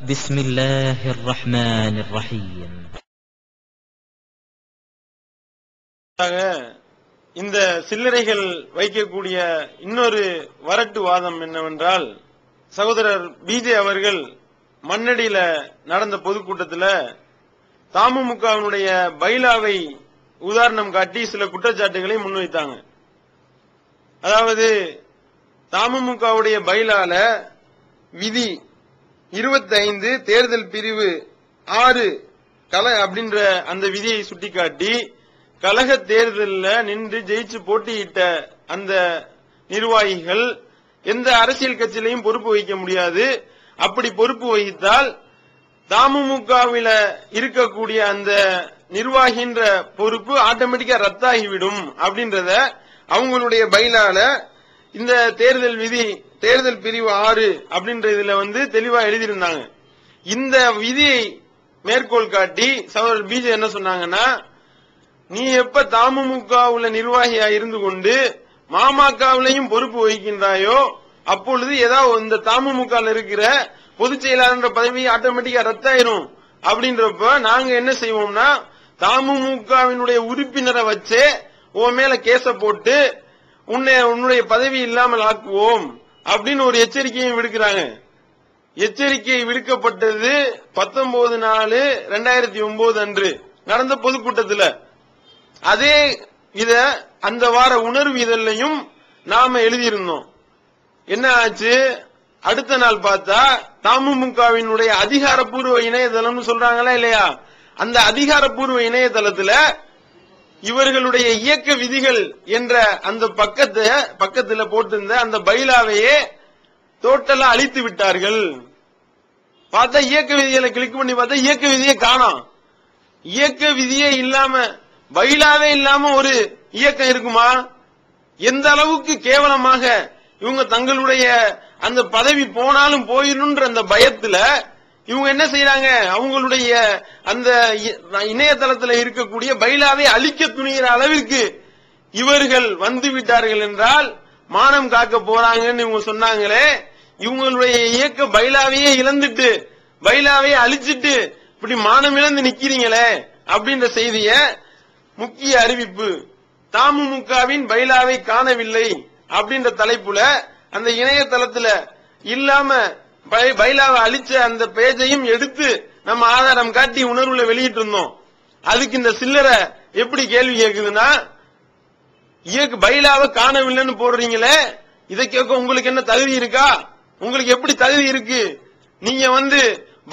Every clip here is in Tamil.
بسم الله الرحمن الرحيم. இந்த சில்லறைகள் வைக்கக்கூடிய இன்னொரு வரட்டு வாதம் என்னவென்றால், சகோதரர் பிஜே அவர்கள் மண்ணடியில நடந்த பொதுக்கூட்டத்தில் தமுமுகவினுடைய பைலாவை உதாரணம் காட்டி சில குற்றச்சாட்டுகளை முன்வைத்தாங்க. அதாவது தமுமுகவுடைய பைலால விதி 25 தேர்தல் பிரிவு 6 அப்படின்ற அந்த விதியை சுட்டிக்காட்டி, கழக தேர்தலில் நின்று ஜெயிச்சு போட்டியிட்ட அந்த நிர்வாகிகள் எந்த அரசியல் கட்சியிலையும் பொறுப்பு வகிக்க முடியாது. அப்படி பொறுப்பு வகித்தால் தமுமுகவில இருக்கக்கூடிய அந்த நிர்வாகின்ற பொறுப்பு ஆட்டோமேட்டிக்கா ரத்தாகிவிடும் அப்படின்றத அவங்களுடைய பைலால இந்த தேர்தல் விதி தேர்தல் பிரிவு 6 அப்படின்ற இதுல தெளிவா எழுதியிருந்தாங்க. இந்த விதியை மேற்கோள் காட்டி சகோதரர் பிஜே என்ன சொன்னாங்கன்னா, நீ எப்ப தமுமுகவுல நிர்வாகியா இருந்து கொண்டு மாமகவிலையும் பொறுப்பு வகிக்கின்றாயோ, அப்பொழுது ஏதாவது இந்த தமுமுக இருக்கிற பொதுச் செயலாளர் பதவி ஆட்டோமேட்டிக்கா ரத்தாயிரும். அப்படின்றப்ப நாங்க என்ன செய்வோம்னா, தமுமுகவினுடைய உறுப்பினரை வச்சு உன் மேல கேச போட்டு உன்னுடைய பதவி இல்லாமல் ஆக்குவோம் அப்படின்னு ஒரு எச்சரிக்கையும் விடுக்கிறாங்க. எச்சரிக்கை விடுக்கப்பட்டது 19/4/2009 அன்று நடந்த பொதுக்கூட்டத்தில். அதே இத அந்த வார உணர்வு இதழையும் நாம எழுதியிருந்தோம். என்ன ஆச்சு? அடுத்த நாள் பார்த்தா தமுமுகவினுடைய அதிகாரப்பூர்வ இணையதளம் சொல்றாங்களா இல்லையா, அந்த அதிகாரப்பூர்வ இணையதளத்துல இவர்களுடைய இயக்க விதிகள் என்ற அந்த பக்கத்துல போட்டிருந்த அந்த பைலாவையே டோட்டலா அழித்து விட்டார்கள். பார்த்தா இயக்க விதிகளை கிளிக் பண்ணி பார்த்தா இயக்க விதியை காணோம். இயக்க விதியே இல்லாம பைலாவே இல்லாம ஒரு இயக்கம் இருக்குமா? எந்த அளவுக்கு கேவலமாக இவங்க தங்களுடைய அந்த பதவி போனாலும் போயிடும்ன்ற அந்த பயத்துல இவங்க என்ன செய்யறாங்க, அவங்களுடைய அந்த இணையதளத்தில் இருக்கக்கூடிய பைலாவை அழிக்க துணிகிற அளவிற்கு இவர்கள் வந்து விட்டார்கள் என்றால் மானம் காக்க போறாங்கன்னு இவங்க சொன்னாங்களே, இவங்களுடைய இயக்க பைலாவையே இழந்துட்டு பைலாவையே அழிச்சிட்டு இப்படி மானம் இழந்து நிக்கிறீங்களே அப்படின்ற செய்திய முக்கிய அறிவிப்பு தமுமுகவின் பைலாவை காணவில்லை அப்படின்ற தலைப்புல அந்த இணையதளத்துல இல்லாம பைலாவை அழிச்ச அந்த பேஜையும் எடுத்து நம்ம ஆதாரம் காட்டி உணர்வுல வெளியிட்டு இருந்தோம். அதுக்கு இந்த சில்லறை எப்படி கேள்வி கேக்குதுன்னா, பைலாவை காணவில்லைன்னு போடுறீங்களே, இதை கேட்க உங்களுக்கு என்ன தகுதி இருக்கா? உங்களுக்கு எப்படி தகுதி இருக்கு? நீங்க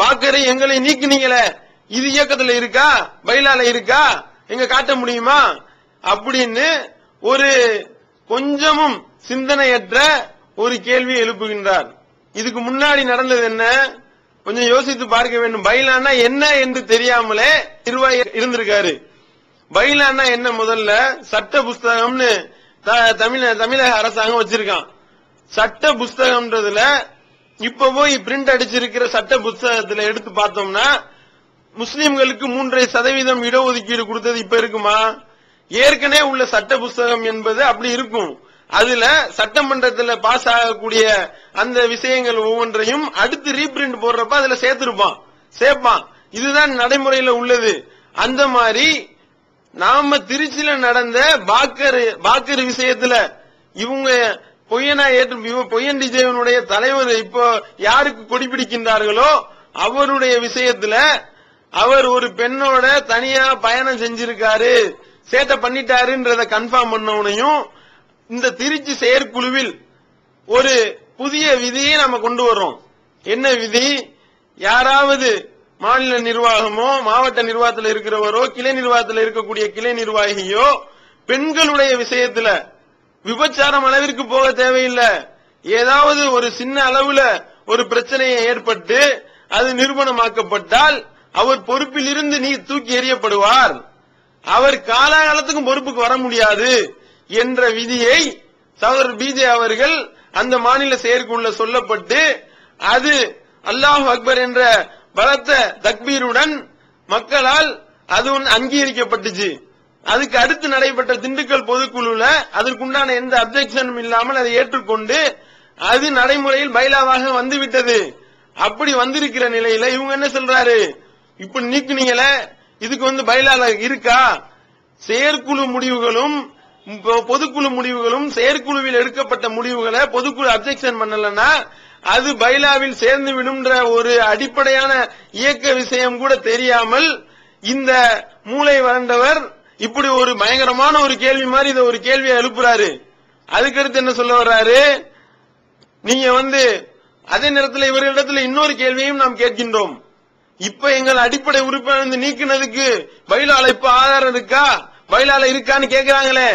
பாக்கரை எங்களை நீக்கினீங்களே, இது இயக்கத்துல இருக்கா, பைலால இருக்கா, எங்க காட்ட முடியுமா அப்படின்னு ஒரு கொஞ்சமும் சிந்தனையற்ற ஒரு கேள்வியை எழுப்புகின்றார். இதுக்கு முன்னாடி நடந்தது என்ன கொஞ்சம் யோசித்து பார்க்க வேண்டும். பைலானா என்ன என்று தெரியாமலே நிர்வாகி இருந்திருக்காரு. பைலானா என்ன? முதல்ல சட்ட புஸ்தகம்னு தமிழக அரசாங்கம் வச்சிருக்கான். சட்ட புஸ்தகம்ன்றதுல இப்ப போய் பிரிண்ட் அடிச்சிருக்கிற சட்ட புஸ்தகத்துல எடுத்து பார்த்தோம்னா முஸ்லிம்களுக்கு 3% இடஒதுக்கீடு கொடுத்தது இப்ப இருக்குமா? ஏற்கனவே உள்ள சட்ட புஸ்தகம் என்பது அப்படி இருக்கும். அதுல சட்டமன்றத்தில் பாஸ் ஆகக்கூடிய அந்த விஷயங்கள் ஒவ்வொன்றையும் அடுத்து ரீபிரிண்ட் போடுறப்ப அதுல சேர்ப்பான். இதுதான் நடைமுறையில உள்ளது. அந்த மாதிரி நாம திருச்சியில நடந்த பாக்கர் விஷயத்துல இவங்க பொய்யன் டிஜேவனுடைய தலைவர் இப்போ யாருக்கு கொடிபிடிக்கின்றார்களோ அவருடைய விஷயத்துல அவர் ஒரு பெண்ணோட தனியா பயணம் செஞ்சிருக்காரு, சேட்டை பண்ணிட்டாருன்றத கன்ஃபார்ம் பண்ணவனையும் இந்த திருச்சி செயற்குழுவில் ஒரு புதிய விதியை நம்ம கொண்டு வர்றோம். என்ன விதி? யாராவது மாநில நிர்வாகமோ மாவட்ட நிர்வாகத்தில் இருக்கிறவரோ கிளை நிர்வாகத்தில் இருக்கக்கூடிய கிளை நிர்வாகியோ பெண்களுடைய விஷயத்துல விபச்சாரம் அளவிற்கு போக தேவையில்லை, ஏதாவது ஒரு சின்ன அளவுல ஒரு பிரச்சனையை ஏற்பட்டு அது நிரூபணமாக்கப்பட்டால் அவர் பொறுப்பில் இருந்து தூக்கி எறியப்படுவார், அவர் காலாகாலத்துக்கும் பொறுப்புக்கு வர முடியாது என்ற விதியை சகோதரர் பிஜே அவர்கள் அந்த மாநில செயற்குள்ள சொல்லப்பட்டு அது அல்லாஹ் அக்பர் என்ற பலத்த தக்பீருடன் மக்களால் அது அங்கீகரிக்கப்பட்டுச்சு. அதுக்கு அடுத்து நடைபெற்ற திண்டுக்கல் பொதுக்குழுல அதற்குண்டான எந்த அப்ஜெக்ஷனும் இல்லாமல் அதை ஏற்றுக்கொண்டு அது நடைமுறையில் பைலாவாக வந்துவிட்டது. அப்படி வந்திருக்கிற நிலையில இவங்க என்ன சொல்றாரு, இப்ப நீக்குனீங்களே இதுக்கு பைலால இருக்கா? செயற்குழு முடிவுகளும் பொதுக்குழு முடிவுகளும் செயற்குழுவில் எடுக்கப்பட்ட முடிவுகளை பொதுக்குழு அப்செக்ஷன் பண்ணலன்னா அது பைலாவில் சேர்ந்து விடும்ன்ற ஒரு அடிப்படையான இயக்க விஷயம் கூட தெரியாமல் இந்த மூளை வளர்ந்தவர் இப்படி ஒரு பயங்கரமான ஒரு கேள்வி மாதிரி இதை ஒரு கேள்வியை எழுப்புறாரு. அதுக்கடுத்து என்ன சொல்ல வர்றாரு, நீங்க அதே நேரத்தில் இவர்களிடத்துல இன்னொரு கேள்வியும் நாம் கேட்கின்றோம். இப்ப எங்கள் அடிப்படை உறுப்பினர் நீக்கினதுக்கு பைலால இப்ப ஆதாரம் இருக்கா, பைலால இருக்கான்னு கேக்குறாங்களே.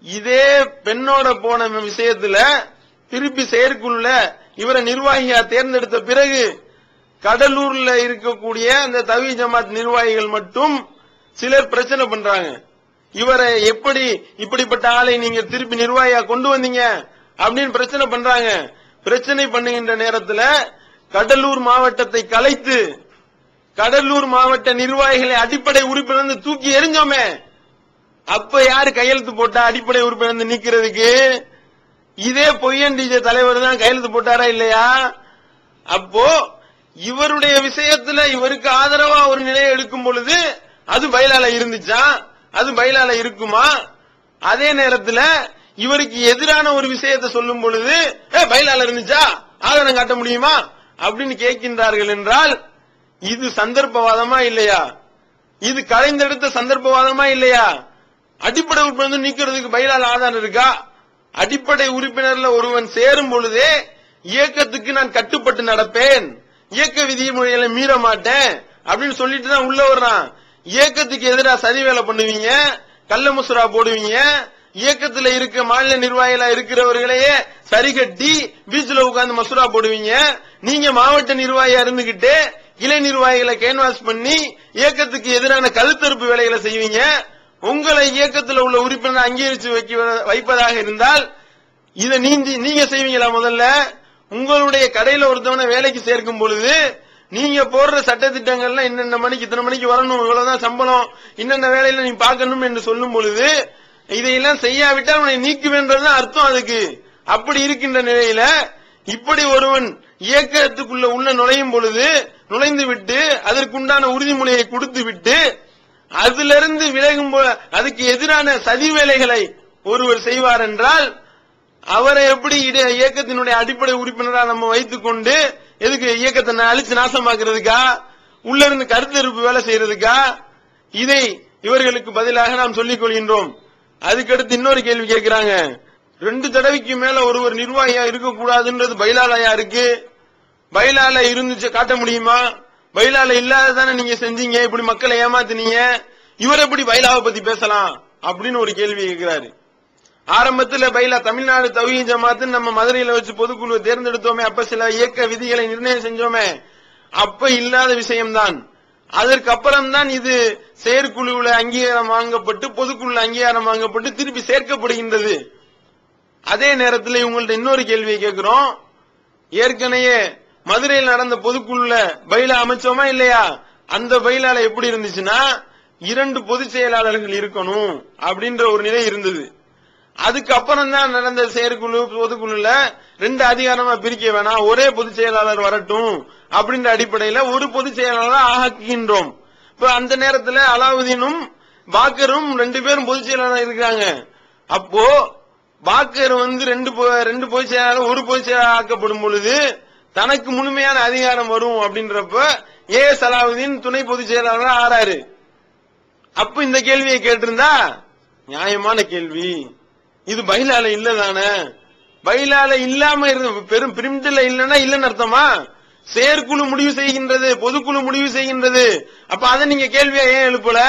இதே பெண்ணோட போன விஷயத்துல திருப்பி செயற்குள்ள இவரை நிர்வாகியா தேர்ந்தெடுத்த பிறகு கடலூர்ல இருக்கக்கூடிய அந்த தவி ஜமாத் நிர்வாகிகள் மட்டும் சிலர் பிரச்சனை பண்றாங்க. இவரை எப்படி இப்படிப்பட்ட ஆளை நீங்க திருப்பி நிர்வாகியா கொண்டு வந்தீங்க அப்படின்னு பிரச்சனை பண்றாங்க. பிரச்சனை பண்ணுகின்ற நேரத்தில் கடலூர் மாவட்டத்தை கலைத்து கடலூர் மாவட்ட நிர்வாகிகளை அடிப்படை உறுப்பினர் தூக்கி எறிஞ்சோமே, அப்ப யாரு கையெழுத்து போட்டா அடிப்படை உறுப்பினர் நீக்கிறதுக்கு? இதே பொய்யன் டிஜே தலைவர் தான் கையெழுத்து போட்டாரா இல்லையா? அப்போ இவருடைய விஷயத்துல இவருக்கு ஆதரவா ஒரு நிலையை எடுக்கும் பொழுது அது பைலால இருந்துச்சா, அது பைலால இருக்குமா? அதே நேரத்தில் இவருக்கு எதிரான ஒரு விஷயத்தை சொல்லும் பொழுது பைலால இருந்துச்சா, ஆதாரம் காட்ட முடியுமா அப்படின்னு கேட்கின்றார்கள் என்றால் இது சந்தர்ப்பவாதமா இல்லையா? இது கலைந்தெடுத்த சந்தர்ப்பவாதமா இல்லையா? அடிப்படை உறுப்பினர் நீக்கிறதுக்கு பைலால ஆதாரம் இருக்கா? அடிப்படை உறுப்பினர்ல ஒருவன் சேரும் பொழுதே இயக்கத்துக்கு நான் கட்டுப்பட்டு நடப்பேன், இயக்க விதிமுறைகளை மீற மாட்டேன் அப்படின்னு சொல்லிட்டு தான் உள்ள வர்றான். இயக்கத்துக்கு எதிராக சதி வேலை பண்ணுவீங்க, கள்ள முசுரா போடுவீங்க, இயக்கத்துல இருக்க மாநில நிர்வாகிகளா இருக்கிறவர்களையே சரி கட்டி பீச்ல உட்கார்ந்து மசூரா போடுவீங்க. நீங்க மாவட்ட நிர்வாகியா இருந்துகிட்டு கிளை நிர்வாகிகளை கேன்வாஸ் பண்ணி இயக்கத்துக்கு எதிரான கழுத்தறுப்பு வேலைகளை செய்வீங்க. உங்களை இயக்கத்தில் உள்ள உறுப்பினர் அங்கீகரித்து வைப்பதாக இருந்தால் இதை நீங்க செய்வீங்களா? முதல்ல உங்களுடைய கடையில ஒருத்தவனை வேலைக்கு சேர்க்கும் பொழுது நீங்க போடுற சட்டத்திட்டங்கள்லாம் இன்னென்ன மணிக்கு இத்தனை மணிக்கு வரணும், இவ்வளவுதான் சம்பளம், இன்னென்ன வேலையில நீ பார்க்கணும் என்று சொல்லும் பொழுது இதையெல்லாம் செய்யாவிட்டால் உன்னை நீக்குவேன்றதுதான் அர்த்தம் அதுக்கு. அப்படி இருக்கின்ற நிலையில இப்படி ஒருவன் இயக்கத்துக்குள்ள உள்ள நுழையும் பொழுது நுழைந்து விட்டு அதற்குண்டான உறுதிமொழியை கொடுத்து விட்டு அதிலிருந்து விலகும் அதுக்கு எதிரான சதி வேலைகளை ஒருவர் செய்வார் என்றால் அவரை எப்படி இயக்கத்தினுடைய அடிப்படை உறுப்பினராக நம்ம வைத்துக் கொண்டு எதுக்கு இயக்கத்தை அழிச்சு நாசமாக்குறதுக்கா, உள்ள இருந்து கருத்தெடுப்பு வேலை செய்யறதுக்கா? இதை இவர்களுக்கு பதிலாக நாம் சொல்லிக் கொள்கின்றோம். அதுக்கடுத்து இன்னொரு கேள்வி கேட்கிறாங்க, 2 தடவைக்கு மேல ஒருவர் நிர்வாகியா இருக்கக்கூடாதுன்றது பைலாலயா இருக்கு, பைலால இருந்துச்சு காட்ட முடியுமா? பைலால இல்லாததானே நீங்க செஞ்சீங்க, இப்படி மக்களை ஏமாத்தினீங்க, இவர் எப்படி பைலாவை பத்தி பேசலாம் அப்படின்னு ஒரு கேள்வி கேட்கிறாரு. ஆரம்பத்தில் பைலா தமிழ்நாடு தௌஹீத் ஜமாத் நம்ம மதுரையில வச்சு பொதுக்குழு தேர்ந்தெடுத்தோமே, அப்ப சில இயக்க விதிகளை நிர்ணயம் செஞ்சோமே, அப்ப இல்லாத விஷயம்தான். அதற்கப்புறம் தான் இது செயற்குழுவுல அங்கீகாரம் வாங்கப்பட்டு பொதுக்குழு அங்கீகாரம் வாங்கப்பட்டு திருப்பி சேர்க்கப்படுகின்றது. அதே நேரத்தில் இவங்கள்ட்ட இன்னொரு கேள்வியை கேட்கிறோம், ஏற்கனவே மதுரையில் நடந்த பொதுக்குழுல பைலா அமைச்சோமா இல்லையா? அந்த பைலால எப்படி இருந்துச்சுன்னா 2 பொதுச் செயலாளர்கள் இருக்கணும் அப்படின்ற ஒரு நிலை இருந்தது. அதுக்கப்புறம் தான் நடந்த செயற்குழு பொதுக்குழுல 2 அதிகாரமா பிரிக்க வேணாம், ஒரே பொதுச் செயலாளர் வரட்டும் அப்படின்ற அடிப்படையில ஒரு பொதுச் செயலாளர் ஆக்கின்றோம். இப்ப அந்த நேரத்தில் அலாவுதீனும் பாக்கரும் 2 பேரும் பொதுச் செயலாளர் இருக்காங்க. அப்போ பாக்கர் 2 பொதுச் செயலாளர் ஒரு பொதுச் செயலாளர் ஆக்கப்படும் பொழுது தனக்கு முழுமையான அதிகாரம் வரும் அப்படின்றப்ப ஏஎஸ் அலாவுதீன் துணை பொதுச் செயலாளர் ஆறாரு. அப்ப இந்த கேள்வியை கேட்டிருந்தா நியாயமான கேள்வி. இது பைலால இல்லதானே? பைலால இல்லாம பெரும் பிரிமிட்டில் இல்லன்னா இல்லன்னு அர்த்தமா? செயற்குழு முடிவு செய்கின்றது, பொதுக்குழு முடிவு செய்கின்றது. அப்ப அதை நீங்க கேள்வியா ஏன் எழுப்பல?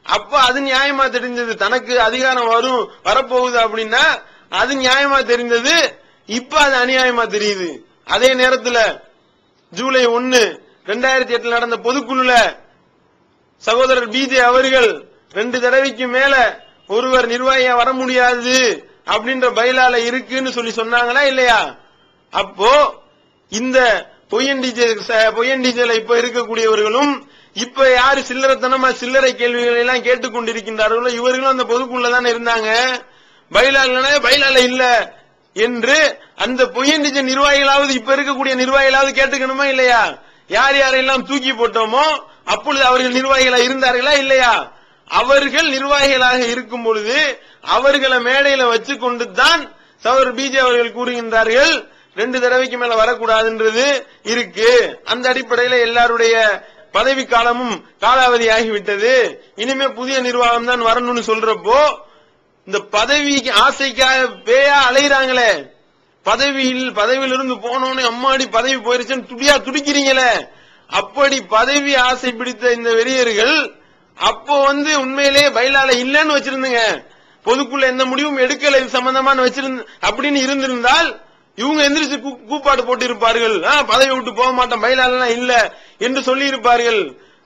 அப்ப அது நியாயமா தெரிஞ்சது, தனக்கு அதிகாரம் வரப்போகுது அப்படின்னா அது நியாயமா தெரிந்தது. இப்ப அது அநியாயமா தெரியுது. அதே நேரத்தில் ஜூலை 1, 2008 நடந்த பொதுக்குழுல சகோதரர் பிஜே அவர்கள் 2 தடவைக்கு மேல ஒருவர் நிர்வாகியா வர முடியாது அப்படின்ற பைலால இருக்குன்னு சொல்லி சொன்னாங்களா இல்லையா? அப்போ இந்த பொய்யன் டிஜேல இப்ப இருக்கக்கூடியவர்களும் இப்ப யாரு சில்லறத்தனமா சில்லறை கேள்விகளை எல்லாம் கேட்டுக்கொண்டிருக்கின்றார்களோ இவர்களும் அந்த பொதுக்குள்ள தானே இருந்தாங்க. பைலால இல்ல என்று அந்த பொய்யண்டிச்ச நிர்வாகிகளாவது இப்ப இருக்கக்கூடிய நிர்வாகிகளாவது கேட்டுக்கணுமா இல்லையா? யார் யாரெல்லாம் தூக்கி போட்டோமோ அப்பொழுது அவர்கள் நிர்வாகிகளாக இருந்தார்களா இல்லையா? அவர்கள் நிர்வாகிகளாக இருக்கும் பொழுது அவர்களை மேடையில வச்சு கொண்டு தான் சகோதரர் பிஜே அவர்கள் கூறுகின்றார்கள் 2 தடவைக்கு மேல வரக்கூடாதுன்றது இருக்கு. அந்த அடிப்படையில எல்லாருடைய பதவி காலமும் காலாவதி ஆகிவிட்டது, இனிமே புதிய நிர்வாகம் தான் வரணும்னு சொல்றப்போ இந்த பதவிக்கு ஆசைக்காக பேயா அலைகிறாங்களே, பதவியிலிருந்து போனோன்னு அம்மாடி பதவி போயிருச்சுன்னு துடிக்கிறீங்களே, அப்படி பதவி ஆசை பிடித்த இந்த வெறியர்கள் அப்போ உண்மையிலேயே பைலால இல்லன்னு வச்சிருந்துங்க, பொதுக்குள்ள எந்த முடிவும் எடுக்கல இது சம்பந்தமான வச்சிருந்த அப்படின்னு இருந்திருந்தால் இவங்க எந்திரிச்சு கூப்பாடு போட்டு இருப்பார்கள், பதவி விட்டு போக மாட்டோம் பைலால இல்ல என்று சொல்லி இருப்பார்கள்.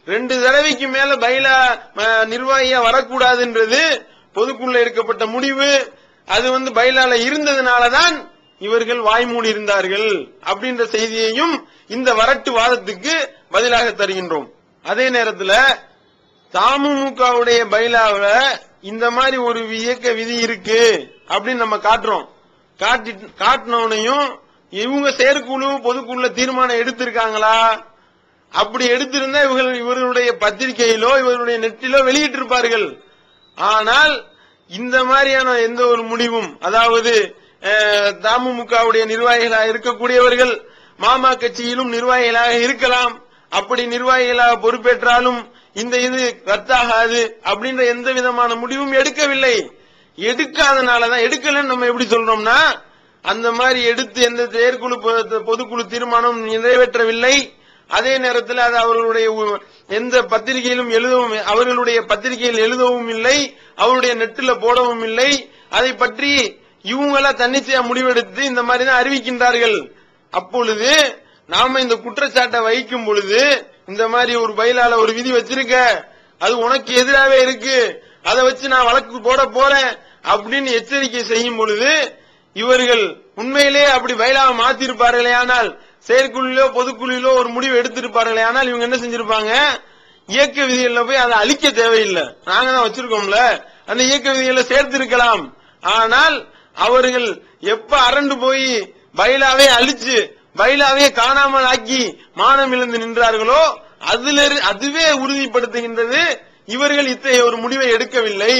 2 தடவைக்கு மேல பைலா நிர்வாகியா வரக்கூடாதுன்றது பொதுக்குள்ள எடுக்கப்பட்ட முடிவு. அது பைலால இருந்ததுனாலதான் இவர்கள் வாய்மூடி இருந்தார்கள் அப்படின்ற செய்தியையும் இந்த வரட்டு வாதத்துக்கு பதிலாக தருகின்றோம். அதே நேரத்தில் தமுமுகவுடைய பைலாவில் இந்த மாதிரி ஒரு இயக்க விதி இருக்கு அப்படின்னு நம்ம காட்டுறோம். காட்டினவனையும் இவங்க செயற்குழு பொதுக்குள்ள தீர்மானம் எடுத்திருக்காங்களா? அப்படி எடுத்திருந்தா இவர்களுடைய பத்திரிகையிலோ இவர்களுடைய நெட்டிலோ வெளியிட்டிருப்பார்கள். ஆனால் இந்த மாதிரியான எந்த ஒரு முடிவும், அதாவது தமுமுகவுடைய நிர்வாகிகளாக இருக்கக்கூடியவர்கள் மாமா கட்சியிலும் நிர்வாகிகளாக இருக்கலாம், அப்படி நிர்வாகிகளாக பொறுப்பேற்றாலும் இந்த இது ரத்தாகாது அப்படின்ற எந்த விதமான முடிவும் எடுக்கவில்லை. எடுக்காதனாலதான், எடுக்கலன்னு நம்ம எப்படி சொல்றோம்னா அந்த மாதிரி எடுத்து எந்த செயற்குழு பொதுக்குழு தீர்மானம் நிறைவேற்றவில்லை. அதே நேரத்தில் அது அவர்களுடைய எந்த பத்திரிகையிலும் எழுதவும், அவர்களுடைய பத்திரிகையில் எழுதவும் இல்லை, அவருடைய நெட்டில் போடவும் இல்லை. அதை பற்றி இவங்களா தன்னிச்சையா முடிவெடுத்து இந்த மாதிரி தான் அறிவிக்கின்றார்கள். அப்பொழுது நாம இந்த குற்றச்சாட்டை வைக்கும் பொழுது இந்த மாதிரி ஒரு பைலால ஒரு விதி வச்சிருக்க, அது உனக்கு எதிராகவே இருக்கு, அதை வச்சு நான் வழக்கு போட போறேன் அப்படின்னு எச்சரிக்கை செய்யும் பொழுது இவர்கள் உண்மையிலேயே அப்படி பைலாவை மாத்திருப்பார்களே ஆனால், செயற்குழுலோ பொதுக்குழுலோ ஒரு முடிவு எடுத்திருப்பார்களே ஆனால் இவங்க என்ன செஞ்சிருப்பாங்க, இயக்க விதிகள்ல போய் அதை அழிக்க தேவையில்லை, நாங்க தான் வச்சிருக்கோம்ல, அந்த இயக்க விதிகளை சேர்த்து இருக்கலாம். ஆனால் அவர்கள் எப்ப அரண்டு போய் பைலாவே அழிச்சு பைலாவே காணாமல் ஆக்கி மானம் இழந்து நின்றார்களோ அதுவே உறுதிப்படுத்துகின்றது இவர்கள் இத்தகைய ஒரு முடிவை எடுக்கவில்லை,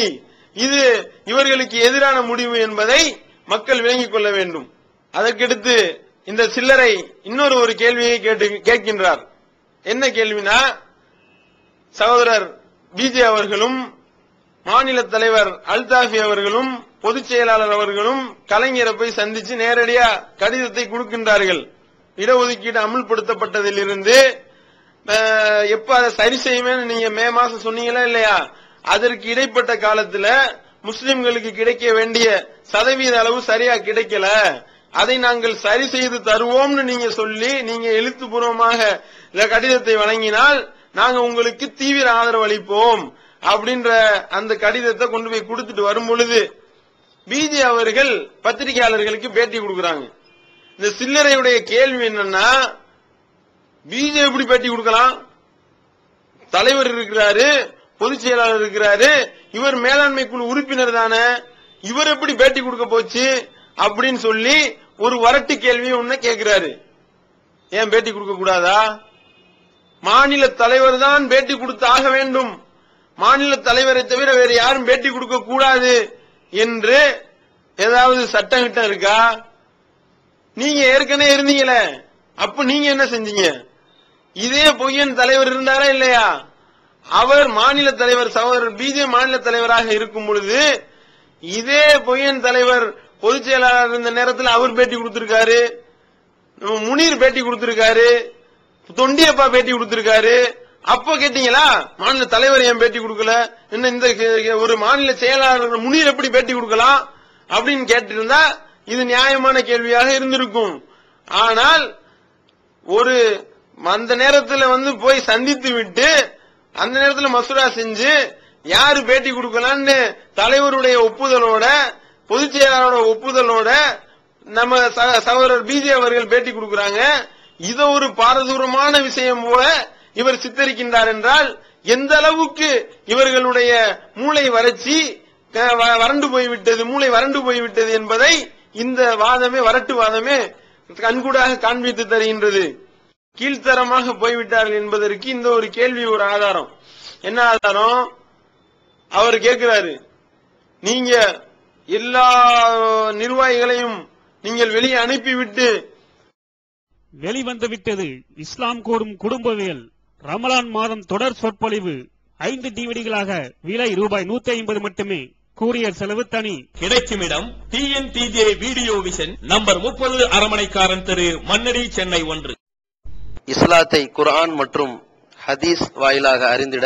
இது இவர்களுக்கு எதிரான முடிவு என்பதை மக்கள் விளங்கிக் கொள்ள வேண்டும். அதற்கடுத்து இந்த சில்லறை இன்னொரு ஒரு கேள்வியை கேட்கின்றார். என்ன கேள்வினா, சகோதரர் பிஜே அவர்களும் மாநில தலைவர் அல்தாஃபி அவர்களும் பொதுச் செயலாளர் அவர்களும் கலைஞரை போய் சந்திச்சு நேரடியா கடிதத்தை கொடுக்கின்றார்கள். இடஒதுக்கீடு அமுல்படுத்தப்பட்டதிலிருந்து எப்ப அதை சரி செய்வேன்னு நீங்க மே மாசம் சொன்னீங்களா இல்லையா, அதற்கு இடைப்பட்ட காலத்துல முஸ்லிம்களுக்கு கிடைக்க வேண்டிய சதவீத அளவு சரியா கிடைக்கல, அதை நாங்கள் சரி செய்து தருவோம்னு நீங்க சொல்லி நீங்க எழுத்துப்பூர்வமாக கடிதத்தை வழங்கினால் நாங்க உங்களுக்கு தீவிர ஆதரவு அளிப்போம் அப்படின்ற அந்த கடிதத்தை கொண்டு போய் கொடுத்துட்டு வரும் பொழுது பிஜே அவர்கள் பத்திரிகையாளர்களுக்கு பேட்டி கொடுக்கறாங்க. இந்த சில்லறையுடைய கேள்வி என்னன்னா, பிஜே எப்படி பேட்டி கொடுக்கலாம், தலைவர் இருக்கிறாரு, பொதுச் செயலாளர் இருக்கிறாரு, இவர் மேலாண்மை குழு உறுப்பினர் தானே, இவர் எப்படி பேட்டி கொடுக்க போச்சு அப்படின்னு சொல்லி ஒரு வரட்டு கேள்வி ஒண்ணு கேட்கிறாரு. ஏன் பேட்டி கொடுக்க கூடாதா? மாநில தலைவர் தான் பேட்டி கொடுத்து ஆக வேண்டும், மாநில தலைவரை தவிர வேற யாரும் பேட்டி கொடுக்க கூடாது என்று ஏதாவது சட்டம் இருக்கா? நீங்க ஏற்கனவே இருந்தீங்களே, அப்ப நீங்க என்ன செஞ்சீங்க? இதே பொய்யன் தலைவர் இருந்தாரா இல்லையா? அவர் மாநில தலைவர், சகோதரர் பிஜே மாநில தலைவராக இருக்கும் பொழுது இதே பொய்யன் தலைவர் பொதுச் செயலாளர் இருந்த நேரத்தில் அவர் பேட்டி கொடுத்திருக்காரு, முனீர் பேட்டி கொடுத்திருக்காரு, தொண்டியப்பா பேட்டி கொடுத்திருக்காரு. அப்ப கேட்டீங்களா மாநில தலைவர் ஏன் பேட்டி கொடுக்கல, என்ன இந்த ஒரு மாநில செயலாளர் முனீர் எப்படி பேட்டி கொடுக்கலாம் அப்படின்னு கேட்டிருந்தா இது நியாயமான கேள்வியாக இருந்திருக்கும். ஆனால் ஒரு அந்த நேரத்தில் போய் சந்தித்து விட்டு அந்த நேரத்தில் மசூரா செஞ்சு யாரு பேட்டி கொடுக்கலான்னு தலைவருடைய ஒப்புதலோட பொதுச் செயலாளரோட ஒப்புதலோட நம்ம சகோதரர் பிஜே அவர்கள் பேட்டி கொடுக்கறாங்க. இத ஒரு பாரதூரமான விஷயம் போல இவர் சித்தரிக்கின்றார் என்றால் எந்த அளவுக்கு இவர்களுடைய மூளை வறட்சி வறண்டு போய்விட்டது, மூளை வறண்டு போய்விட்டது என்பதை இந்த வாதமே வரட்டு வாதமே கண்கூடாக காண்பித்து தருகின்றது. கீழ்த்தரமாக போய்விட்டார்கள் என்பதற்கு இந்த ஒரு கேள்வி ஒரு ஆதாரம். என்ன ஆதாரம்? அவர் கேட்கிறாரு, நீங்க எல்லா நிர்வாகிகளையும் நீங்கள் வெளியே அனுப்பிவிட்டு வெளிவந்து விட்டது இஸ்லாம் கூறும் குடும்பவியல் ரமலான் மாதம் தொடர் சொற்பொழிவு 5 டிவிடிகளாக விலை ரூபாய் 150 மட்டுமே. கூரியர் செலவு தனி. கிடைக்கும் இடம் TNTJ வீடியோ விஷன், நம்பர் 30, அரமனைக்காரன் தெரு, மண்ணடி, சென்னை 1. இஸ்லாத்தை குர்ஆன் மற்றும் ஹதீஸ் வாயிலாக அறிந்திட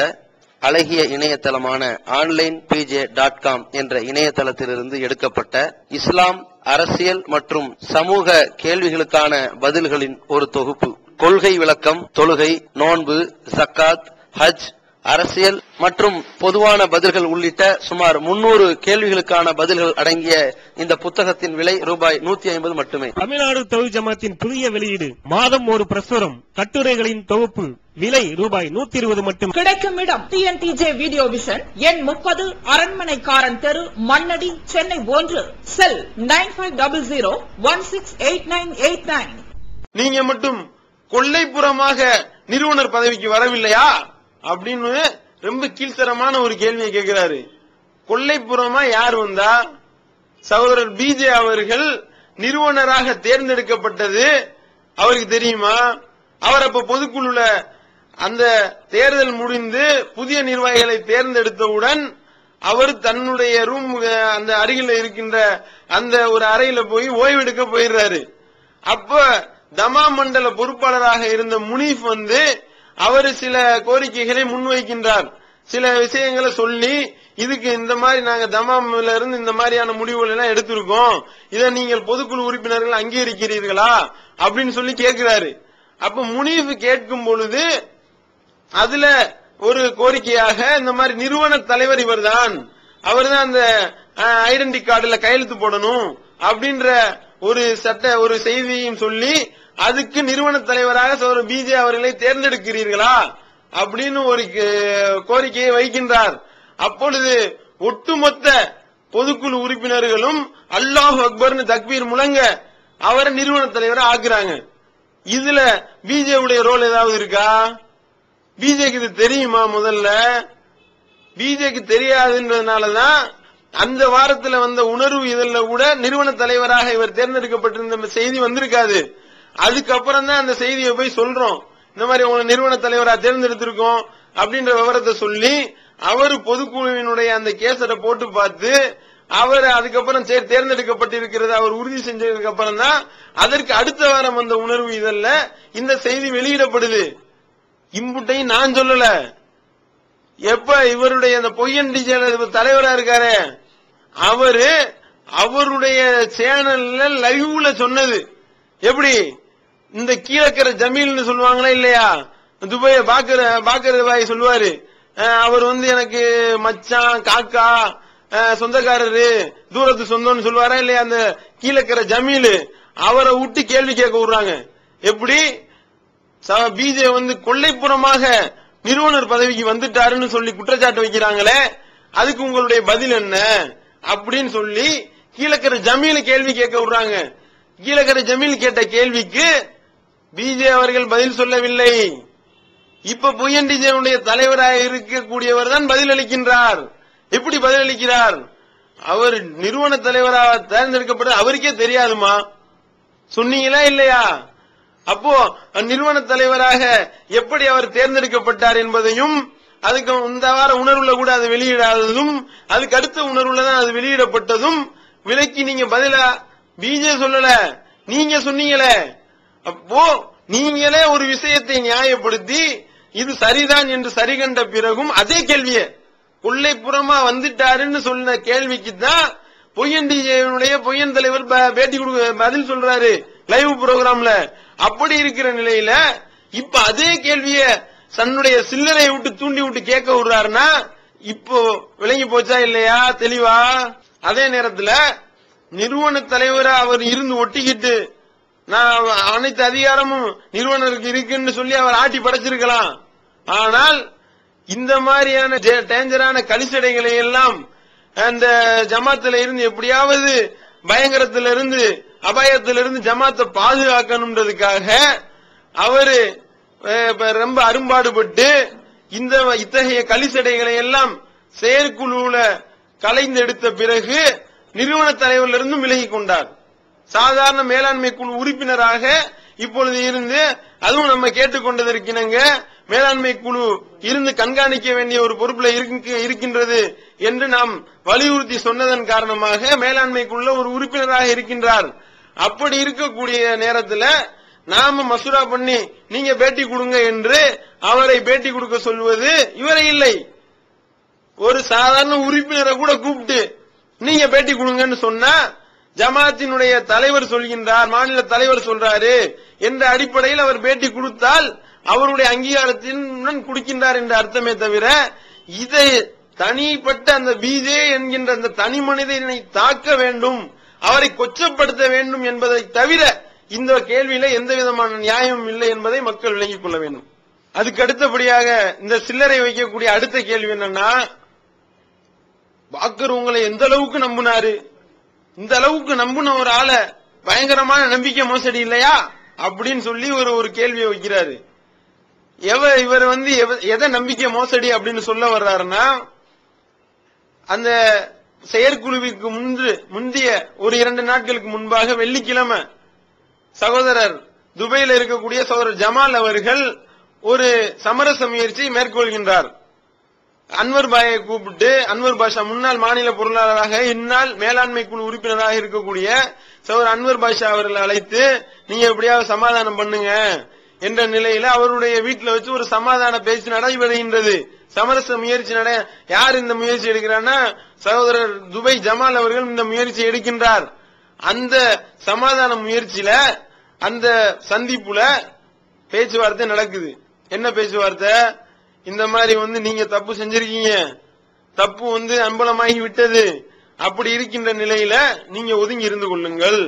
அழகிய இணையதளமான onlinepj.com என்ற இணையதளத்திலிருந்து எடுக்கப்பட்ட இஸ்லாம், அரசியல் மற்றும் சமூக கேள்விகளுக்கான பதில்களின் ஒரு தொகுப்பு. கொள்கை விளக்கம், தொழுகை, நோன்பு, ஜக்காத், ஹஜ், அரசியல் மற்றும் பொதுவான பதில்கள் உள்ளிட்ட சுமார் 300 கேள்விகளுக்கான பதில்கள் அடங்கிய இந்த புத்தகத்தின் விலை ரூபாய் 150 மட்டுமே. தமிழ்நாடு தௌஹீத் ஜமாத்தின் புதிய வெளியீடு, மாதம் ஒரு பிரசுரம், கட்டுரைகளின் தொகுப்பு, விலை ரூபாய் 120 மட்டும். கிடைக்கும் இடம் TNTJ வீடியோ விஷன், எண் 30, அரண்மனைக்காரன் தெரு, மண்ணடி, சென்னை 1. செல் 9500168989. நீங்க மட்டும் கொள்ளைப்புறமாக நிறுவனர் பதவிக்கு வரவில்லையா அப்படின்னு ரொம்ப கீழ்த்தரமான ஒரு கேள்வியை கேட்கிறாரு. கொள்ளைப்புறமா யார் வந்தா? சகோதரர் BJ அவர்கள் நிறுவனராக தேர்ந்தெடுக்கப்பட்டது அவருக்கு தெரியுமா? அவர் அப்ப பொதுக்குழுல அந்த தேர்தல் முடிந்து புதிய நிர்வாகிகளை தேர்ந்தெடுத்தவுடன் அவர் தன்னுடைய ரூம் அந்த அருகில் இருக்கின்ற அந்த ஒரு அறையில போய் ஓய்வெடுக்க போயிடுறாரு. அப்ப தமா மண்டல பொறுப்பாளராக இருந்த முனீப் வந்து அவர் சில கோரிக்கைகளை முன்வைக்கின்றார். சில விஷயங்களை சொல்லி, இதுக்கு இந்த மாதிரி நாங்க தமாம்ல இருந்து இந்த மாதிரியான முடிவுகள் எல்லாம் எடுத்திருக்கோம், இதை நீங்கள் பொதுக்குழு உறுப்பினர்கள் அங்கீகரிக்கிறீர்களா அப்படின்னு சொல்லி கேட்கிறாரு. அப்ப முனீப் கேட்கும் பொழுது அதுல ஒரு கோரிக்கையாக இந்த மாதிரி நிறுவன தலைவர் இவர்தான், அவர்தான் அந்த ஐடென்டி கார்டுல கையெழுத்து போடணும் அப்படின்ற ஒரு செய்தியையும் சொல்லி, அதுக்கு நிறுவன தலைவராக சகோதரர் BJ அவர்களை தேர்ந்தெடுக்கிறீர்களா அப்படின்னு ஒரு கோரிக்கையை வைக்கின்றார். அப்பொழுது ஒட்டுமொத்த பொதுக்குழு உறுப்பினர்களும் அல்லாஹு அக்பர்னு தக்பீர் முழங்க அவரை நிறுவன தலைவரை ஆக்குறாங்க. இதுல BJ உடைய ரோல் ஏதாவது இருக்கா? BJக்கு இது தெரியுமா? முதல்ல BJக்கு தெரியாதுன்றதுனாலதான் அந்த வாரத்துல வந்த உணர்வு இதழ்ல கூட நிறுவன தலைவராக இவர் தேர்ந்தெடுக்கப்பட்டிருந்த செய்தி வந்திருக்காது. அதுக்கப்புறம் தான் அந்த செய்தியை போய் சொல்றோம், இந்த மாதிரி உங்களை நிறுவன தலைவரா தேர்ந்தெடுத்திருக்கோம் அப்படின்ற விவரத்தை சொல்லி அவர் பொதுக்குழுவினுடைய அந்த கேசரை போட்டு பார்த்து அவர் அதுக்கப்புறம் தேர்ந்தெடுக்கப்பட்டிருக்கிறது அவர் உறுதி செஞ்சதுக்கு அப்புறம் தான் அதற்கு அடுத்த வாரம் வந்த உணர்வு இதழ்ல இந்த செய்தி வெளியிடப்படுது. இம்புட்டையும் நான் சொல்லல. எப்ப இவருடைய அந்த பொய்யன் தலைவரா இருக்காரு அவருடைய சேனல்ல லைவ்ல சொன்னது. எப்படி? இந்த கீழக்கரை ஜமீல்னு சொல்லுவாங்களா இல்லையா, துபாய பாக்கர் பாய் சொல்லுவாரு, அவர் வந்து எனக்கு மச்சான், காக்கா, சொந்தக்காரரு, தூரத்து சொந்தம்னு சொல்லுவாரா இல்லையா, அந்த கீழக்கரை ஜமீல் அவரை விட்டு கேள்வி கேட்க விடுறாங்க. எப்படி? BJ வந்து கொள்ளைப்புறமாக நிறுவனர் பதவிக்கு வந்துட்டாருன்னு சொல்லி குற்றச்சாட்டு வைக்கிறாங்களே, அதுக்கு உங்களுடைய பதில் என்ன அப்படின்னு சொல்லி கீழக்கரை ஜமீல் கேள்வி கேட்க விடுறாங்க. கீழக்கரை ஜமீல் கேட்ட கேள்விக்கு BJ அவர்கள் பதில் சொல்லவில்லை. இப்ப பொய்யன்டிஜனுடைய தலைவராக இருக்கக்கூடியவர் தான் பதில் அளிக்கின்றார். எப்படி பதில் அளிக்கிறார்? அவர் நிறுவன தலைவராக தேர்ந்தெடுக்கப்பட்ட அவருக்கே தெரியாதுமா சொன்னீங்களா இல்லையா? அப்போ நிறுவன தலைவராக எப்படி அவர் தேர்ந்தெடுக்கப்பட்டார் என்பதையும், அதுக்கு இந்த வார உணர்வுல கூட அது வெளியிடாததும், அதுக்கு அடுத்த உணர்வுல தான் அது வெளியிடப்பட்டதும் விலைக்கு நீங்க பதிலா BJ சொல்லல, நீங்க சொன்னீங்களே. அப்போ நீங்களே ஒரு விஷயத்தை நியாயப்படுத்தி இது சரிதான் என்று சரி கண்ட பிறகும் அதே கேள்வியை கொள்ளைப்புறமா வந்துட்டாருன்னு சொன்ன கேள்விக்கு தான் பொய்யன் தலைவர் பேட்டி கொடுக்க பதில் சொல்றாரு லைவ் புரோகிராம்ல. அப்படி இருக்கிற நிலையில இப்ப அதே கேள்விய தன்னுடைய சில்லறை விட்டு தூண்டி விட்டு கேட்க விடுறாருன்னா இப்போ விளங்கி போச்சா இல்லையா தெளிவா? அதே நேரத்துல நிறுவன தலைவரா அவர் இருந்து ஒட்டிக்கிட்டு நான் அனைத்து அதிகாரமும் நிறுவனருக்கு இருக்குன்னு சொல்லி அவர் ஆட்டி படைச்சிருக்கலாம். ஆனால் இந்த மாதிரியான டேஞ்சரான கலிசடைகளை எல்லாம் அந்த ஜமாத்துல இருந்து எப்படியாவது பயங்கரத்திலிருந்து அபாயத்திலிருந்து ஜமாத்தை பாதுகாக்கணும்ன்றதுக்காக அவரு ரொம்ப அரும்பாடுபட்டு இத்தகைய கலிசடைகளை எல்லாம் செயற்குழுல கலைந்தெடுத்த பிறகு நிறுவன தலைவரிலிருந்தும் விலகி கொண்டார். சாதாரண மேலாண்மை குழு உறுப்பினராக இப்பொழுது இருந்து, அதுவும் நம்ம கேட்டுக்கொண்டதற்கிணங்க மேலாண்மை குழு இருந்து கண்காணிக்க வேண்டிய ஒரு பொறுப்புல இருக்கின்றது என்று நாம் வலியுறுத்தி சொன்னதன் காரணமாக மேலாண்மை குழுல ஒரு உறுப்பினராக இருக்கின்றார். அப்படி இருக்கக்கூடிய நேரத்தில் நாம மசூரா பண்ணி நீங்க பேட்டி கொடுங்க என்று அவரை பேட்டி கொடுக்க சொல்வது இவரை இல்லை. ஒரு சாதாரண உறுப்பினரை கூட கூப்பிட்டு நீங்க பேட்டி கொடுங்கன்னு சொன்னா ஜமாத்தினுடைய தலைவர் சொல்கின்றார், மாநில தலைவர் சொல்றாரு என்ற அடிப்படையில் அவர் பேட்டி கொடுத்தால் அவருடைய அங்கீகாரத்தின் கொடுக்கின்றார் என்ற அர்த்தமே தவிர, இதை தனிப்பட்ட அந்த பிஜே என்கின்ற அந்த தனி மனிதனை தாக்க வேண்டும், அவரை கொச்சப்படுத்த வேண்டும் என்பதை தவிர இந்த கேள்வியில எந்த விதமான நியாயமும் இல்லை என்பதை மக்கள் விளங்கிக் கொள்ள வேண்டும். அதுக்கு அடுத்தபடியாக இந்த சில்லறை வைக்கக்கூடிய அடுத்த கேள்வி என்னன்னா, பாக்கர் உங்களை எந்த அளவுக்கு நம்பினாரு, இந்த அளவுக்கு நம்பின ஒரு ஆளை பயங்கரமான நம்பிக்கை மோசடி இல்லையா அப்படின்னு சொல்லி ஒரு கேள்வியை வைக்கிறாரு. இவர் எதை நம்பிக்கை மோசடி அப்படின்னு சொல்ல வர்றாருன்னா, அந்த செயற்குழுவிற்கு முந்தைய ஒரு 2 நாட்களுக்கு முன்பாக வெள்ளிக்கிழமை சகோதரர் துபையில் இருக்கக்கூடிய சகோதரர் ஜமால் அவர்கள் ஒரு சமரச முயற்சியை மேற்கொள்கின்றார். அன்வர் பாயை கூப்பிட்டு, அன்வர் பாஷா முன்னாள் மாநில பொருளாளராக இந்நாள் மேலாண்மை குழு உறுப்பினராக இருக்கக்கூடிய சகோதரர் அன்வர் பாஷா அவர்களை அழைத்து நீங்க எப்படியாவது சமாதானம் பண்ணுங்க என்ற நிலையில அவருடைய வீட்டில் வச்சு ஒரு சமாதான பேச்சு நடைபெறுகின்றது. சமரச முயற்சி யார் இந்த முயற்சி எடுக்கிறான்னா சகோதரர் துபை ஜமால் அவர்கள் இந்த முயற்சி எடுக்கின்றார். அந்த சமாதான முயற்சியில அந்த சந்திப்புல பேச்சுவார்த்தை நடக்குது. என்ன பேச்சுவார்த்தை? இந்த மாதிரி நீங்க தப்பு செஞ்சிருக்கீங்க, தப்பு அம்பலமாகி விட்டது, அப்படி இருக்கின்ற நிலையில நீங்க ஒதுங்கி இருந்து கொள்ளுங்கள்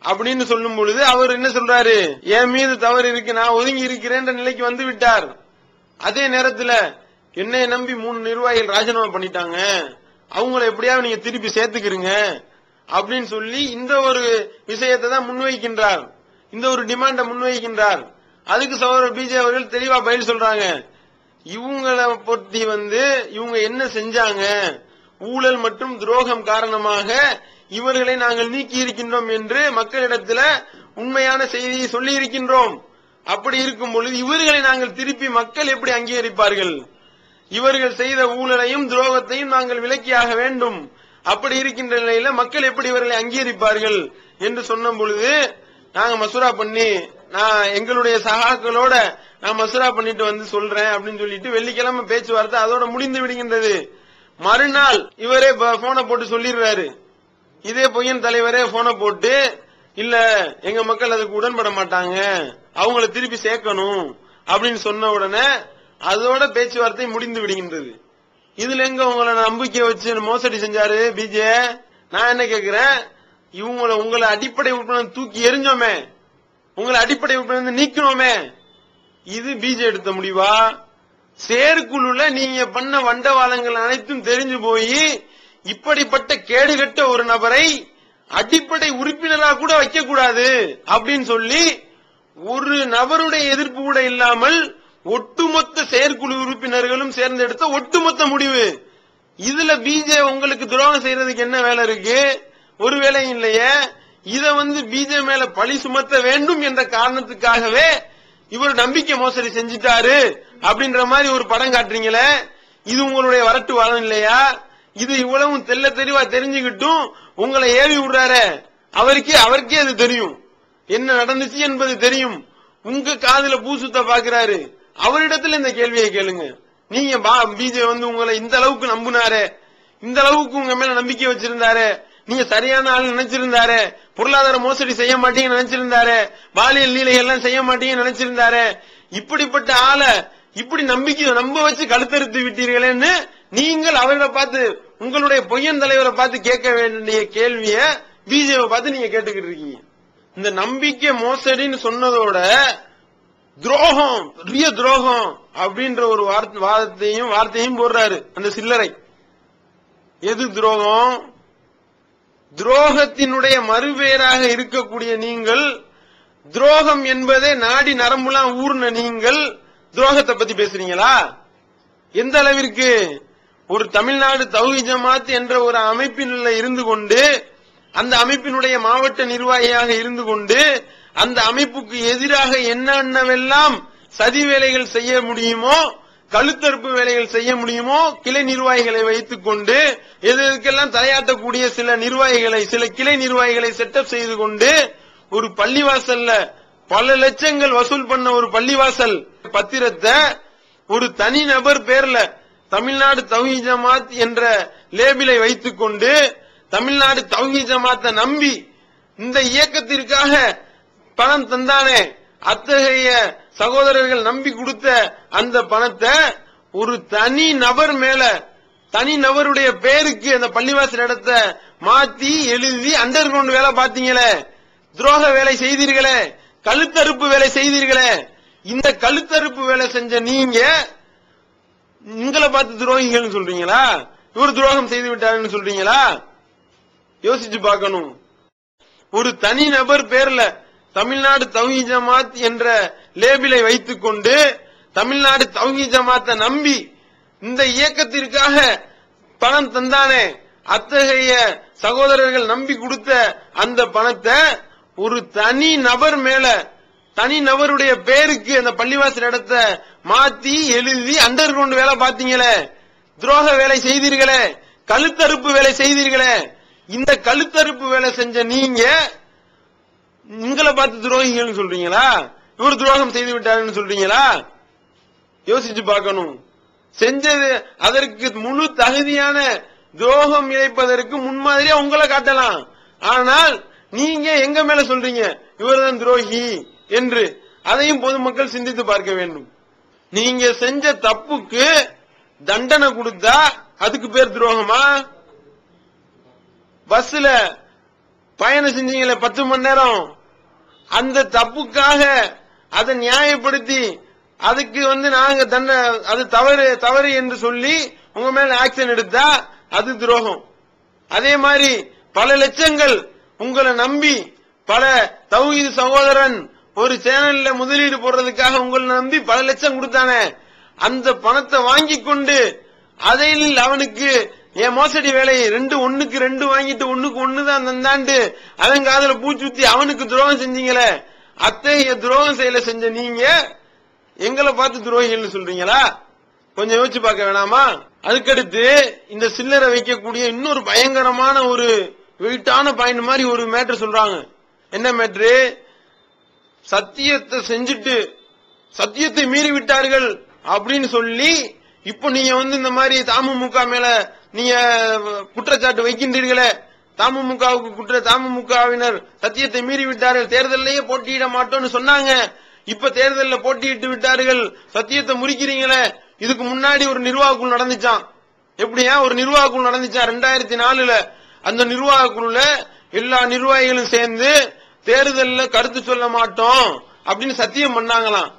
அப்படின்னு சொல்லும் பொழுது அவர் என்ன சொல்றாரு, என் மீது தவறு இருக்கு, நான் ஒதுங்கி இருக்கிறேன் நிலைக்கு வந்து விட்டார். அதே நேரத்தில் என்னை நம்பி 3 நிர்வாகிகள் ராஜினாமா பண்ணிட்டாங்க, அவங்களை எப்படியாவது நீங்க திருப்பி சேர்த்துக்கிறீங்க அப்படின்னு சொல்லி இந்த ஒரு விஷயத்தை தான் முன்வைக்கின்றார், இந்த ஒரு டிமாண்ட முன்வைக்கின்றார். அதுக்கு சகோதரர் பிஜே அவர்கள் தெளிவா பதில் சொல்றாங்க. இவங்களை பற்றி இவங்க என்ன செஞ்சாங்க, ஊழல் மற்றும் துரோகம் காரணமாக இவர்களை நாங்கள் நீக்கி இருக்கின்றோம் என்று மக்களிடத்தில் உண்மையான செய்தியை சொல்லி இருக்கின்றோம். அப்படி இருக்கும் பொழுது இவர்களை நாங்கள் திருப்பி மக்கள் எப்படி அங்கீகரிப்பார்கள்? இவர்கள் செய்த ஊழலையும் துரோகத்தையும் நாங்கள் விலக்கியாக வேண்டும். அப்படி இருக்கின்ற நிலையில மக்கள் எப்படி இவர்களை அங்கீகரிப்பார்கள் என்று சொன்ன பொழுது நாங்க மசூரா பண்ணி நான் எங்களுடைய சகாக்களோட நான் மசூரா பண்ணிட்டு சொல்றேன் அப்படின்னு சொல்லிட்டு வெள்ளிக்கிழமை பேச்சுவார்த்தை அதோட முடிந்து விடுகின்றது. மறுநாள் இவரே போனை போட்டு சொல்லிடுறாரு. இதே பொய்யன் தலைவரே போனை போட்டு இல்ல எங்க மக்கள் அதுக்கு உடன்பட மாட்டாங்க, அவங்களை திருப்பி சேர்க்கணும் அப்படின்னு சொன்ன உடனே அதோட பேச்சுவார்த்தை முடிந்து விடுகின்றது. இதுல எங்க உங்களை நம்பிக்கை வச்சு மோசடி செஞ்சாரு பிஜே? நான் என்ன கேக்குறேன், உங்களை அடிப்படை உறுப்பினர் தூக்கி எரிஞ்சோமே, உங்களை அடிப்படை உறுப்பினர் நீக்கணுமே, இது பிஜே எடுத்த முடிவா? செயற்குழுல நீங்க பண்ண வண்டவாளங்கள் அனைத்தும் தெரிஞ்சு போய் இப்படிப்பட்ட கேடுகட்ட ஒரு நபரை அடிப்படை உறுப்பினராக கூட வைக்க கூடாது அப்படின்னு சொல்லி ஒரு நபருடைய எதிர்ப்பு கூட இல்லாமல் ஒட்டுமொத்த செயற்குழு உறுப்பினர்களும் சேர்ந்தெடுத்த ஒட்டுமொத்த முடிவு. இதுல பிஜே உங்களுக்கு துரோகம் செய்யறதுக்கு என்ன வேலை இருக்கு? ஒரு வேலையும் இல்லையே. இத பிஜே மேல பழி சுமத்த வேண்டும் என்ற காரணத்துக்காகவே இவர் நம்பிக்கை மோசடி செஞ்சிட்டாரு அப்படின்ற மாதிரி ஒரு படம் காட்டுறீங்களே, இது உங்களுடைய வரட்டு வாதம் இல்லையா? இது இவ்வளவு தெல்ல தெளிவா தெரிஞ்சுக்கிட்டும் உங்களை ஏவி விடுறாரு. அவருக்கே அது தெரியும், என்ன நடந்துச்சு என்பது தெரியும். உங்க காதுல பூசுத்த பாக்குறாரு. அவரிடத்துல இந்த கேள்வியை கேளுங்க. நீங்க பிஜே உங்களை இந்த அளவுக்கு நம்பினாரு, இந்த அளவுக்கு உங்க மேல நம்பிக்கை வச்சிருந்தாரு, நீங்க சரியான ஆள் நினைச்சிருந்தாரு, பொருளாதார மோசடி செய்ய மாட்டீங்க நினைச்சிருந்தாரு, பாலியல் லீலைகள் எல்லாம் செய்ய மாட்டீங்க நினைச்சிருந்தாரு, இப்படிப்பட்ட ஆளை இப்படி நம்ப வச்சு கழுத்தறுத்து விட்டீர்களேன்னு நீங்கள் அவரை பார்த்து உங்களுடைய பொய்யன் தலைவரை பார்த்து கேட்க வேண்டிய கேள்விய பிஜேவை பார்த்து நீங்க கேட்டுக்கிட்டு இருக்கீங்க. இந்த நம்பிக்கை மோசடின்னு சொன்னதோட துரோகம், பெரிய துரோகம் அப்படின்ற ஒரு வார்த்தையும் போடுறாரு அந்த சில்லறை. எது துரோகம்? துரோகத்தினுடைய மறுபெயராக இருக்கக்கூடிய நீங்கள், துரோகம் என்பதே நாடி நரம்புலாம் ஊர்ன நீங்கள் துரோகத்தை பத்தி பேசுறீங்களா? எந்த அளவிற்கு? ஒரு தமிழ்நாடு தௌஹீத் ஜமாத் என்ற ஒரு அமைப்பினுள்ள இருந்து கொண்டு, அந்த அமைப்பினுடைய மாவட்ட நிர்வாகியாக இருந்து கொண்டு, அந்த அமைப்புக்கு எதிராக என்னென்னவெல்லாம் சதி வேலைகள் செய்ய முடியுமோ, கழுத்தறுப்பு வேலைகள் செய்ய முடியுமோ, கிளை நிர்வாகிகளை வைத்துக் கொண்டு எதற்கெல்லாம் தலையாட்டக்கூடிய சில நிர்வாகிகளை, சில கிளை நிர்வாகிகளை செட்டப் செய்து கொண்டு ஒரு பள்ளிவாசல்ல பல லட்சங்கள் வசூல் பண்ண ஒரு பள்ளிவாசல் பத்திரத்தை ஒரு தனி நபர் பேர்ல தமிழ்நாடு தௌஹீத் ஜமாத் என்ற லேபிளை வைத்துக் கொண்டு, தமிழ்நாடு தௌஹீத் ஜமாத்தை நம்பி இந்த இயக்கத்திற்காக பணம் தந்தானே, அத்தகைய சகோதரர்கள் நம்பி கொடுத்த அந்த பணத்தை ஒரு தனி நபர் மேல, தனி நபருடைய பேருக்கு அந்த பள்ளிவாசல் இடத்தை மாத்தி எழுதி அண்டர் கிரவுண்ட் வேலை பார்த்தீங்களே, துரோக வேலை செய்தீர்களே, கழுத்தறுப்பு வேலை செய்தீர்களே. இந்த கழுத்தறுப்பு வேலை செஞ்ச நீங்க உங்களை பார்த்து துரோகிகள் சொல்றீங்களா? இவர் துரோகம் செய்து விட்டாருன்னு சொல்றீங்களா? யோசிச்சு பார்க்கணும். ஒரு தனி நபர் பேர்ல தமிழ்நாடு தௌஹீத் ஜமாத் என்ற லேபிளை வைத்துக் கொண்டு, தமிழ்நாடு தௌஹீத் ஜமாத்தை நம்பி இந்த இயக்கத்திற்காக பணம் தந்தானே, அத்தகைய சகோதரர்கள் நம்பி கொடுத்த அந்த பணத்தை ஒரு தனி நபர் மேல, தனி நபருடைய பேருக்கு அந்த பள்ளிவாசல் இடத்தை மாத்தி எழுதி அண்டர் கிரவுண்ட் வேலை பார்த்தீங்களே, துரோக வேலை செய்தீர்களே, கழுத்தறுப்பு வேலை செய்தீர்களே. இந்த கழுத்தறுப்பு வேலை செஞ்ச நீங்க உங்களை பார்த்து துரோகிகள் சொல்றீங்களா? இவர் துரோகம் செய்து விட்டாருன்னு சொல்றீங்களா? யோசிச்சு பார்க்கணும். செஞ்சது அதற்கு முழு தகுதியான துரோகம் இழைப்பதற்கு முன்மாதிரியா உங்களை காட்டலாம். ஆனால் நீங்க எங்க மேல சொல்றீங்க இவர்தான் துரோகி என்று? அதையும் பொதுமக்கள் சிந்தித்து பார்க்க வேண்டும். நீங்க செஞ்ச தப்புக்கு தண்டனை கொடுத்தா அதுக்கு பேர் துரோகமா? பஸ்ல பயணம் செஞ்சீங்களே 10 மணி நேரம், அந்த தப்புக்காக அதை நியாயப்படுத்தி அதுக்கு நாங்க தண்டனை, அது தவறு என்று சொல்லி உங்க மேல ஆக்ஷன் எடுத்தா அது துரோகம். அதே மாதிரி பல லட்சங்கள் உங்களை நம்பி, பல தௌஹீத் சகோதரன் ஒரு சேனல்ல முதலீடு போடுறதுக்காக உங்களை நம்பி பல லட்சம் கொடுத்தானே, அந்த பணத்தை வாங்கி கொண்டு அதில் அவனுக்கு என் மோசடி வேலை 2 2 வாங்கிட்டு 1 1 தான் தந்தாண்டு அவன் காதல பூச்சுத்தி அவனுக்கு துரோகம் செஞ்சீங்களே, அத்தகைய துரோகம் செயலை செஞ்ச நீங்க எங்களை பார்த்து துரோகிகள் சொல்றீங்களா? கொஞ்சம் யோசிச்சு பார்க்க வேணாமா? அதுக்கடுத்து இந்த சில்லறை வைக்கக்கூடிய இன்னொரு பயங்கரமான ஒரு வெயிட்டான பாயிண்ட் மாதிரி ஒரு மேட்டர் சொல்றாங்க. என்ன மேட்ரு? சத்தியத்தை செஞ்சுட்டு சத்தியத்தை மீறி விட்டார்கள் அப்படின்னு சொல்லி இப்ப நீங்க இந்த மாதிரி தமுமுக மேல நீங்க குற்றச்சாட்டு வைக்கின்றீர்களே, தமுமுகவினர் சத்தியத்தை மீறி விட்டார்கள், தேர்தலையே போட்டியிட மாட்டோம்னு சொன்னாங்க, இப்ப தேர்தலில் போட்டியிட்டு விட்டார்கள், சத்தியத்தை முறிக்கிறீங்களே. இதுக்கு முன்னாடி ஒரு நிர்வாக குழு நடந்துச்சான். எப்படியா ஒரு நிர்வாக குழு நடந்துச்சான் 2004ல. அந்த நிர்வாக குழுல எல்லா நிர்வாகிகளும் சேர்ந்து தேர்தலில் கருத்து சொல்ல மாட்டோம் அப்படின்னு சத்தியம் பண்ணாங்களாம்.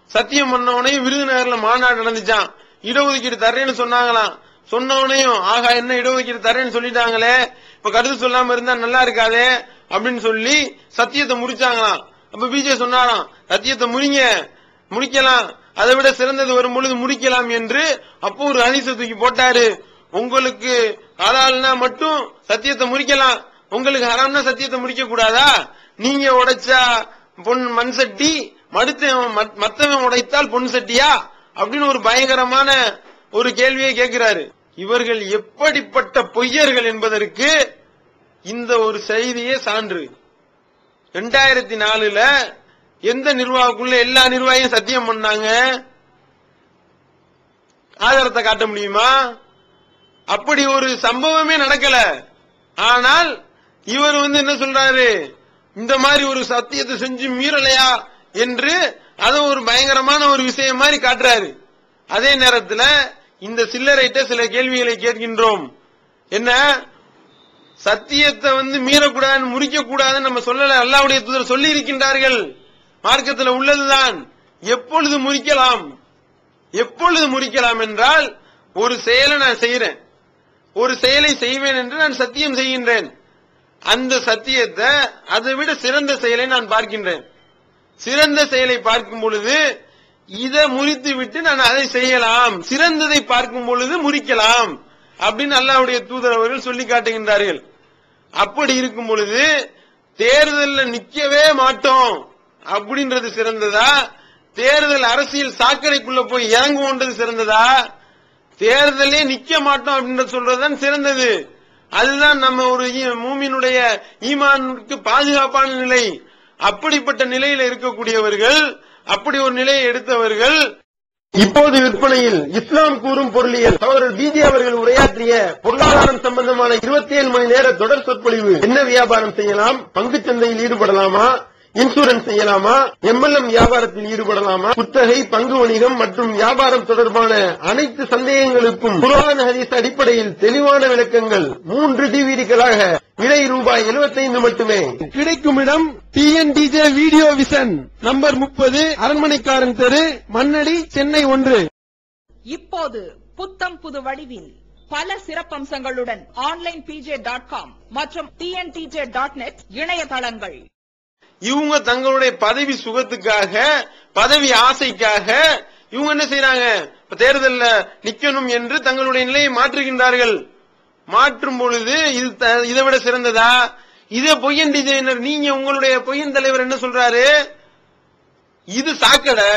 சத்தியம் பண்ணவனே விருதுநகர்ல மாநாடு நடந்துச்சான். இடஒதுக்கீடு தரேன்னு சொன்னாங்களாம். சொன்னவனையும் ஆகா என்ன இடஒதுக்கீடு தரேன்னு சொல்லிட்டாங்களே, இப்ப கருத்து சொல்லாம இருந்தா நல்லா இருக்காதே அப்படின்னு சொல்லி சத்தியத்தை முறிச்சாங்களாம். அப்ப பிஜே சொன்னாராம், சத்தியத்தை முடிக்கலாம், அதை விட சிறந்தது வரும் பொழுது முடிக்கலாம் என்று. அப்போ ஒரு ஹதீஸை தூக்கி போட்டாரு, உங்களுக்கு ஹலால்னா மட்டும் சத்தியத்தை முறிக்கலாம், உங்களுக்கு ஹராம்னா சத்தியத்தை முடிக்க கூடாதா? நீங்க உடைச்சா பொன் மண் சட்டி, மத்தவன் உடைத்தால் பொன் சட்டியா அப்படின்னு ஒரு பயங்கரமான ஒரு கேள்வியை கேட்கிறாரு. இவர்கள் எப்படிப்பட்ட பொய்யர்கள் என்பதற்கு இந்த ஒரு செய்தியே சான்று. 2004ல எந்த நிர்வாகக்குள்ள எல்லா நிர்வாகியும் சத்தியம் பண்ணாங்க? ஆதாரத்தை காட்ட முடியுமா? அப்படி ஒரு சம்பவமே நடக்கல. ஆனால் இவர் என்ன சொல்றாரு, இந்த மாதிரி ஒரு சத்தியத்தை செஞ்சு மீறலையா என்று அதை ஒரு பயங்கரமான ஒரு விஷயம் மாதிரி காட்டுறாரு. அதே நேரத்தில் இந்த சில்லறைட்ட சில கேள்விகளை கேட்கின்றோம். என்ன, சத்தியத்தை மீறக்கூடாதுன்னு முறிக்க கூடாதுன்னு நம்ம சொல்லல, அல்லாஹ்வுடைய தூதர் சொல்லி இருக்கின்றார்கள், மார்க்கத்தில் உள்ளதுதான். எப்பொழுது முறிக்கலாம் என்றால், ஒரு செயலை நான் செய்யறேன், ஒரு செயலை செய்வேன் என்று நான் சத்தியம் செய்கின்றேன். அந்த சத்தியத்தை அதை விட சிறந்த செயலை நான் பார்க்கின்றேன். சிறந்த செயலை பார்க்கும் பொழுது இதை முறித்து விட்டு நான் அதை செய்யலாம், சிறந்ததை பார்க்கும் பொழுது முறிக்கலாம் அப்படின்னு அல்லாஹ்வுடைய தூதர் அவர்கள் சொல்லி காட்டுகின்றார்கள். அப்படி இருக்கும் பொழுது தேர்தலில் நிக்கவே மாட்டோம் அப்படின்றது சிறந்ததா, தேர்தல் அரசியல் சாக்கடைக்குள்ள போய் இறங்குவோன்றது சிறந்ததா, தேர்தலே நிக்க மாட்டோம் அப்படின்றது சொல்றதுதான் சிறந்தது. அதுதான் நம்ம ஒரு மூமினுடைய ஈமானுக்கு பாதுகாப்பான நிலை. அப்படிப்பட்ட நிலையில இருக்கக்கூடியவர்கள், அப்படி ஒரு நிலையை எடுத்தவர்கள் இப்போது விற்பனையில் இஸ்லாம் கூறும் பொருளியல் சகோதரர் பிஜே அவர்கள் உரையாற்றிய பொருளாதாரம் சம்பந்தமான 27 மணி நேர தொடர் சொற்பொழிவு. என்ன வியாபாரம் செய்யலாம், பங்கு சந்தையில் ஈடுபடலாமா, இன்சூரன்ஸ் செய்யலாமா, MLM வியாபாரத்தில் ஈடுபடலாமா, குத்தகை, பங்கு வணிகம் மற்றும் வியாபாரம் தொடர்பான அனைத்து சந்தேகங்களுக்கும் குர்ஆன் ஹதீஸ் அடிப்படையில் தெளிவான விளக்கங்கள் 3 டிவிடிகளாக விலை ரூபாய் 75 மட்டுமே. கிடைக்கும் இடம் TNTJ வீடியோ விஷன், நம்பர் 30, அரண்மனைக்காரன் தெரு, மண்ணடி, சென்னை 1. இப்போது புத்தம் புது வடிவில் பல சிறப்பம்சங்களுடன் onlinepj.com மற்றும் tntj.net இணையதளங்கள். இவங்க தங்களுடைய பதவி சுகத்துக்காக, பதவி ஆசைக்காக இவங்க என்ன செய்யறாங்க, தேர்தல்ல நிக்கணும் என்று தங்களுடைய நிலையை மாற்றுகின்றார்கள். மாற்றும் பொழுது இதை விட சிறந்ததா? இதே பொய்யன் டிசைனர், நீங்க உங்களுடைய பொய்யன் தலைவர் என்ன சொல்றாரு, இது சாக்கடை,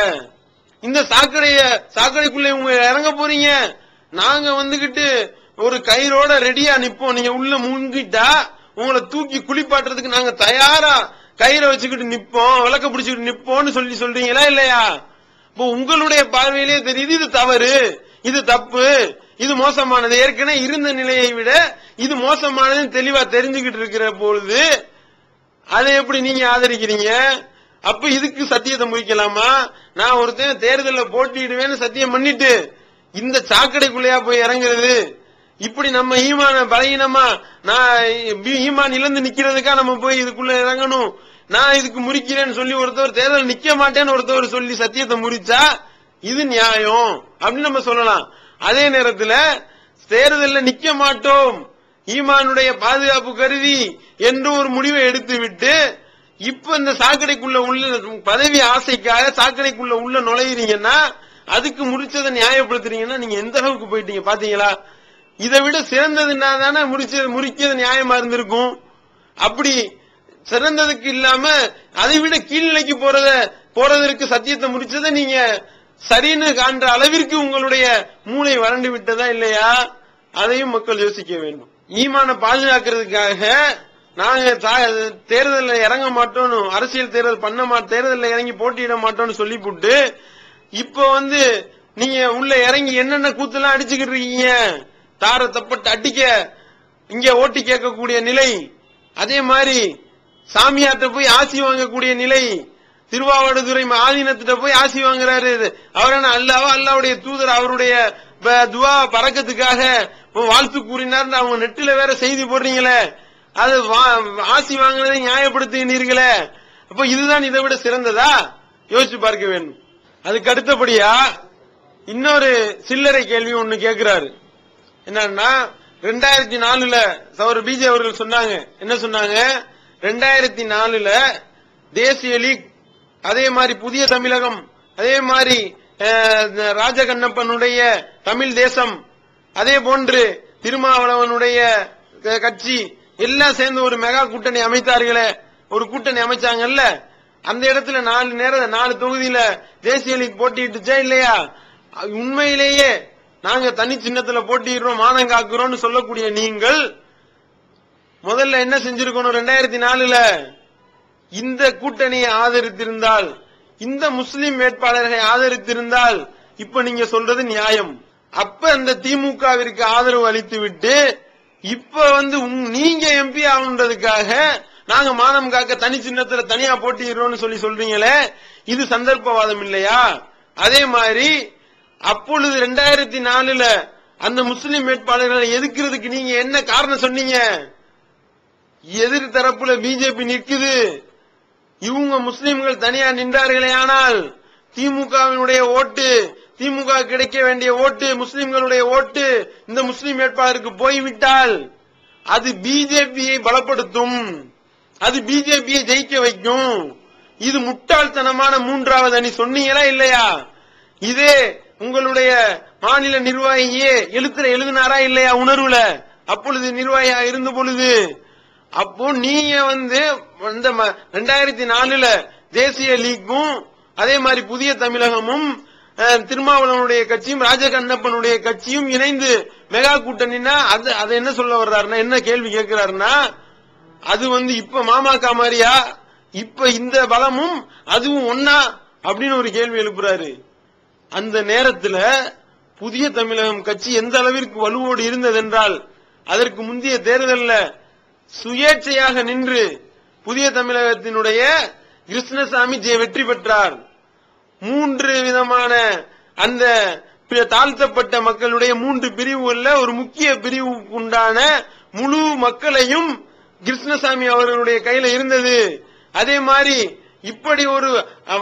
இந்த சாக்கடைக்குள்ள இவங்க இறங்க போறீங்க, நாங்க வந்துகிட்டு ஒரு கயிறோட ரெடியா நிப்போம், நீங்க உள்ள முங்கிட்டா உங்களை தூக்கி குளிப்பாட்டுறதுக்கு நாங்க தயாரா கயிறை வச்சுக்கிட்டு நிப்போம், விளக்க பிடிச்சுக்கிட்டு நிப்போம்னு சொல்றீங்களா இல்லையா? இப்போ உங்களுடைய பார்வையிலே தெரியுது இது தவறு, இது தப்பு, இது மோசமானது, ஏற்கனவே இருந்த நிலையை விட இது மோசமானதுன்னு தெளிவா தெரிஞ்சுக்கிட்டு இருக்கிற பொழுது அதை எப்படி நீங்க ஆதரிக்கிறீங்க? அப்ப இதுக்கு சத்தியத்தை முறிக்கலாமா? நான் ஒருத்தன் தேர்தலில் போட்டியிடுவேன்னு சத்தியம் பண்ணிட்டு இந்த சாக்கடைக்குள்ளையா போய் இறங்குறது? இப்படி நம்ம ஈமான பலகீனமா, நான் ஈமான் இழந்து நிக்கிறதுக்கா நம்ம போய் இதுக்குள்ள இறங்கணும், நான் இதுக்கு முறிக்கிறேன்னு சொல்லி ஒருத்தவர் தேர்தல் நிக்க மாட்டேன்னு ஒருத்தவர் சொல்லி சத்தியத்தை முறிச்சா இது நியாயம் அப்படின்னு நம்ம சொல்லலாம். அதே நேரத்தில் தேர்தலில் நிக்க மாட்டோம் ஈமானுடைய பாதுகாப்பு கருதி என்று ஒரு முடிவை எடுத்து விட்டு இப்ப இந்த சாக்கடைக்குள்ள உள்ள பதவி ஆசைக்காக சாக்கடைக்குள்ள உள்ள நுழையிறீங்கன்னா, அதுக்கு முறிச்சதை நியாயப்படுத்துறீங்கன்னா நீங்க எந்த அளவுக்கு போயிட்டீங்க பாத்தீங்களா? இதை விட சிறந்ததுன்னா தானே முறிக்கிறது நியாயமா இருந்திருக்கும். அப்படி சிறந்ததுக்கு இல்லாம அதை விட கீழ்நிலைக்கு போறதற்கு சத்தியத்தை முறிச்சதை நீங்க சரின்னு காண்ற அளவிற்கு உங்களுடைய மூளை வறண்டு விட்டதா இல்லையா? அதையும் மக்கள் யோசிக்க வேண்டும். ஈமான பாதுகாக்கிறதுக்காக நாங்க தேர்தலில் இறங்க மாட்டோம், அரசியல் தேர்தல் தேர்தலில் இறங்கி போட்டியிட மாட்டோம்னு சொல்லி போட்டு இப்ப நீங்க உள்ள இறங்கி என்னென்ன கூத்தெல்லாம் அடிச்சுக்கிட்டு இருக்கீங்க, தார தப்பட்டு அடிக்க இங்க ஓட்டி கேட்கக்கூடிய நிலை, அதே மாதிரி சாமியார்ட்ட போய் ஆசி வாங்கக்கூடிய நிலை, திருவாவடுதுறை ஆதீனத்திட்ட போய் ஆசி வாங்குறாரு. அவரான அல்லாவா, அல்லாவுடைய தூதர் அவருடைய துவா பறக்கத்துக்காக வாழ்த்து கூறினார் அவங்க நெட்டில வேற செய்தி போடுறீங்களே, அது ஆசி வாங்கினதை நியாயப்படுத்துகிறீர்களே. அப்ப இதுதான் இதை விட சிறந்ததா? யோசிச்சு பார்க்க வேண்டும். அதுக்கு அடுத்தபடியா இன்னொரு சில்லறை கேள்வி ஒண்ணு கேட்கிறாரு. என்னன்னா 2004 சகோதரர் பிஜே அவர்கள் சொன்னாங்க, என்ன சொன்னாங்க, 2004 தேசிய லீக், அதே மாதிரி புதிய தமிழகம், அதே மாதிரி ராஜகண்ணப்பனுடைய தமிழ் தேசம், அதே போன்று திருமாவளவனுடைய கட்சி எல்லாம் சேர்ந்து ஒரு மெகா கூட்டணி அமைத்தார்களே, ஒரு கூட்டணி அமைச்சாங்கல்ல, அந்த இடத்துல 4 தொகுதியில தேசிய லீக் போட்டிட்டுச்சா இல்லையா? உண்மையிலேயே நாங்க தனி சின்னத்துல போட்டிடுறோம், மானம் காக்குறோம்னு சொல்லக்கூடிய நீங்கள் முதல்ல என்ன செஞ்சிருக்கணும்? 2004 இந்த கூட்டணியை ஆதரித்திருந்தால், இந்த முஸ்லிம் வேட்பாளர்களை ஆதரித்திருந்தால் இப்ப நீங்க சொல்றது நியாயம். அப்ப அந்த திமுகவிற்கு ஆதரவு அளித்து விட்டு இப்ப நீங்க எம்பி ஆகுன்றதுக்காக நாங்க மானம் காக்க தனி சின்னத்துல தனியா போட்டிடுறோம்னு சொல்றீங்களே, இது சந்தர்ப்பவாதம் இல்லையா? அதே மாதிரி அப்பொழுது 2004 அந்த முஸ்லிம் வேட்பாளர்களை எதிர்க்கிறதுக்கு நீங்க என்ன காரணம் சொன்னீங்க? எதிர் தரப்புல பிஜேபி நிற்குது, இவங்க முஸ்லிம்கள் தனியா நின்றார்களே, ஆனால் திமுகவினுடைய ஓட்டு, திமுக கிடைக்க வேண்டிய ஓட்டு, முஸ்லிம்களுடைய ஓட்டு இந்த முஸ்லிம் வேட்பாளருக்கு போய்விட்டால் அது பிஜேபியை பலப்படுத்தும், அது பிஜேபியை ஜெயிக்க வைக்கும். இது முட்டாள்தனமான மூன்றாவது அணி சொன்னீங்களா இல்லையா? இதே உங்களுடைய மாநில நிர்வாகியே எழுதினாரா இல்லையா உணர்வுல? அப்பொழுது நிர்வாகியா இருந்த பொழுது அப்போ நீங்க இந்த 2004 தேசிய லீக்கும் அதே மாதிரி புதிய தமிழகமும் திருமாவளவனுடைய கட்சியும் ராஜகண்ணப்பனுடைய கட்சியும் இணைந்து மெகா கூட்டணினா அது என்ன சொல்ல வர்றாருன்னா, என்ன கேள்வி கேட்கிறாருன்னா, அது இப்ப மாமாக்கா மாதிரியா, இப்ப இந்த பலமும் அதுவும் ஒன்னா அப்படின்னு ஒரு கேள்வி எழுப்புறாரு. அந்த நேரத்தில் புதிய தமிழகம் கட்சி எந்த அளவிற்கு வலுவோடு இருந்ததென்றால், அதற்கு முந்தைய தேர்தலில் சுயேட்சையாக நின்று புதிய தமிழகத்தினுடைய கிருஷ்ணசாமி வெற்றி பெற்றார். 3 விதமான அந்த தாழ்த்தப்பட்ட மக்களுடைய 3 பிரிவுகள்ல ஒரு முக்கிய பிரிவு உண்டான முழு மக்களையும் கிருஷ்ணசாமி அவர்களுடைய கையில இருந்தது. அதே மாதிரி இப்படி ஒரு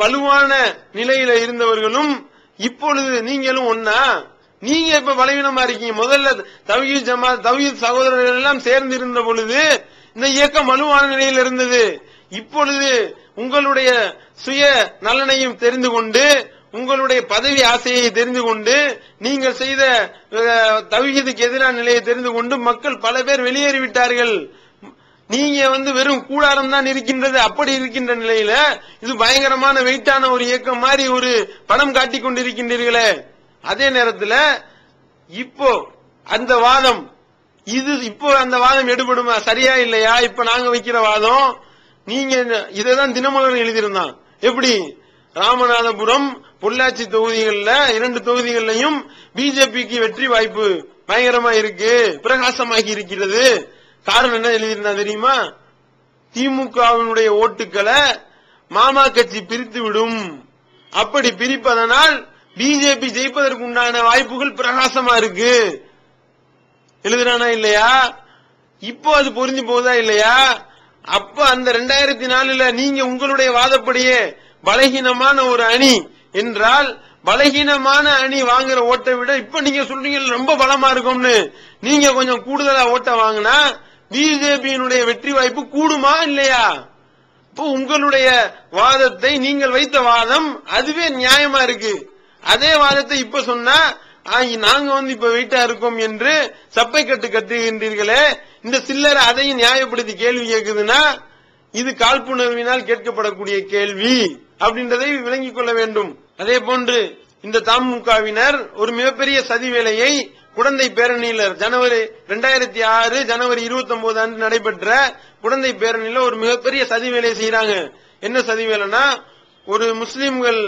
வலுவான நிலையில இருந்தவர்களும் இப்பொழுது நீங்களும் ஒன்னா, நீங்க இப்ப பலவீனமா இருக்கீங்க. முதல்ல தவ்ஹீத் ஜமாத் தவ்ஹீத் சகோதரர்கள் எல்லாம் சேர்ந்து இருந்த பொழுது இந்த இயக்கம் வலுவான நிலையில் இருந்தது. இப்பொழுது உங்களுடைய சுய நலனையும் தெரிந்து கொண்டு, உங்களுடைய பதவி ஆசையை தெரிந்து கொண்டு, நீங்கள் செய்த தவ்ஹீதுக்கு எதிரான நிலையை தெரிந்து கொண்டு மக்கள் பல பேர் வெளியேறிவிட்டார்கள். நீங்க வெறும் கூடாரம் தான் இருக்கின்றது. அப்படி இருக்கின்ற நிலையில இது பயங்கரமான வெயிட்டான ஒரு இயக்கம் மாதிரி ஒரு படம் காட்டிக் கொண்டிருக்கின்றீர்களே. அதே நேரத்தில் இப்போ அந்த வாதம் அந்த வாதம் எடுபடுமா, சரியா இல்லையா? இப்ப நாங்க வைக்கிற வாதம், நீங்க இதான் தினமலர் எழுதியிருந்தான். எப்படி ராமநாதபுரம் பொள்ளாச்சி தொகுதிகளில் 2 தொகுதிகளிலையும் பிஜேபிக்கு வெற்றி வாய்ப்பு பயங்கரமா இருக்கு, பிரகாசமாகி இருக்கிறது. காரணம் என்ன எழுதியிருந்தா தெரியுமா? திமுகவினுடைய ஓட்டுக்களை மாமா கட்சி பிரித்து விடும், அப்படி பிரிப்பதனால் பிஜேபி ஜெயிப்பதற்கு உண்டான வாய்ப்புகள் பிரகாசமா இருக்கு எழுதுறானா இல்லையா? இப்போ அது புரிஞ்சு போதா இல்லையா? அப்ப அந்த 2004 நீங்க உங்களுடைய வாதப்படியே பலகீனமான ஒரு அணி என்றால், பலகீனமான அணி வாங்குற ஓட்டை விட இப்ப நீங்க சொல்றீங்க ரொம்ப பலமா இருக்கும்னு, நீங்க கொஞ்சம் கூடுதலா ஓட்ட வாங்கினா பிஜேபியினுடைய வெற்றி வாய்ப்பு கூடுமா இல்லையா? இப்போ உங்களுடைய வாதத்தை, நீங்கள் வைத்த வாதம் அதுவே நியாயமா இருக்கு. அதே வாதத்தை இப்ப சொன்னா நாங்க இப்ப வெயிட்டா இருக்கோம் என்று சப்பை கட்டுகின்றீர்களே, இந்த சில்லறை அதையும் நியாயப்படுத்தி கேள்வி கேட்குதுன்னா இது காழ்ப்புணர்வினால் கேட்கப்படக்கூடிய கேள்வி அப்படின்றதை விளங்கிக் கொள்ள வேண்டும். அதே போன்று இந்த தமுகவினர் ஒரு மிகப்பெரிய சதி வேலையை குடந்தை பேரணியில 2006 ஜனவரி 29 அன்று நடைபெற்ற குடந்தை பேரணியில ஒரு மிகப்பெரிய சதி வேலையை செய்யறாங்க. என்ன சதி வேலைன்னா, ஒரு முஸ்லிம்கள்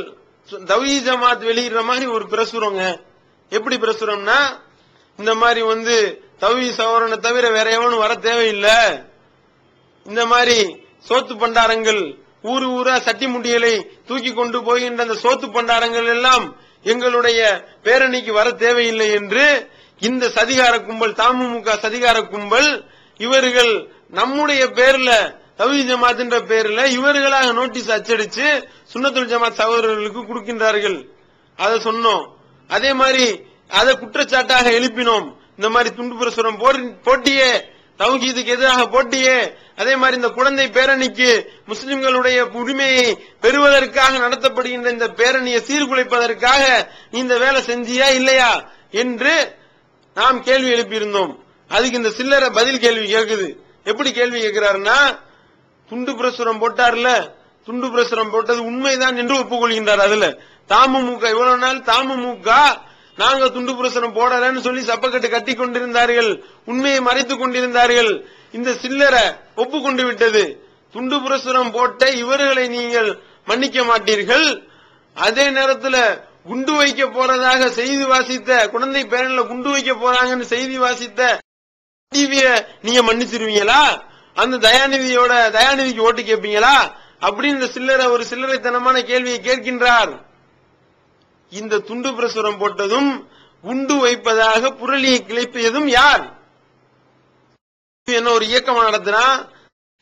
தவ்ஹீத் ஜமாத் வெளியிடுற மாதிரி ஒரு பிரசுரங்க. எப்படி பிரசுரம்னா, இந்த மாதிரி தவ்ஹீத் சகோதரனை தவிர வேற எவனும் வர தேவையில்லை, இந்த மாதிரி சோத்து பண்டாரங்கள் ஊரு ஊரா சட்டி முட்டிகளை தூக்கி கொண்டு போகின்ற அந்த சோத்து பண்டாரங்கள் எல்லாம் எங்களுடைய பேரணிக்கு வர தேவையில்லை என்று இந்த சதிகார கும்பல், தமுக சதிகார கும்பல், இவர்கள் நம்முடைய பேர்ல தவ்ஹீத் ஜமாத் என்ற பேர்ல இவர்களாக நோட்டீஸ் அச்சடிச்சு சுன்னத்துல் ஜமாத் சகோதரர்களுக்கு கொடுக்கின்றார்கள். அதை சொன்னோம். அதே மாதிரி அதை குற்றச்சாட்டாக எழுப்பினோம். இந்த மாதிரி துண்டு பிரசுரம் போட்டியே, தவ்ஹீதுக்கு எதிராக போட்டியே, அதே மாதிரி இந்த குழந்தை பேரணிக்கு முஸ்லிம்களுடைய உரிமையை பெறுவதற்காக நடத்தப்படுகின்ற இந்த பேரணியை சீர்குலைப்பதற்காக இந்த வேலை செஞ்சியா இல்லையா என்று நாம் கேள்வி எழுப்பியிருந்தோம். அதுக்கு இந்த சில்லறை பதில் கேள்வி கேட்குது. எப்படி கேள்வி கேட்கிறாருன்னா, துண்டு பிரசுரம் போட்டார்ல, துண்டு பிரசுரம் போட்டது உண்மைதான் என்று ஒப்புக்கொள்கின்றார். அதுல தமுக இவ்வளவு நாள் தமுக நாங்க துண்டு பிரசுரம் போடலன்னு சொல்லி சப்பக்கட்டு கட்டி கொண்டிருந்தார்கள், உண்மையை மறைத்துக் கொண்டிருந்தார்கள். இந்த சில்லறை ஒப்புக்கொண்டு விட்டது. துண்டு பிரசுரம் போட்ட இவர்களை நீங்கள் மன்னிக்க மாட்டீர்கள், அதே நேரத்தில் குண்டு வைக்க போறதாக செய்தி வாசித்த, குழந்தை பேரணில குண்டு வைக்க போறாங்கன்னு செய்தி வாசித்த டிவிய நீங்க மன்னிச்சிருவீங்களா? அந்த தயாநிதிக்கு ஓட்டு கேட்பீங்களா? அப்படின்னு ஒரு சில்லறைத்தனமான கேள்வியை கேட்கின்றார். இந்த துண்டு பிரசுரம் போட்டதும் குண்டு வைப்பதாக புரளியை கிளப்பியதும் யார்? என்ன ஒரு இயக்கமா நடத்தினா,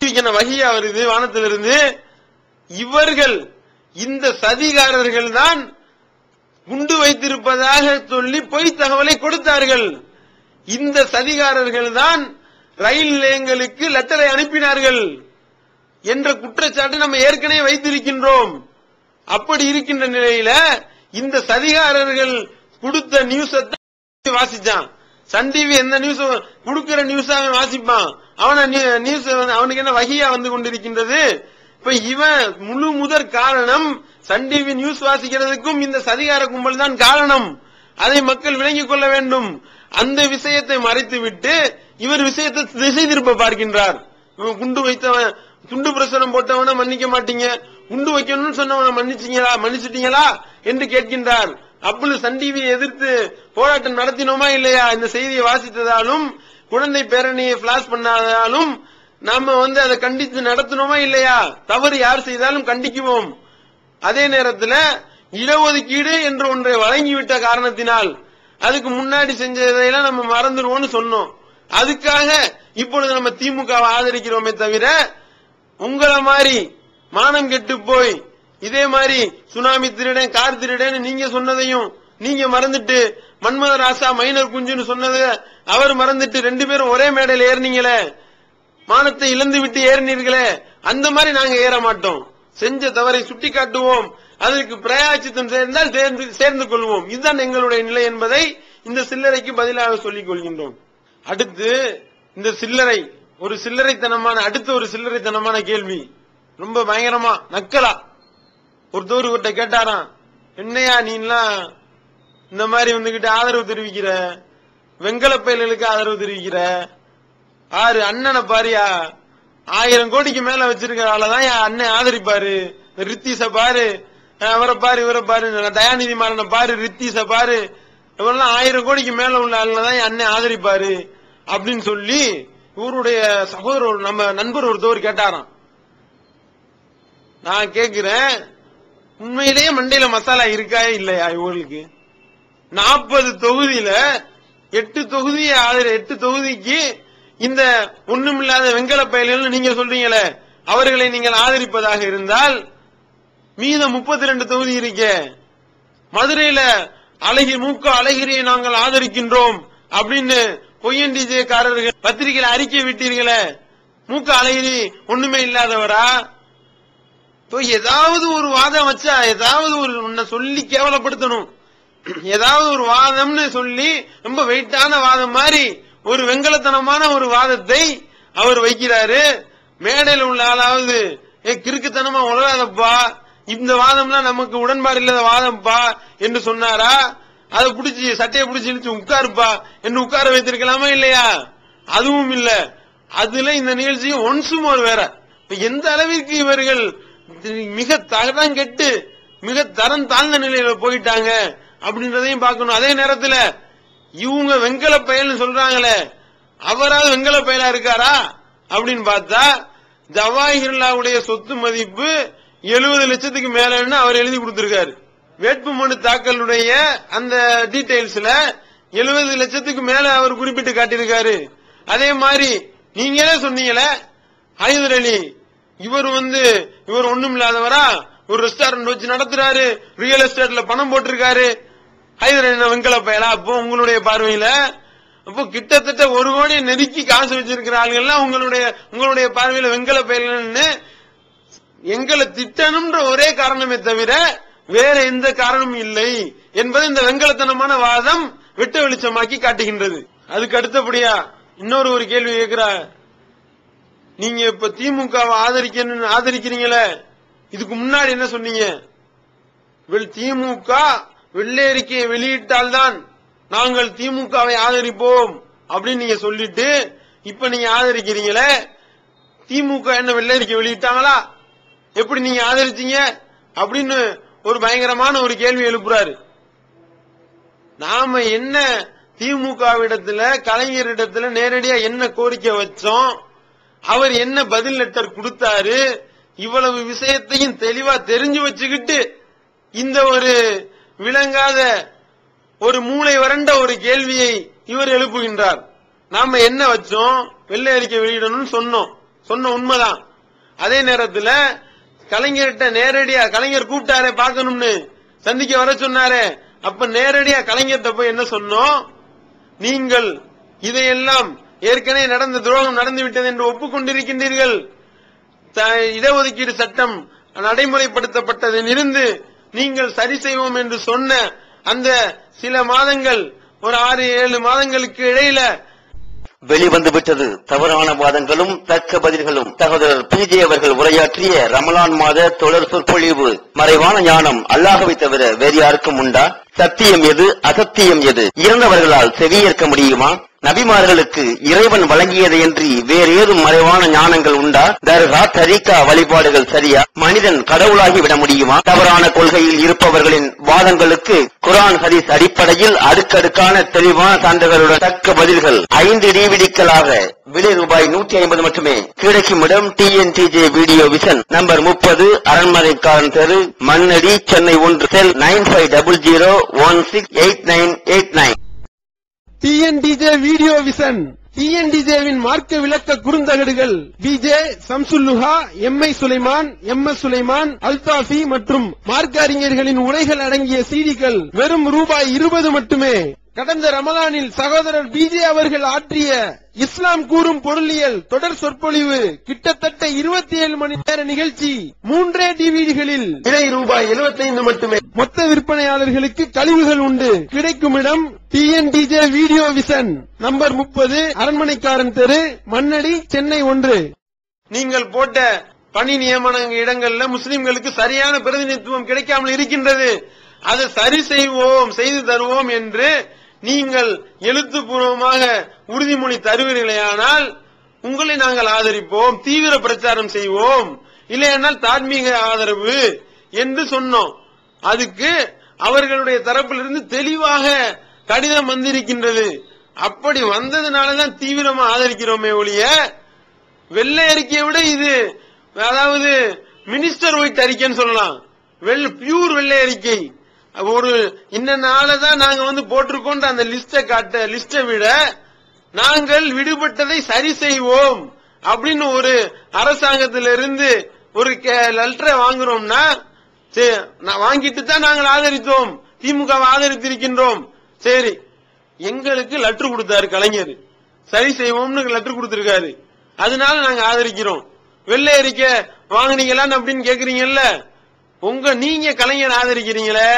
என்ன வகையா வருது வானத்திலிருந்து? இவர்கள், இந்த சதிகாரர்கள் தான் குண்டு வைத்திருப்பதாக சொல்லி பொய் தகவலை கொடுத்தார்கள். இந்த சதிகாரர்கள் தான் ரயில் நிலையங்களுக்கு லெட்டரை அனுப்பினார்கள் என்ற குற்றச்சாட்டு நம்ம ஏற்கனவே வைத்திருக்கின்றோம். அப்படி இருக்கின்ற நிலையில இந்த சதிகாரர்கள் கொடுத்த நியூஸ் வாசிச்சான். சன் டிவி எந்த நியூஸ் கொடுக்கிற நியூஸ் அவன் வாசிப்பான். நியூஸ் அவனுக்கு என்ன வகையா வந்து கொண்டிருக்கின்றது. இப்ப இவன் முழு முதற் காரணம் சன் டிவி நியூஸ் வாசிக்கிறதுக்கும் இந்த சதிகார கும்பல் தான் காரணம். அதை மக்கள் விளங்கிக் கொள்ள வேண்டும். அந்த விஷயத்தை மறைத்துவிட்டு இவர் விஷயத்தை திசை திருப்ப பார்க்கின்றார். குண்டு வைத்தவன் துண்டு பிரசுரம் போட்டவன மன்னிக்க மாட்டீங்க, குண்டு வைக்கணும்னு சொன்னவன மன்னிச்சிட்டீங்களா என்று கேட்கின்றார். அப்பொழுது சன் டிவியை எதிர்த்து போராட்டம் நடத்தினோமா இல்லையா? இந்த செய்தியை வாசித்ததாலும் குழந்தை பேரணியை பிளாஷ் பண்ணாதாலும் நாம அதை கண்டித்து நடத்தினோமா இல்லையா? தவறு யார் செய்தாலும் கண்டிக்குவோம். அதே நேரத்தில் இடஒதுக்கீடு என்று ஒன்றை வழங்கிவிட்ட காரணத்தினால் அதுக்கு முன்னாடி செஞ்சதையெல்லாம் நம்ம மறந்துடுவோம்னு சொன்னோம். அதுக்காக இப்பொழுது நம்ம திமுகவை ஆதரிக்கிறோமே தவிர உங்களை மாதிரி மானம் கெட்டு போய் இதே மாதிரி சுனாமி திருடன் கார் திருடன் நீங்க சொன்னதையும் நீங்க மறந்துட்டு மன்மத ராசா மைனர் குஞ்சுன்னு சொன்னது அவர் மறந்துட்டு ரெண்டு பேரும் ஒரே மேடையில் ஏறினீங்களே, மானத்தை இழந்து விட்டு ஏறினீர்களே, அந்த மாதிரி நாங்க ஏற மாட்டோம். செஞ்ச தவறை சுட்டி காட்டுவோம், அதற்கு பிரயாச்சித்தம் சேர்ந்தால் சேர்ந்து கொள்வோம். இதுதான் எங்களுடைய நிலை என்பதை இந்த சில்லறைக்கு பதிலாக சொல்லிக் கொள்கின்றோம். அடுத்து இந்த சில்லறை ஒரு சில்லறைத்தனமான கேள்வி, ரொம்ப பயங்கரமா நக்கலா. ஒருத்தர் கேட்டாராம், என்னையா நீலாம் இந்த மாதிரி வந்துகிட்டு ஆதரவு தெரிவிக்கிற, வெங்கல பயல்களுக்கு ஆதரவு தெரிவிக்கிற, அண்ணனை பாரியா 1000 கோடிக்கு மேல வச்சிருக்கிற ஆளதான் என் அண்ணன் ஆதரிப்பாரு. ரித்தீஸ பாரு, அவரை பாரு, இவரை பாரு, தயாநிதி மாறனை பாரு, ரித்தீஸ பாரு, இவரெல்லாம் 1000 கோடிக்கு மேல உள்ள ஆளுதான் என் அண்ணன் ஆதரிப்பாரு அப்படின்னு சொல்லி இவருடைய சகோதரர் நம்ம நண்பர் ஒருத்தவர் கேட்டாராம். நான் கேக்குறேன், உண்மையிலேயே மண்டையில மசாலா இருக்கா இல்லையா? இவங்களுக்கு 40 தொகுதியில 8 தொகுதிக்கு இந்த ஒண்ணுமில்லாத வெங்கல பயல்கள் நீங்க சொல்றீங்களே, அவர்களை நீங்கள் ஆதரிப்பதாக இருந்தால் மீதம் 32 தொகுதி இருக்க. மதுரையில அழகிரியை நாங்கள் ஆதரிக்கின்றோம் அப்படின்னு பொய்யன் டிஜே காரர்கள் பத்திரிகையில அறிக்கை விட்டீர்களே, மூக்க அழகிரி ஒண்ணுமே இல்லாதவரா? ஏதாவது ஒரு வாதம் வச்சா ஏதாவது ஒரு சொல்லி கேவலப்படுத்தணும். ஏதாவது ஒரு வாதம்னு சொல்லி ரொம்ப வெயிட்டான வாதம் மாதிரி ஒரு வெங்கலத்தனமான ஒரு வாதத்தை அவர் வைக்கிறாரு. மேடையில் உள்ள ஆளாவது கிறுக்குத்தனமா உலகாதப்பா, இந்த வாதம்லாம் நமக்கு உடன்பாடு இல்லாத வாதம்ப்பா என்று சொன்னாரா? அதை பிடிச்சி சட்டையை பிடிச்சி இழுத்து உட்காருப்பா என்று உட்கார வைத்திருக்கலாமா இல்லையா? அதுவும் இல்ல. அதுல இந்த நிகழ்ச்சியும் ஒன்சும் ஒரு வேற. எந்த அளவிற்கு இவர்கள் மிக தரம் கெட்டு மிக தரம் தாழ்ந்த நிலையில போயிட்டாங்க அப்படின்றதையும் பார்க்கணும். அதே நேரத்தில் இவங்க வெங்கல பயல்னு சொல்றாங்களே, அவராது வெங்கல பயலா இருக்காரா அப்படின்னு பார்த்தா ஜவாஹிர்லாவுடைய சொத்து மதிப்பு 70 லட்சத்துக்கு மேலன்னு அவர் எழுதி கொடுத்திருக்காரு. வேட்புமனு தாக்கலுடைய அந்த டீடைல்ஸ்ல 70 லட்சத்துக்கு மேல அவர் குறிப்பிட்டு காட்டியிருக்காரு. அதே மாதிரி நீங்களே சொன்னீங்களே ஹைதர் அலி, இவர் ஒண்ணும் இல்லாதவரா, ஒரு ரெஸ்டாரண்ட் வச்சு நடத்துறாரு, ரியல் எஸ்டேட்ல பணம் போட்டிருக்காரு. ஹைதர் அலி வெங்கல பயலா? அப்போ உங்களுடைய பார்வையில அப்போ கிட்டத்தட்ட 1 கோடி நெருக்கி காசு வச்சிருக்கிற ஆளுகள்லாம் உங்களுடைய பார்வையில வெங்கல பயல்கள்னு எங்களை திட்டணும்ன்ற ஒரே காரணமே தவிர வேற எந்த காரணமும் இல்லை என்பது இந்த வெங்கலத்தனமான வாதம் வெட்ட வெளிச்சமாக்கி காட்டுகின்றது. அதுக்கு அடுத்தபடியா இன்னொரு கேள்வி கேட்கிறார். நீங்க இப்ப திமுகவை ஆதரிக்கிறீங்களே, இதுக்கு முன்னாடி என்ன சொன்னீங்க? திமுக வெள்ளை அறிக்கையை வெளியிட்டால்தான் நாங்கள் திமுகவை ஆதரிப்போம் அப்படின்னு நீங்க சொல்லிட்டு இப்ப நீங்க ஆதரிக்கிறீங்களே, திமுக என்ன வெள்ளை அறிக்கை வெளியிட்டாங்களா? எப்படி நீங்க ஆதரிச்சீங்க அப்படின்னு ஒரு பயங்கரமான ஒரு கேள்வி எழுப்புறாரு. நாம என்ன திமுகவிடத்துல கலைஞரிடத்துல நேரடியா என்ன கோரிக்கை வச்சோம், அவர் என்ன பதில் லெட்டர் கொடுத்தாரு, இவ்வளவு விஷயத்தையும் தெளிவா தெரிஞ்சு வச்சுக்கிட்டு இந்த ஒரு விளங்காத ஒரு மூளை வறண்ட ஒரு கேள்வியை இவர் எழுப்புகின்றார். நாம என்ன வச்சோம்? வெள்ளை அறிக்கை வெளியிடணும்னு சொன்ன உண்மைதான். அதே நேரத்தில் கலைஞர்கிட்ட நேரடியா கலைஞர் கூப்பிட்டாரே பார்க்கணும்னு சந்திக்க வர சொன்னாரே, அப்ப நேரடியா கலைஞர்கிட்ட போய் என்ன சொன்னோம்? நீங்கள் இதையெல்லாம் ஏற்கனவே நடந்த துரோகம் நடந்து விட்டது என்று ஒப்புக்கொண்டிருக்கின்றீர்கள். இடஒதுக்கீடு சட்டம் நடைமுறைப்படுத்தப்பட்டதில் இருந்து நீங்கள் சரி செய்வோம் என்று சொன்ன அந்த சில மாதங்கள், ஒரு 6-7 மாதங்களுக்கு இடையில வெளிவந்துவிட்டது தவறான வாதங்களும் தக்க பதில்களும். சகோதரர் PJ அவர்கள் உரையாற்றிய ரமலான் மாத தொடர் சொற்பொழிவு. மறைவான ஞானம் அல்லாஹ்வை தவிர வேறு யாருக்கும் உண்டா? சத்தியம் எது, அசத்தியம் எது? இறந்தவர்களால் செவியேற்க முடியுமா? நபிமார்களுக்கு இறைவன் வழங்கியதையன்றி வேறு ஏதும் மறைவான ஞானங்கள் உண்டா? தர்கா, தரீகா வழிபாடுகள் சரியா? மனிதன் கடவுளாகி விட முடியுமா? தவறான கொள்கையில் இருப்பவர்களின் வாதங்களுக்கு குர்ஆன் ஹதீஸ் அடிப்படையில் அடுக்கடுக்கான தெளிவான சான்றுகளுடன் தக்க பதில்கள் 5 DVDக்களாக விலை ரூபாய் 150 மட்டுமே. கிடைக்கும் இடம் TNTJ வீடியோ விஷன், நம்பர் 30, அரண்மனைக்காரன் தெரு, மண்ணடி, சென்னை 1, செல் 9500168989. TNTJ வீடியோ விஷன், TNTJவின் மார்க்க விளக்க குறுந்தகடுகள் BJ சம்சுல்லுஹா, MI Sulaiman, MS Sulaiman, Althafi மற்றும் மார்க்க அறிஞர்களின் உரைகள் அடங்கிய CDக்கள் வெறும் ரூபாய் 20 மட்டுமே. கடந்த ரமலானில் சகோதரர் BJ அவர்கள் ஆற்றிய இஸ்லாம் கூறும் பொருளியல் தொடர் சொற்பொழிவு கிட்டத்தட்ட 27 மணி நேர நிகழ்ச்சி 3 DVDகளில் விலை ரூபாய் 75 மட்டுமே. மொத்த விற்பனையாளர்களுக்கு கழிவுகள் உண்டு. கிடைக்கும் இடம் TNTJ வீடியோ விஷன், நம்பர் 30, அரண்மனைக்காரன் தெரு, மண்ணடி, சென்னை 1. நீங்கள் போட்ட பணி நியமன இடங்கள்ல முஸ்லிம்களுக்கு சரியான பிரதிநிதித்துவம் கிடைக்காமல் இருக்கின்றது. அதை சரி செய்வோம், செய்து தருவோம் என்று நீங்கள் எழுத்துப்பூர்வமாக உறுதிமொழி தருவீர்களேயானால் உங்களை நாங்கள் ஆதரிப்போம், தீவிர பிரச்சாரம் செய்வோம், இல்லையென்றால் தார்மீக ஆதரவு என்று சொன்னோம். அதுக்கு அவர்களுடைய தரப்பிலிருந்து தெளிவாக கடிதம் வந்திருக்கின்றது. அப்படி வந்ததுனாலதான் தீவிரமா ஆதரிக்கிறோமே ஒழிய வெள்ளை அறிக்கையை விட இது, அதாவது மினிஸ்டர் ஒயிட் அறிக்கைன்னு சொல்லலாம், பியூர் வெள்ளை அறிக்கை. ஒரு இன்னனாலதான் நாங்க போட்டிருக்கோம் அந்த லிஸ்டை விட நாங்கள் விடுபட்டதை சரி செய்வோம் அப்படின்னு ஒரு அரசாங்கத்திலிருந்து ஒரு லெட்டரை வாங்குறோம்னா வாங்கிட்டு தான் நாங்கள் ஆதரித்தோம், திமுகவை ஆதரித்திருக்கின்றோம். சரி, எங்களுக்கு லெட்டர் கொடுத்தாரு கலைஞர், சரி செய்வோம்னு லெட்டர் கொடுத்திருக்காரு, அதனால நாங்க ஆதரிக்கிறோம். வெள்ளை அறிக்கை வாங்குனீங்களான்னு அப்படின்னு கேக்குறீங்கல்ல, நீங்க கலைஞர் ஆதரிக்கிறீங்களே,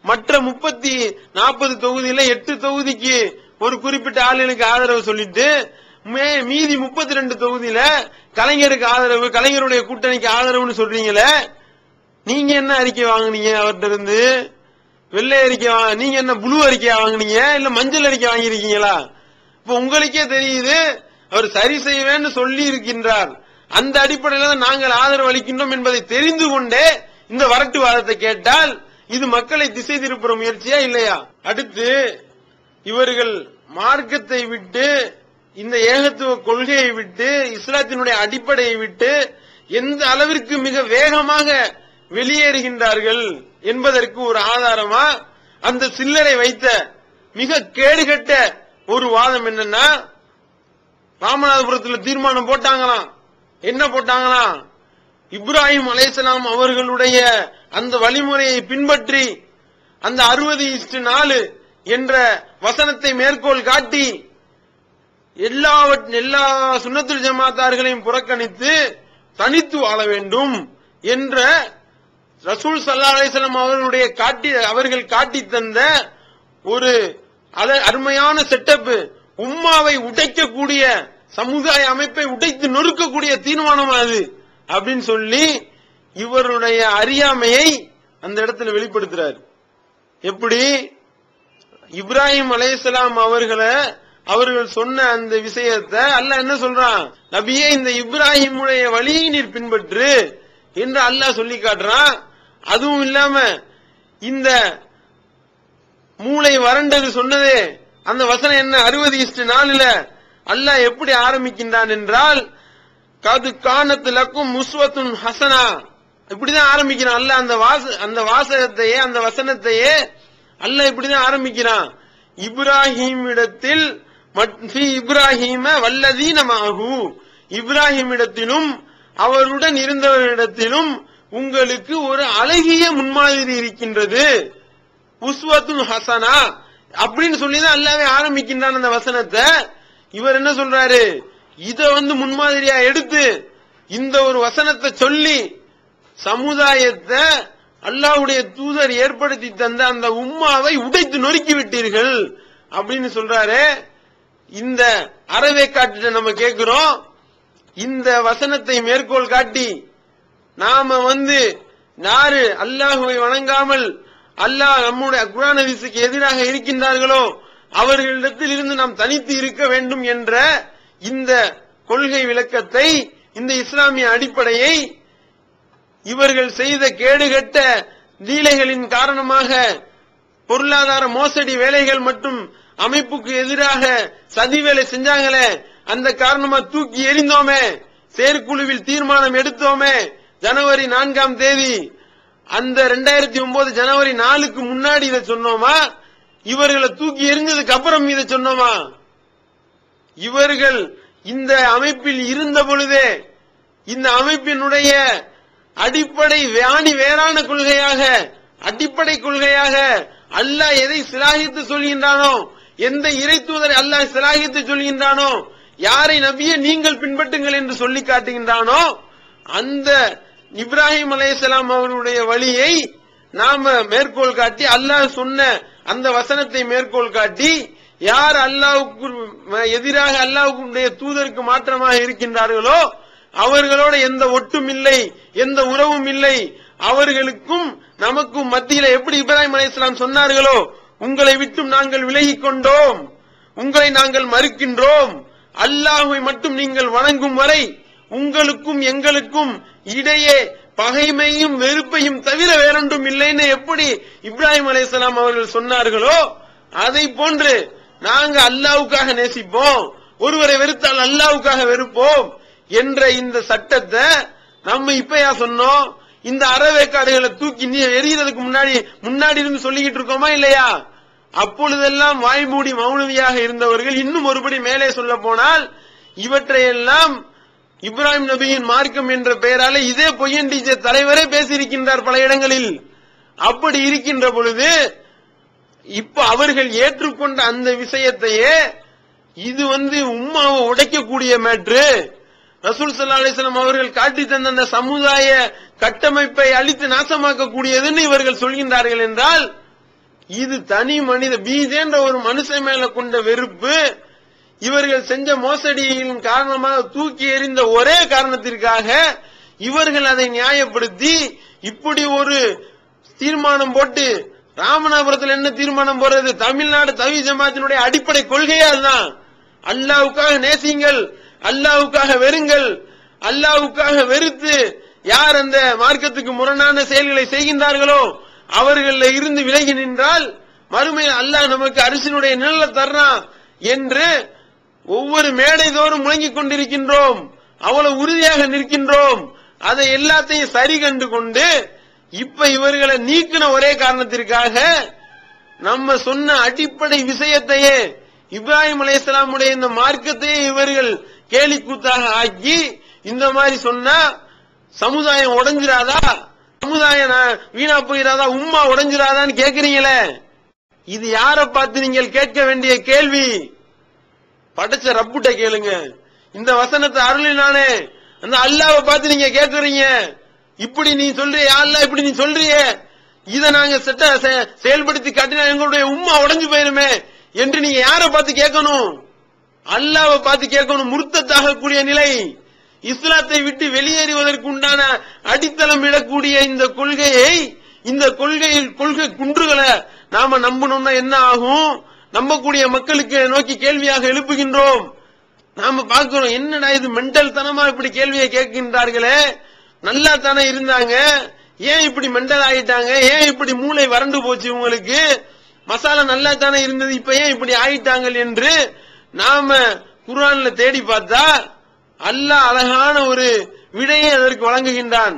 மற்ற 40 தொகுதியில 8 தொகுதிக்கு ஒரு குறிப்பிட்ட ஆளுநருக்கு ஆதரவு சொல்லிட்டு மீதி 32 தொகுதியில கலைஞருக்கு ஆதரவு, கலைஞருடைய கூட்டணிக்கு ஆதரவுன்னு சொல்றீங்களே, நீங்க என்ன அறிக்கை வாங்குனீங்க அவர்கிட்ட இருந்து? வெள்ளை அறிக்கை நீங்க என்ன ப்ளூ அறிக்கை வாங்குனீங்க, இல்ல மஞ்சள் அறிக்கை வாங்கியிருக்கீங்களா? இப்ப உங்களுக்கே தெரியுது அவர் சரி செய்வேன்னு சொல்லி இருக்கின்றார். அந்த அடிப்படையில தான் நாங்கள் ஆதரவு அளிக்கின்றோம் என்பதை தெரிந்து கொண்டே இந்த வரட்டுவாதத்தை கேட்டால் இது மக்களை திசை திருப்புற முயற்சியா இல்லையா? அடுத்து இவர்கள் மார்க்கத்தை விட்டு, இந்த ஏகத்துவ கொள்கையை விட்டு, இஸ்லாத்தினுடைய அடிப்படையை விட்டு எந்த அளவிற்கு மிக வேகமாக வெளியேறுகின்றார்கள் என்பதற்கு ஒரு ஆதாரமா அந்த சில்லறை வைத்த மிக கேடுகட்ட ஒரு வாதம் என்னன்னா, ராமநாதபுரத்தில் தீர்மானம் போட்டாங்களாம். என்ன போட்டாங்களாம்? இப்ராஹிம் அலைஹிஸ்ஸலாம் அவர்களுடைய அந்த வழிமுறையை பின்பற்றி அந்த 60:4 என்ற வசனத்தை மேற்கோள் காட்டி எல்லா சுன்னத்துல் ஜமாத்தார்களையும் புறக்கணித்து தனித்து வாழ வேண்டும் என்ற ரசூல் ஸல்லல்லாஹு அலைஹி வஸல்லம் அவர்கள் காட்டி தந்த ஒரு அருமையான செட்டப், உம்மாவை உடைக்கக்கூடிய, சமுதாய அமைப்பை உடைத்து நொறுக்கக்கூடிய தீர்மானம் அது அப்படின்னு சொல்லி இவருடைய அறியாமையை அந்த இடத்துல வெளிப்படுத்துறார். எப்படி? இப்ராஹிம் அலைஹிஸ்ஸலாம் அவர்கள் சொன்ன அந்த விஷயத்தை அல்லாஹ் என்ன சொல்றான்? நபியே, இந்த இப்ராஹிமுடைய வழியை நீர் பின்பற்று என்று அல்லாஹ் சொல்லி காட்டுறான். அதுவும் இல்லாம இந்த மூளை வறண்டது சொன்னதே அந்த வசனம் என்ன? 60:4 அல்லாஹ் எப்படி ஆரம்பிக்கின்றான் என்றால், கது கானத் லக்கும் முஸ்வத்துன் ஹசனா, இப்படிதான் ஆரம்பிக்கிறான் அல்லாஹ். அந்த வாசகத்தையே, அந்த வசனத்தையே அல்லாஹ் இப்படிதான் ஆரம்பிக்கிறான். இப்ராஹிமிடத்தில் இப்ராஹிம வல்லதீன மஅஹு, இப்ராஹிமிடத்திலும் அவருடன் இருந்தவரிடத்திலும் உங்களுக்கு ஒரு அழகிய முன்மாதிரி இருக்கின்றது, உஸ்வத்துன் ஹசனா அப்படின்னு சொல்லிதான் அல்லாஹ்வே ஆரம்பிக்கின்றான் அந்த வசனத்தை. இவர் என்ன சொல்றாரு, இத முன்மாதிரியா எடுத்து இந்த ஒரு வசனத்தை சொல்லி சமுதாயத்தை அல்லாஹ்வுடைய தூதர் ஏற்படுத்தி தந்த அந்த உம்மாவை உடைத்து நொறுக்கி விட்டீர்கள் அப்படின்னு சொல்றாரு. இந்த அறவேக்காட்டு நம்ம கேட்கிறோம், இந்த வசனத்தை மேற்கோள் காட்டி நாம யாரு அல்லாஹுவை வணங்காமல் அல்லாஹ் நம்முடைய குர்ஆன் ஹதீஸுக்கு எதிராக இருக்கின்றார்களோ அவர்களிடத்தில் இருந்து நாம் தனித்து இருக்க வேண்டும் என்ற இந்த கொள்கை விளக்கத்தை, இந்த இஸ்லாமிய அடிப்படையை இவர்கள் செய்த கேடுகட்ட லீலைகளின் காரணமாக பொருளாதார மோசடி வேலைகள் மற்றும் அமைப்புக்கு எதிராக சதி வேலை செஞ்சாங்களே, அந்த காரணமா தூக்கி எறிந்தோமே, செயற்குழுவில் தீர்மானம் எடுத்தோமே ஜனவரி 4ஆம் தேதி, அந்த 2009 ஜனவரி 4க்கு முன்னாடி இதை சொன்னோமா? இவர்களை தூக்கி எறிஞ்சதுக்கு அப்புறம் இதை சொன்னோமா? இவர்கள் இந்த அமைப்பில் இருந்த பொழுதே இந்த அமைப்பினுடைய அடிப்படை வேறான கொள்கையாக, அடிப்படை கொள்கையாக அல்லாஹ் எதை சிலாகித்து சொல்கின்றானோ, எந்த இறை தூதரை அல்லாஹ் சிலாகித்து சொல்கின்றானோ, யாரை நபியை நீங்கள் பின்பற்றுங்கள் என்று சொல்லி காட்டுகின்றானோ, அந்த இப்ராஹிம் அலைஹிஸ்ஸலாம் அவருடைய வழியை நாம மேற்கோள் காட்டி, அல்லாஹ் சொன்ன அந்த வசனத்தை மேற்கோள் காட்டி, யார் அல்லாஹ்வுக்கு எதிராக அல்லாஹ்வுடைய தூதருக்கு மாற்றமாக இருக்கின்றார்களோ அவர்களோட எந்த ஒட்டும் இல்லை, எந்த உறவும் இல்லை. அவர்களுக்கும் நமக்கும் மத்தியில எப்படி இப்ராஹிம் அலைஹிஸ்ஸலாம் சொன்னார்களோ, உங்களை விட்டும் நாங்கள் விலகிக் கொண்டோம், உங்களை நாங்கள் மறுக்கின்றோம், அல்லாஹ்வை மட்டும் நீங்கள் வணங்கும் வரை உங்களுக்கும் எங்களுக்கும் இடையே பகைமையும் வெறுப்பையும் தவிர வேறொன்றும் இல்லைன்னு எப்படி இப்ராஹிம் அலைஹிஸ்ஸலாம் அவர்கள் சொன்னார்களோ, அதை போன்று நாங்க அல்லாஹ்வுக்காக நேசிப்போம், ஒருவரை வெறுத்தால் அல்லாஹ்வுக்காக வெறுப்போம் என்ற இந்த சட்டத்தை நம்ம இப்பயா சொன்னோம்? இந்த அறவேக்காடுகளை தூக்கி எரியறதுக்கு முன்னாடி இருந்து சொல்லிக்கிட்டு இருக்கோமா இல்லையா? அப்பொழுதெல்லாம் வாய்மூடி மௌனவியாக இருந்தவர்கள் இன்னும் ஒருபடி மேலே சொல்ல போனால் இவற்றையெல்லாம் இப்ராஹிம் நபியின் மார்க்கம் என்ற பெயரால இதே பொய்யன் டிஜே தலைவரே பேசியிருக்கின்றார் பல இடங்களில். அப்படி இருக்கின்ற பொழுது இப்ப அவர்கள் ஏற்றுக்கொண்ட அந்த விஷயத்தையே இது உம்மாவை உடைக்கக்கூடிய மேட்ரு, ரசூல் ஸல்லல்லாஹு அலைஹி வஸல்லம் அவர்கள் காட்டி தந்த அந்த சமுதாய கட்டமைப்பை அழித்து நாசமாக்கக்கூடியதுன்னு இவர்கள் சொல்கின்றார்கள் என்றால், இது தனி மனித பீஜேன்ற ஒரு மனுஷன் மேல கொண்ட வெறுப்பு, இவர்கள் செஞ்ச மோசடியின் காரணமாக தூக்கி எறிந்த ஒரே காரணத்திற்காக இவர்கள் அதை நியாயப்படுத்தி இப்படி ஒரு தீர்மானம் போட்டு, ராமநாதபுரத்தில் என்ன தீர்மானம் போடுறது? தமிழ்நாடு தவ்ஹீத் ஜமாத்தினுடைய அடிப்படை கொள்கையே அதுதான். அல்லாஹ்வுக்காக நேசிங்கள், அல்லாஹ்வுக்காக வெறுங்கள், அல்லாஹ்வுக்காக வெறுத்து யார் அந்த மார்க்கத்துக்கு முரணான செயல்களை செய்கின்றார்களோ அவர்கள் இருந்து விலகி நின்றால் மறுமையில் அல்லாஹ் நமக்கு அரிசினுடைய நிழலை தர்றான் என்று ஒவ்வொரு மேடை தோறும் முழங்கிக் கொண்டிருக்கின்றோம். அவ்வளவு உறுதியாக நிற்கின்றோம். அதை எல்லாத்தையும் சரி கண்டு கொண்டு இப்ப இவர்களை நீக்கின ஒரே காரணத்திற்காக நம்ம சொன்ன அடிப்படை விஷயத்தையே, இப்ராஹிம் அலைஹிஸ்ஸலாமுடைய இந்த மார்க்கத்தையே இவர்கள் கேலி கூத்தாக ஆக்கி இந்த மாதிரி சொன்னா சமுதாயம் உடைஞ்சிராதா, சமுதாயம் வீணா போயிராதா, உம்மா உடைஞ்சிராதான்னு கேக்குறீங்களே, இது யாரை பார்த்து நீங்கள் கேட்க வேண்டிய கேள்வி? படைச்ச ரப்புட்ட கேளுங்க. இந்த வசனத்தை அருளினானே அந்த அல்லாஹ்வை பார்த்து நீங்க கேக்குறீங்க. இப்படி நீ சொல்றிய அல்லாஹ், இப்படி நீ சொல்றிய, இத நாங்க செயல்படுத்தி காட்டினா எங்களுடைய உம்மா உடைஞ்சு போயிருமே என்று நீங்க யாரை பார்த்து கேட்கணும்? அல்லாஹ்வை பார்த்து கேட்கணும். முர்த்தத்தாக கூடிய நிலை, இஸ்லாத்தை விட்டு வெளியேறுவதற்கு உண்டான அடித்தளம் இடக்கூடிய இந்த கொள்கையை, இந்த கொள்கை குன்றுகளை நாம நம்பணும்னா என்ன ஆகும்? நம்பக்கூடிய மக்களுக்கு நோக்கி கேள்வியாக எழுப்புகின்றோம். நாம பார்க்கிறோம், என்னடா இது மெண்டல் தனமா இப்படி கேள்வியை கேட்கின்றார்களே, நல்லா தானே இருந்தாங்க, ஏன் இப்படி மெண்டல் ஆயிட்டாங்க, ஏன் இப்படி மூளை வறண்டு போச்சு, உங்களுக்கு மசாலா நல்லா தானே இருந்தது, இப்ப ஏன் இப்படி ஆயிட்டாங்க என்று நாம குர்ஆன்ல தேடி பார்த்தா அல்லாஹ் அழகான ஒரு விடையை அதற்கு வழங்குகின்றான்.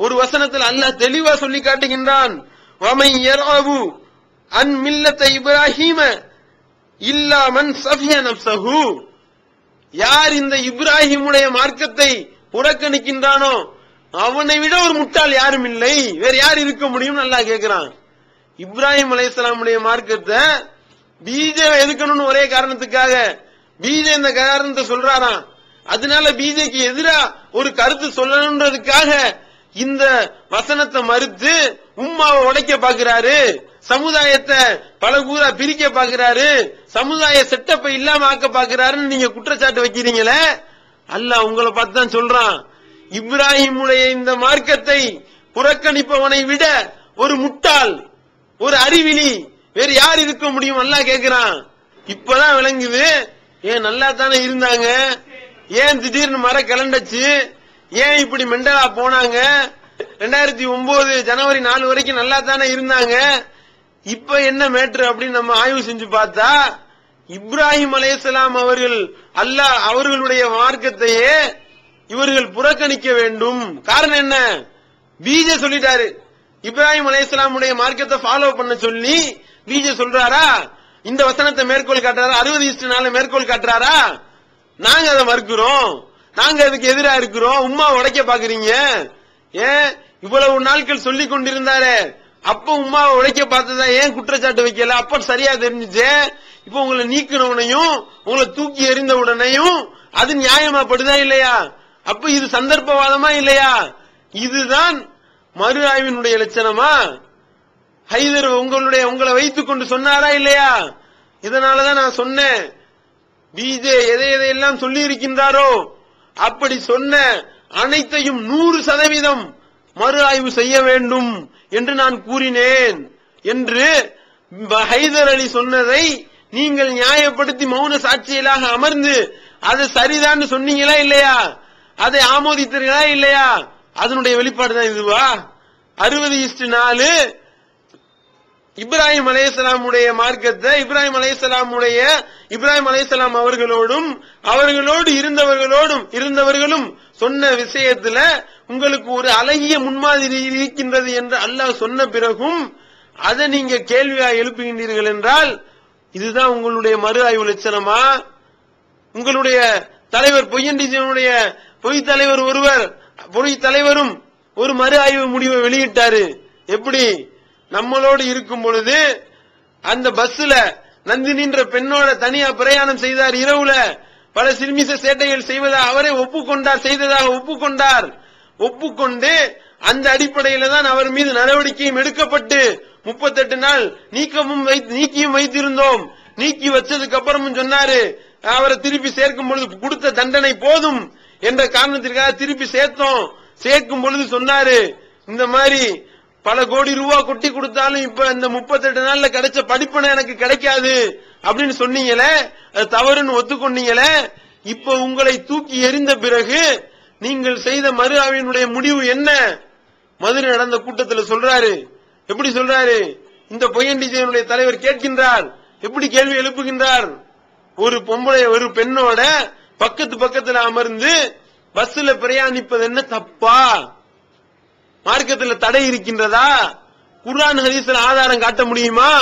ஒரு வசனத்தில் அல்லாஹ் தெளிவா சொல்லி காட்டுகின்றான், வமை யர்அபு அன் மில்லத இப்ராஹீம இல்லா மன் ஸஃபிய நஃப்ஸஹு, யார் இந்த இப்ராஹிமுடைய மார்க்கத்தை புறக்கணிக்கின்றானோ அவனை விட ஒரு முட்டாள் யாரும் இல்லை, வேற யார் இருக்க முடியும்? நல்லா கேட்கிறான். இப்ராஹிம் அலைஹிஸ்ஸலாமுடைய மார்க்கத்தை பீஜ எதுக்கணும்னு ஒரே காரணத்துக்காக பிஜே இந்த காரணத்தை சொல்றாராம். அதனால பிஜேக்கு எதிரா ஒரு கருத்து சொல்லணும்ன்றதுக்காக இந்த வசனத்தை மறுத்து உம்மாவை உடைக்க பாக்குறாரு, சமுதாயத்தை பல கூறா பிரிக்க பாக்குறாரு, சமுதாய செட்டப்பை இல்லாம ஆக்க பாக்குறாருன்னு நீங்க குற்றச்சாட்டு வைக்கிறீங்களே. அல்லாஹ் உங்களை பார்த்து தான் சொல்றான், இப்ராஹிமுடைய இந்த மார்க்கத்தை புறக்கணிப்பவனை விட ஒரு முட்டாள், ஒரு அறிவிலி வேறு யார் இருக்க முடியும்? அல்லாஹ் கேக்குறான். இப்பதான் விளங்குது, ஏன் நல்லா தானே இருந்தாங்க, ஏன் திடீர்னு மர கிளண்டச்சு, ஏன் இப்படி மெண்டலா போனாங்க? 2009 ஜனவரி 4 வரைக்கும் நல்லா தானே இருந்தாங்க, இப்ப என்ன மேட்ரு அப்படின்னு நம்ம ஆய்வு செஞ்சு பார்த்தா, இப்ராஹிம் அலைஹிஸ்ஸலாம் அவர்கள் அல்லாஹ் அவர்களுடைய மார்க்கத்தையே இவர்கள் புறக்கணிக்க வேண்டும். காரணம் என்ன? பிஜே சொல்லிட்டாரு, இப்ராஹிம் அலைஹிஸ்ஸலாமுடைய மார்க்கத்தை ஃபாலோ பண்ண சொல்லி பிஜே சொல்றாரா? இந்த வசனத்தை மேற்கோள் காட்டுறாரா? 60:4 மேற்கோள் காட்டுறாரா? நாங்க அதை மறுக்கிறோம், நாங்க அதுக்கு எதிரா இருக்கிறோம். உம்மா உடைக்க பாக்குறீங்க. ஏன் இவ்வளவு நாட்கள் சொல்லி கொண்டிருந்தாரு, அப்ப உம்மாவை உடைக்க பார்த்ததா ஏன் குற்றச்சாட்டு வைக்கல? அப்ப சரியா தெரிஞ்சுச்சு. இப்ப உங்களை நீக்கினவனையும் உங்களை தூக்கி எறிந்த உடனேயும் அது நியாயமாப்படுதா இல்லையா? அப்ப இது சந்தர்ப்பவாதமா இல்லையா? இதுதான் மறு ஆய்வினுடைய லட்சணமா? ஹைதர் உங்களை வைத்துக் கொண்டு சொன்னாரா இல்லையா? இதனாலதான் நான் சொன்னேன், பிஜே எதையெல்லாம் சொல்லி இருக்கின்றாரோ அப்படி சொன்ன அனைத்தையும் 100% மறு ஆய்வு செய்ய வேண்டும் என்று நான் கூறினேன் என்று ஹைதர் அலி சொன்னதை நீங்கள் நியாயப்படுத்தி மௌன சாட்சியலாக அமர்ந்து அது சரிதான் சொன்னீங்களா இல்லையா? அதை ஆமோதித்தீர்களா இல்லையா? அதனுடைய வெளிப்பாடு தான் இதுவா? 60:4 இப்ராஹிம் அலைஹிஸ்ஸலாமுடைய மார்க்கத்தை இப்ராஹிம் அலைஹிஸ்ஸலாம் அவர்களோடும் அவர்களோடு இருந்தவர்களும் சொன்ன விஷயத்துல உங்களுக்கு ஒரு அழகிய முன்மாதிரி இருக்கின்றது என்று அல்லாஹ் சொன்ன பிறகும் அதை நீங்க கேள்வியா எழுப்புகின்றீர்கள் என்றால் இதுதான் உங்களுடைய மறு ஆய்வு லட்சணமா? உங்களுடைய தலைவர் பொய்யண்டிஜனுடைய பொய் தலைவரும் ஒரு மறு ஆய்வு முடிவை வெளியிட்டாரு. எப்படி? நம்மளோடு இருக்கும் பொழுது அந்த பஸ்ல நந்தினின்ற பெண்ணோட தனியா பிரயாணம் செய்தார். இரவுல பல சிறுமிச சேட்டைகள் செய்வதாக அவரே ஒப்புக்கொண்டு அந்த அடிப்படையில தான் அவர் மீது நடவடிக்கையும் எடுக்கப்பட்டு 38 நாள் நீக்கியும் வைத்திருந்தோம். நீக்கி வச்சதுக்கு அப்புறமும் சொன்னாரு, அவரை திருப்பி சேர்க்கும் பொழுது கொடுத்த தண்டனை போதும் என்ற காரணத்திற்காக திருப்பி சேர்க்கும் பொழுது சொன்னாரு, இந்த மாதிரி பல கோடி ரூபாய் கொட்டி கொடுத்தாலும் இப்ப இந்த 38 நாள்ல கிடைச்ச படிப்பனை எனக்கு கிடைக்காது அப்படின்னு சொன்னீங்களே, அது தவறுன்னு ஒத்துக்கொண்டீங்களே. இப்ப உங்களை தூக்கி எறிந்த பிறகு நீங்கள் செய்த மறு ஆய்வினுடைய முடிவு என்ன? மதுரை நடந்த கூட்டத்தில் சொல்றாரு. எப்படி சொல்றாரு? இந்த பொய்யண்டிஜனுடைய தலைவர் கேட்கின்றார், எப்படி கேள்வி எழுப்புகின்றார்? ஒரு பெண்ணோட பக்கத்துல அமர்ந்து பஸ்ல பிரயாணிப்பது என்ன தப்பா? மார்க்கத்தில் தடை இருக்கின்றதா? குர்ஆன் ஹதீஸ்ல ஆதாரம் காட்ட முடியுமா?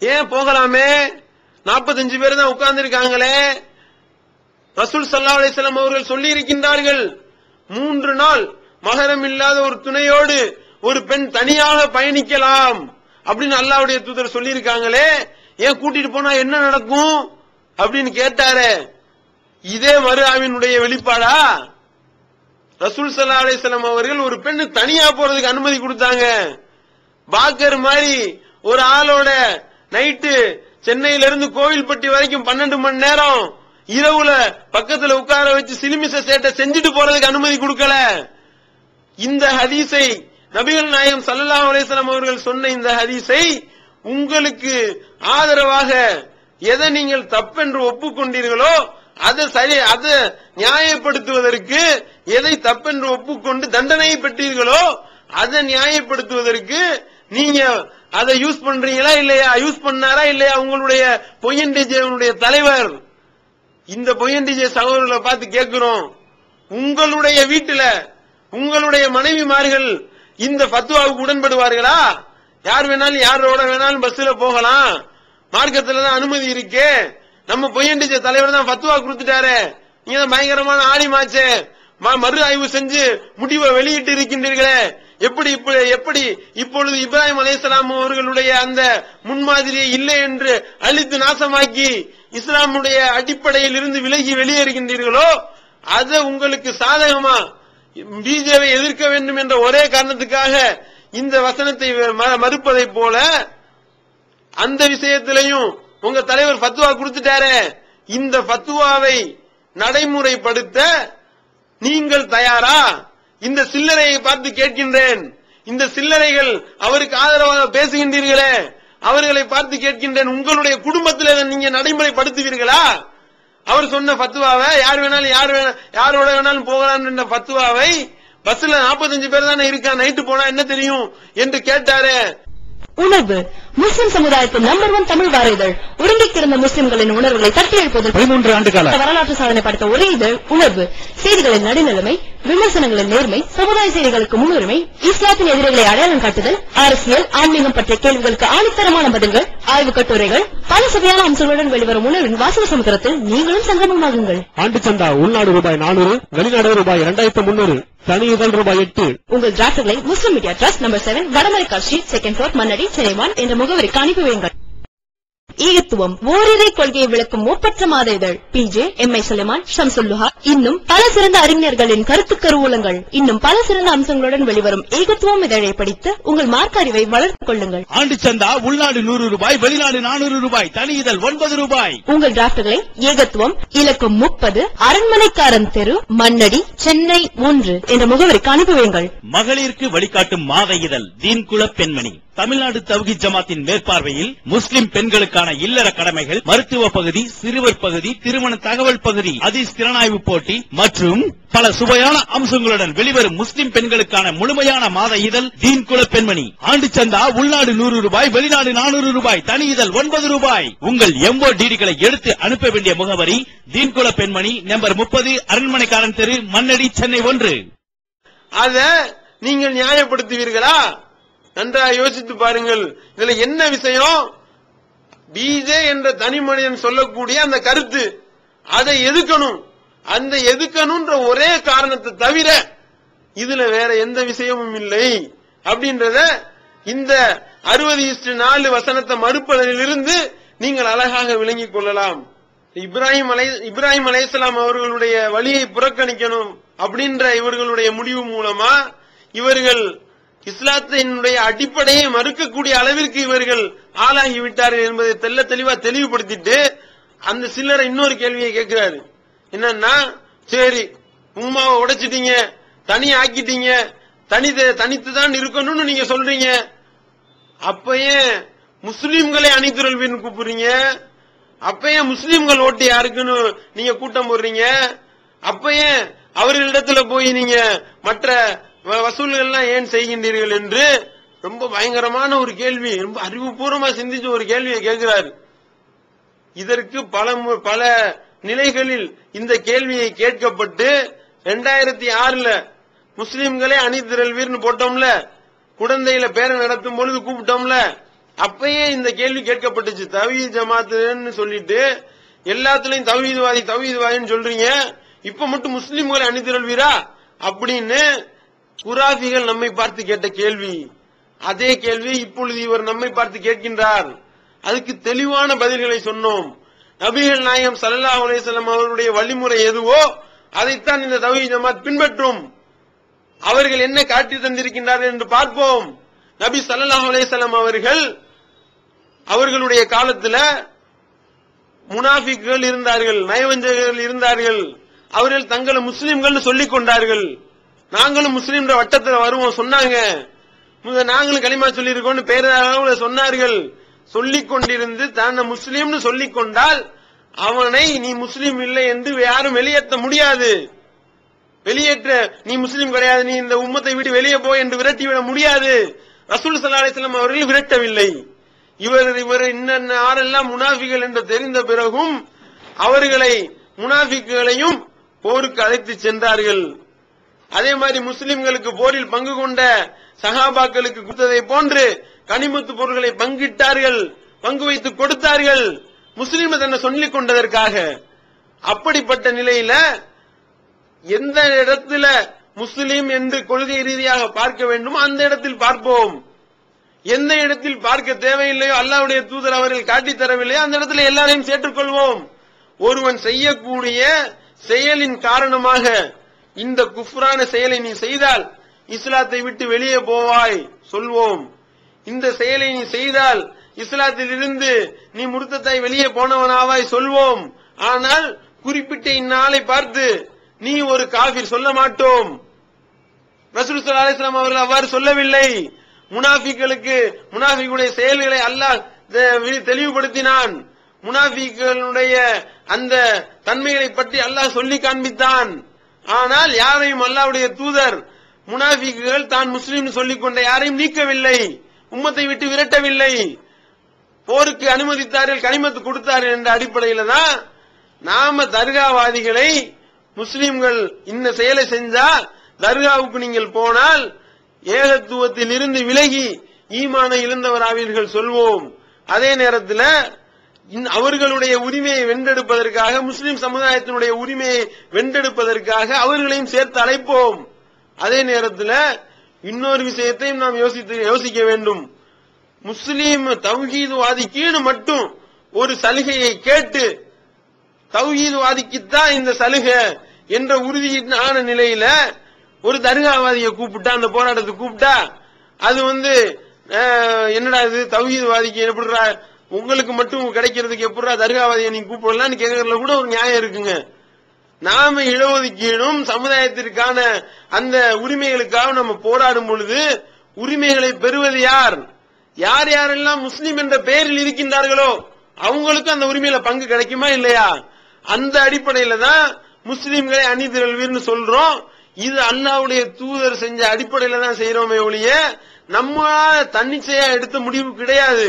ஏன் போகலாமே? 45 பேர் தான் உட்கார்ந்து இருக்காங்களே. ரசூல் ஸல்லல்லாஹு அலைஹி வஸல்லம் அவர்கள் சொல்லி இருக்கின்றார்கள், 3 நாள் மஹரம் இல்லாத ஒரு துணையோடு ஒரு பெண் தனியாக பயணிக்கலாம் அப்படின்னு அல்லாஹ்வுடைய தூதர் சொல்லி இருக்காங்களே. ஏன் கூட்டிட்டு போனா என்ன நடக்கும் அப்படின்னு கேட்டாரே. இதே மறு ஆய்வினுடைய வெளிப்பாடா? ரசூல் ஸல்லல்லாஹு அலைஹி வஸல்லம் அவர்கள் ஒரு பெண்ணு தனியா போறதுக்கு அனுமதி கொடுத்தாங்க. பாக்கர் மாதிரி ஒரு ஆளோட நைட்டு சென்னையில இருந்து கோவில்பட்டி வரைக்கும் 12 மணி நேரம் இரவுல பக்கத்துல உட்கார வச்சு சிலிமிச சேட்டை செஞ்சுட்டு போறதுக்கு அனுமதி கொடுக்கல. இந்த ஹதீஸை நபிகள் நாயகம் ஸல்லல்லாஹு அலைஹி வஸல்லம் அவர்கள் சொன்ன இந்த ஹதீஸை உங்களுக்கு ஆதரவாக எதை நீங்கள் தப்பென்று ஒப்புக்கொண்டீர்களோ அதை நியாயப்படுத்துவதற்கு, எதை தப்பென்று ஒப்புக்கொண்டு தண்டனையை பெற்றீர்களோ அதை நியாயப்படுத்துவதற்கு நீங்க அதை யூஸ் பண்றீங்களா இல்லையா? யூஸ் பண்ணாரா இல்லையா உங்களுடைய பொய்யண்டிஜனுடைய தலைவர்? இந்த பொய்யண்டிஜே சகோதரர்களை பார்த்து கேட்கிறோம், உங்களுடைய வீட்டுல உங்களுடைய மனைவிமார்கள் இந்த ஃபத்வாவுக்கு உடன்படுவார்களா? யார் வேணாலும் யாரோட வேணாலும் பஸ்ல போகலாம், மார்க்கத்துல தான் அனுமதி இருக்கு, நம்ம பொய்யண்டிஜ தலைவர் தான் ஃபத்வா கொடுத்துட்டாரு, நீங்க தான் பயங்கரமான ஆலிமாச்சே, மறு ஆய்வு செஞ்சு முடிவை வெளியிட்டு இருக்கின்றீர்களே, எப்படி இப்பொழுது இப்ராஹிம் அலைஹிஸ்ஸலாம் அவர்களுடைய அந்த முன்மாதிரியை இல்லை என்று அழித்து நாசமாக்கி இஸ்லாமுடைய அடிப்படையில் இருந்து விலகி வெளியேறுகின்றீர்களோ அதை உங்களுக்கு சாதகமா பிஜேபி எதிர்க்க வேண்டும் என்ற ஒரே காரணத்துக்காக இந்த வசனத்தை மறுப்பதை போல அந்த விஷயத்திலையும் உங்க தலைவர் ஃபத்வா கொடுத்துட்டாரே, இந்த ஃபத்வாவை நடைமுறைப்படுத்த நீங்கள் தயாரா? இந்த சில்லறையை பார்த்து கேட்கின்றேன். இந்த சில்லறைகள் அவருக்கு ஆதரவாக பேசுகின்றீர்களே, அவர்களை பார்த்து கேட்கின்றேன், உங்களுடைய குடும்பத்தில் நீங்க நடைமுறைப்படுத்துவீர்களா? அவர் சொன்ன ஃபத்வாவை யாரோட வேணாலும் போகலாம் என்ற ஃபத்வாவை பஸ்ல 45 பேர் தானே இருக்கா, நைட்டு போனா என்ன தெரியும் என்று கேட்டாரு. உணர்வு முஸ்லிம் சமுதாயத்தின் நம்பர் 1 தமிழ் வார இதழ். ஒருங்கி கிடந்த முஸ்லிம்களின் உணர்வுகளை தட்டி எழுப்புவதற்கு 13 ஆண்டுகால வரலாற்று சாதனை படைத்த ஒரே இதழ் உணர்வு. செய்திகளின் நடுநிலைமை, விமர்சனங்களின் நேர்மை, சமுதாய செய்திகளுக்கு முன்னுரிமை, இஸ்லாத்தின் எதிரிகளை அடையாளம் காட்டுதல், அரசியல், ஆன்மீகம் பற்றிய கேள்விகளுக்கு ஆணித்தரமான பதில்கள், ஆய்வு கட்டுரைகள், பல சுவையான அம்சங்களுடன் வெளிவரும் உணர்வின் வாசக சமுத்திரத்தில் நீங்களும் சங்கமமாகுங்கள். ஆண்டு சந்தா உள்நாடு ரூபாய் 400, வெளிநாடு ரூபாய் 2300, தனி இதழ் ரூபாய் 8. உங்கள் டிராஃப்ட்களை Muslim media trust number 7 Vadamaraikka street 2nd floor Mannadi Chennai 1 என்ற முகவரிக்கு அனுப்பி வையுங்கள். ஈகத்துவம் ஓரிரை கொள்கையை விளக்கும் ஒப்பற்ற மாத இதழ். பிஜே, எம்.ஐ. சுலைமான், ஷம்சுல்லுஹா, இன்னும் பல சிறந்த அறிஞர்களின் கருத்து கருவூலங்கள், இன்னும் பல சிறந்த அம்சங்களுடன் வெளிவரும் ஈகத்துவம் இதழை படித்து உங்கள் மார்க்க அறிவை வளர்த்துக் கொள்ளுங்கள். ஆண்டு சந்தா உள்நாடு 100 ரூபாய், வெளிநாடு 400 ரூபாய், தனி இதழ் 9 ரூபாய். உங்கள் டிராஃப்ட்களை ஏகத்துவம் இலக்கம் 30 அரண்மனைக்காரன் தெரு மண்ணடி சென்னை 1 என்ற முகவரிக்கு அனுப்பி வையுங்கள். மகளிருக்கு வழிகாட்டும் மாத இதழ் தீன்குல பெண்மணி. தமிழ்நாடு தவ்ஹீத் ஜமாத்தின் மேற்பார்வையில் முஸ்லிம் பெண்களுக்கான இல்லற கடமைகள், மருத்துவ பகுதி, சிறுவர் பகுதி, திருமண தகவல் பகுதி, ஹதீஸ் திறனாய்வு போட்டி மற்றும் பல சுவையான அம்சங்களுடன் வெளிவரும் முஸ்லிம் பெண்களுக்கான முழுமையான மாத இதழ் தீன்குல பெண்மணி. ஆண்டு சந்தா உள்நாடு 100 ரூபாய், வெளிநாடு 400 ரூபாய், தனி இதழ் 9 ரூபாய். உங்கள் MODDகளை எடுத்து அனுப்ப வேண்டிய முகவரி தீன்குல பெண்மணி, நம்பர் 30, அரண்மனைக்காரன் தெரு, மண்ணடி, சென்னை 1. அத நீங்கள் நியாயப்படுத்துவீர்களா? நன்றாக யோசித்து பாருங்கள். இதுல என்ன விஷயம்? பிஜே என்ற தனி மனிதன் சொல்லக்கூடிய அந்த கருத்து, அதை எதுக்கணும். அந்த எதுக்கணும்ன்ற ஒரே காரணத்தை தவிர இதுல வேற எந்த விஷயமும் இல்லை அப்படின்றத இந்த 60:4 வசனத்தை மறுப்பதிலிருந்து நீங்கள் அழகாக விளங்கிக் கொள்ளலாம். இப்ராஹிம் அலைஹிஸ்ஸலாம் அவர்களுடைய வழியை புறக்கணிக்கணும் அப்படின்ற இவர்களுடைய முடிவு மூலமா இவர்கள் இஸ்லாத்தினுடைய அடிப்படையை மறுக்கக்கூடிய அளவிற்கு இவர்கள் ஆளாகிவிட்டார்கள் என்பதை தெளிவா தெளிவுபடுத்திட்டு அந்த சிலரை இன்னொரு கேள்வியை கேட்கிறாரு. என்னன்னா, சரி உம்மாவை உடைச்சிட்டீங்க, தனி ஆக்கிட்டீங்க, தனித்துதான் இருக்கணும்னு நீங்க சொல்றீங்க, அப்பயே முஸ்லீம்களை அணிதிரள்வின்னு கூப்பிடுறீங்க, அப்பயே முஸ்லீம்கள் ஓட்டு யாருக்குன்னு நீங்க கூட்டம் போடுறீங்க, அப்பயே அவர்களிடத்துல போய் நீங்க மற்ற வசூல்கள் எல்லாம் ஏன் செய்கின்றீர்கள் என்று ரொம்ப பயங்கரமான ஒரு கேள்வி, ரொம்ப அறிவுபூர்வமா சிந்திச்சு ஒரு கேள்வியை கேட்கிறாரு. இதற்கு பல நிலைகளில் இந்த கேள்வியை கேட்கப்பட்டு 2006 முஸ்லிம்களே அணிதிரள்வீர்னு போட்டோம்ல, குழந்தையில பேரை நடத்தும் பொழுது கூப்பிட்டோம்ல, அப்பயே இந்த கேள்வி கேட்கப்பட்டுச்சு. தவ்ஹீத் ஜமாத்துன்னு சொல்லிட்டு எல்லாத்துலயும் தவ்ஹீத்வாதின்னு சொல்றீங்க, இப்ப மட்டும் முஸ்லிம்களை அணிதிரள்வீரா அப்படின்னு குராஃபிகள் நம்மை பார்த்து கேட்ட கேள்வி. அதே கேள்வி இப்பொழுது இவர் நம்மை பார்த்து கேட்கின்றார். அதுக்கு தெளிவான பதில்களை சொன்னோம். நபிகள் நாயகம் ஸல்லல்லாஹு அலைஹி வஸல்லம் அவர்களுடைய வழிமுறை எதுவோ அதைத்தான் இந்த தவ்ஹீத் ஜமாத் பின்பற்றும். அவர்கள் என்ன காட்டி தந்திருக்கின்றார்கள் என்று பார்ப்போம். நபி ஸல்லல்லாஹு அலைஹி வஸல்லம் அவர்களுடைய காலத்துல முனாஃபிக்குகள் இருந்தார்கள், நயவஞ்சகர்கள் இருந்தார்கள். அவர்கள் தங்களை முஸ்லிம்கள் சொல்லிக் கொண்டார்கள். நாங்களும் முஸ்லிம் வட்டத்தில் வருவோம் சொன்னாங்க. நாங்களும் களிமா சொல்லி இருக்கோம் பேர சொன்னார்கள். சொல்லிக் கொண்டிருந்து தான் முஸ்லீம்னு சொல்லிக் கொண்டால் அவனை நீ முஸ்லீம் இல்லை என்று யாரும் வெளியேற்ற முடியாது. நீ முஸ்லீம் கிடையாது, நீ இந்த உம்மத்தை விட்டு வெளியே போய் என்று விரட்டிவிட முடியாது. ரசூல் ஸல்லல்லாஹு அலைஹி வஸல்லம் அவர்கள் விரட்டவில்லை. இவர் இன்ன ஆரெல்லாம் முனாஃபிகள் என்று தெரிந்த பிறகும் அவர்களை முனாஃபிக்குகளையும் போருக்கு அழைத்து சென்றார்கள். அதே மாதிரி முஸ்லிம்களுக்கு போரில் பங்கு கொண்ட சஹாபாக்களுக்கு கொடுத்ததை போன்று கனிமத்து பொருட்களை பங்கிட்டார்கள், பங்கு வைத்து கொடுத்தார்கள், முஸ்லிம் தன்னை சொல்லிக் கொண்டதற்காக. அப்படிப்பட்ட நிலையில எந்த இடத்துல முஸ்லிம் என்று கொள்கை ரீதியாக பார்க்க வேண்டுமோ அந்த இடத்தில் பார்ப்போம். எந்த இடத்தில் பார்க்க தேவையில்லையோ அல்லாஹ்வுடைய தூதர் அவர்கள் காட்டித் தரவில்லையோ அந்த இடத்துல எல்லாரையும் சேர்த்துக்கொள்வோம். ஒருவன் செய்யக்கூடிய செயலின் காரணமாக இந்த குஃப்ரான செயலை நீ செய்தால் இஸ்லாத்தை விட்டு வெளியே போவாய் சொல்வோம். இந்த செயலை நீ செய்தால் இஸ்லாத்தில் இருந்து நீ முர்த்தத்தாய் வெளியே போனவனாவாய் சொல்வோம். ஆனால் குறிப்பிட்ட இந்நாளை பார்த்து நீ ஒரு காஃபிர் சொல்ல மாட்டோம். ரசூல் ஸல்லல்லாஹு அலைஹி வஸல்லம் அவர்கள் அவ்வாறு சொல்லவில்லை. முனாஃபிக்குடைய செயல்களை அல்லாஹ் தெளிவுபடுத்தினான். முனாஃபிக்குடைய அந்த தன்மைகளை பற்றி அல்லாஹ் சொல்லி காண்பித்தான். ஆனால் யாரையும் அல்லாஹ்வுடைய தூதர் முனாஃபிக்குகள் தான் முஸ்லிம் சொல்லிக் கொண்ட யாரையும் நீக்கவில்லை, உம்மத்தை விட்டு விரட்டவில்லை. போருக்கு அனுமதித்தார்கள், கனிமத்து கொடுத்தார்கள் என்ற அடிப்படையில தான் நாம தர்காவாதிகளை முஸ்லிம்கள் இந்த செயலை செஞ்சா தர்காவுக்கு நீங்கள் போனால் ஏகத்துவத்தில் இருந்து விலகி ஈமானை இழந்தவராவீர்கள் சொல்வோம். அதே நேரத்தில் அவர்களுடைய உரிமையை வென்றெடுப்பதற்காக, முஸ்லிம் சமுதாயத்தினுடைய உரிமையை வென்றெடுப்பதற்காக அவர்களையும் சேர்த்து அழைப்போம். அதே நேரத்தில் இன்னொரு விஷயத்தையும் நாம் யோசிக்க வேண்டும். முஸ்லீம் தௌஹீத்வாதிக்கு மட்டும் ஒரு சலுகையை கேட்டு தௌஹீத்வாதிக்குத்தான் இந்த சலுகை என்ற உறுதியான நிலையில ஒரு தர்காவாதியை கூப்பிட்டா, அந்த போராட்டத்தை கூப்பிட்டா, அது என்னடா இது தௌஹீத்வாதிக்கு எப்படிறா உங்களுக்கு மட்டும் கிடைக்கிறதுக்கு எப்படிறா தர்காவாதியை நீங்க கூப்பிடலாம்னு கேட்கறதுல கூட ஒரு நியாயம் இருக்குங்க. நாம இடஒதுக்கீடும் சமுதாயத்திற்கான அந்த உரிமைகளுக்காக நம்ம போராடும் பொழுது உரிமைகளை பெறுவது யார்? யார் யாரெல்லாம் முஸ்லிம் என்ற பெயரில் இருக்கின்றார்களோ அவங்களுக்கு அந்த உரிமையில பங்கு கிடைக்குமா இல்லையா? அந்த அடிப்படையில தான் முஸ்லிம்களை அணிதிரள்வீர்னு சொல்றோம். இது அல்லாஹ்வுடைய தூதர் செஞ்ச அடிப்படையில தான் செய்யறோமே ஒழிய நம்ம தன்னிச்சையா எடுத்த முடிவு கிடையாது.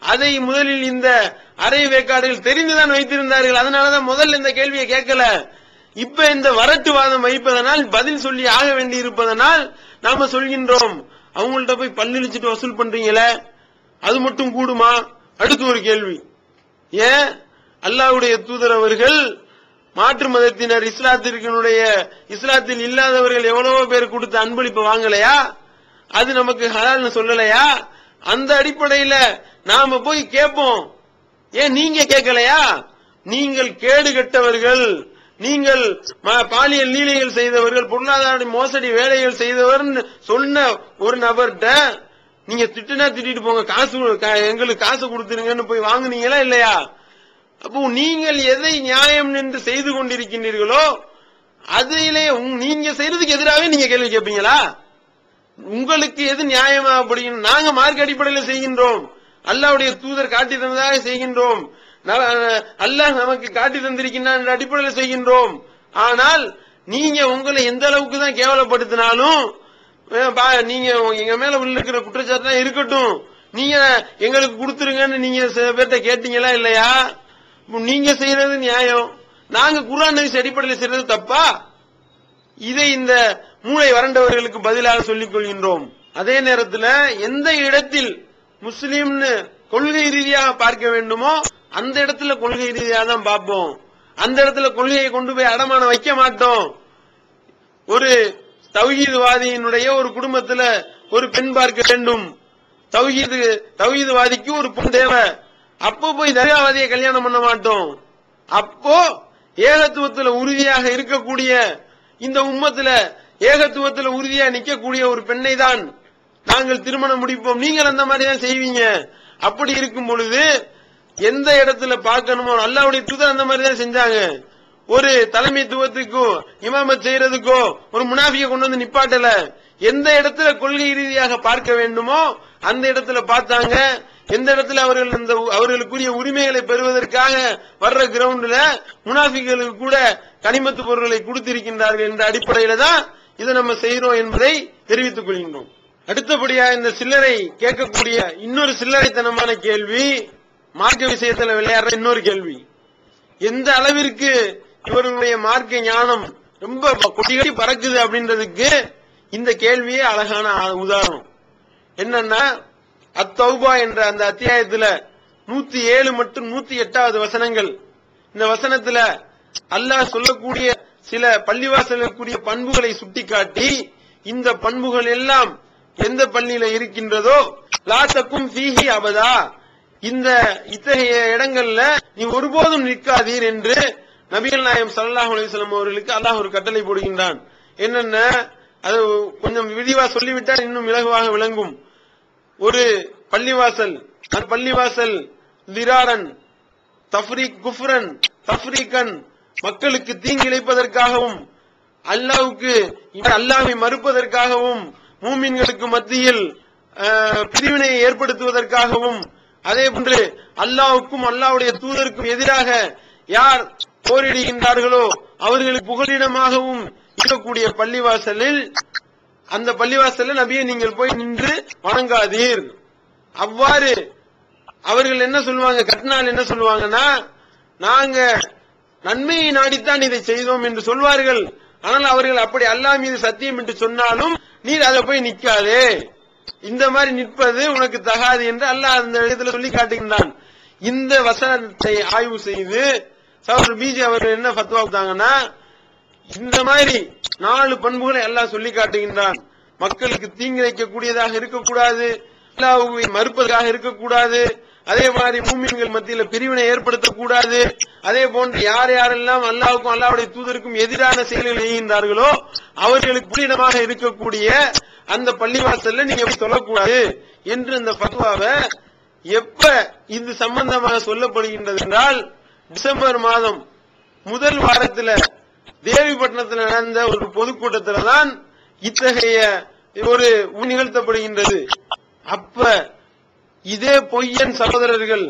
அதை முதலில் இந்த அரை வேக்காடுகள் தெரிந்துதான் வைத்திருந்தார்கள். அதனாலதான் முதல்ல இந்த கேள்வியை கேட்கல. இப்ப இந்த வரட்டுவாதம் வைப்பதனால் பதில் சொல்லி ஆக வேண்டி இருப்பதனால் நாம சொல்கின்றோம், அவங்கள்ட்ட போய் பல்லிழிச்சிட்டு வசூல் பண்றீங்களே அது மட்டும் கூடுமா? அடுத்து ஒரு கேள்வி, ஏன் அல்லாஹ்வுடைய தூதர் அவர்கள் மாற்று மதத்தினர் இஸ்லாத்தில் இல்லாதவர்கள் எவ்வளவோ பேர் கொடுத்த அன்பளிப்பு வாங்கலையா? அது நமக்கு ஹலால்னு சொல்லலையா? அந்த அடிப்படையில நாம போய் கேட்போம். ஏன் நீங்க கேட்கலையா? நீங்கள் கேடு கெட்டவர்கள், நீங்கள் பாலியல் லீலைகள் செய்தவர்கள், பொருளாதார மோசடி வேலைகள் செய்தவர் சொன்ன ஒரு நபர்கிட்ட நீங்க திட்டுனா திட்டிட்டு போங்க, எங்களுக்கு காசு கொடுத்துருங்கன்னு போய் வாங்குனீங்களா இல்லையா? அப்போ நீங்கள் எதை நியாயம் என்று செய்து கொண்டிருக்கின்றீர்களோ அதிலே நீங்க செய்யறதுக்கு எதிராகவே நீங்க கேள்வி கேட்பீங்களா? உங்களுக்கு எது நியாயமா அப்படின்னு நாங்க மார்க்க அடிப்படையில் செய்கின்றோம். அல்லாஹ்வுடைய தூதர் காட்டி தந்ததாக செய்கின்றோம். அல்லாஹ் நமக்கு காட்டி தந்திருக்கின்றான் என்ற அடிப்படையில் செய்கின்றோம். ஆனால் நீங்க உங்களை எந்த அளவுக்கு தான் கேவலப்படுத்தினாலும் நீங்க எங்க மேல இருக்கிற குற்றச்சாட்டு இருக்கட்டும், நீங்க எங்களுக்கு கொடுத்துருங்கன்னு நீங்க சில பேர்ட்ட கேட்டீங்களா இல்லையா? நீங்க செய்யறது நியாயம், நாங்க குர்ஆன் ஹதீஸ் அடிப்படையில் செய்யறது தப்பா? இதை இந்த மூளை வறண்டவர்களுக்கு பதிலாக சொல்லிக் கொள்கின்றோம். அதே நேரத்தில் எந்த இடத்தில் முஸ்லீம்னு கொள்கை ரீதியாக பார்க்க வேண்டுமோ அந்த இடத்துல கொள்கை ரீதியாக தான் பார்ப்போம். அந்த இடத்துல கொள்கையை கொண்டு போய் அடமானம் வைக்க மாட்டோம். ஒரு தௌஹீத்வாதியினுடைய ஒரு குடும்பத்துல ஒரு பெண் பார்க்க வேண்டும், தௌஹீத்வாதிக்கு ஒரு பெண் தேவை, அப்போ போய் தர்காவாதியை கல்யாணம் பண்ண மாட்டோம். அப்போ ஏகத்துவத்தில் உறுதியாக இருக்கக்கூடிய இந்த உம்மத்துல ஏகத்துவத்தில் உறுதியா நிக்கக்கூடிய ஒரு பெண்ணை தான் நாங்கள் திருமணம் முடிப்போம். நீங்கள் அந்த மாதிரி தான் செய்வீங்க. அப்படி இருக்கும் பொழுது எந்த இடத்துல பார்க்கணுமோ அல்லாஹ்வுடைய தூதர் அந்த மாதிரி தான் செஞ்சாங்க. ஒரு தலைமைத்துவத்துக்கோ இமாமத் செய்யறதுக்கோ ஒரு முனாஃபியை கொண்டு வந்து நிப்பாட்டல. எந்த இடத்துல கொள்கை ரீதியாக பார்க்க வேண்டுமோ அந்த இடத்துல பார்த்தாங்க. எந்த இடத்துல அவர்களுக்குரிய உரிமைகளை பெறுவதற்காக வர்ற கிரவுண்ட்ல முனாஃபிகளுக்கு கூட கனிமத்து பொருட்களை கொடுத்திருக்கின்றார்கள் என்ற அடிப்படையில தான் இதை நம்ம செய்யறோம் என்பதை தெரிவித்துக் கொள்கின்றோம். அடுத்தபடியா இந்த சில்லறை கேட்கக்கூடிய இன்னொரு சில்லறைத்தனமான கேள்வி, மார்க்க விஷயத்துல விளையாடுற இன்னொரு கேள்வி. எந்த அளவிற்கு இவர்களுடைய மார்க்க ஞானம் ரொம்ப கொடிகடி பறக்குது அப்படின்றதுக்கு இந்த கேள்வியே அழகான உதாரணம். என்னன்னா அத்தௌபா என்ற அந்த அத்தியாயத்துல 107 மற்றும் 108வது வசனங்கள். இந்த வசனத்துல அல்லாஹ் சொல்லக்கூடிய சில பள்ளிவாசலுக்குரிய பண்புகளை சுட்டிக்காட்டி இந்த பண்புகள் எல்லாம் எந்த பள்ளியில இருக்கின்றதோ லா தக்கும் ஃபீஹி அபதா, இந்த இத்தகைய இடங்கள்ல நீ ஒருபோதும் நிற்காதீர் என்று நபிகள் நாயகம் ஸல்லல்லாஹு அலைஹி வஸல்லம் அவர்களுக்கு அல்லாஹ் ஒரு கட்டளை போடுகின்றான். என்னென்ன அது கொஞ்சம் விரிவா சொல்லிவிட்டால் இன்னும் இலகுவாக விளங்கும். ஒரு பள்ளிவாசல், அந்த பள்ளிவாசல் திராரன் தஃப்ரீக் குஃப்ரன் தஃப்ரீகன், மக்களுக்கு தீங்கிழைப்பதற்காகவும் அல்லாஹ்வை மறுப்பதற்காகவும் மூமின்களுக்கு மத்தியில் பிரிவினையை ஏற்படுத்துவதற்காகவும் அதே போன்று அல்லாஹ்வுக்கும் அல்லாஹ்வுடைய தூதருக்கும் எதிராக யார் போரிடுகின்றார்களோ அவர்களுக்கு புகலிடமாகவும் இருக்கக்கூடிய பள்ளிவாசலில், அந்த பள்ளிவாசலில் நபியை நீங்கள் போய் நின்று வணங்காதீர். அவ்வாறு அவர்கள் என்ன சொல்லுவாங்க, கட்டினால் என்ன சொல்லுவாங்கன்னா, நாங்க நன்மையை நாடித்தான் இதை செய்தோம் என்று சொல்வார்கள். ஆனால் அவர்கள் அப்படி அல்லாஹ் மீது சத்தியம் என்று சொன்னாலும் நீர் அதை போய் நிற்காதே, இந்த மாதிரி நிற்பது உனக்கு தகாது என்று அல்லாஹ் அந்த இடத்துல சொல்லி காட்டுகின்றான். இந்த வசனத்தை ஆய்வு செய்து சகோதரர் பிஜே அவர்கள் என்ன ஃபத்வா கொடுத்தாங்கன்னா, இந்த மாதிரி 4 பண்புகளை அல்லாஹ் சொல்லி காட்டுகின்றான். மக்களுக்கு தீங்கிழைக்க கூடியதாக இருக்கக்கூடாது, அல்லாஹ்வை மறுப்பதாக இருக்கக்கூடாது, அதே மாதிரி மூமின்கள் மத்தியில பிரிவினை ஏற்படுத்தக்கூடாது, அதே போன்று யார் யாரெல்லாம் அல்லாஹ்வுக்கும் அல்லாஹ்வுடைய தூதருக்கும் எதிரான செயல்கள் செய்கின்றார்களோ அவர்களுக்கு புனிதமாக இருக்கக்கூடிய அந்த பள்ளிவாசல்ல நீங்க சொல்லக்கூடாது என்று அந்த ஃபத்வாவை எப்ப இது சம்பந்தமாக சொல்லப்படுகின்றது என்றால், டிசம்பர் மாதம் முதல் வாரத்தில் தேவிப்பட்டினத்தில் நடந்த ஒரு பொதுக்கூட்டத்தில் தான் இத்தகைய ஒரு நிகழ்த்தப்படுகின்றது. அப்ப இதே பொய்யன் சகோதரர்கள்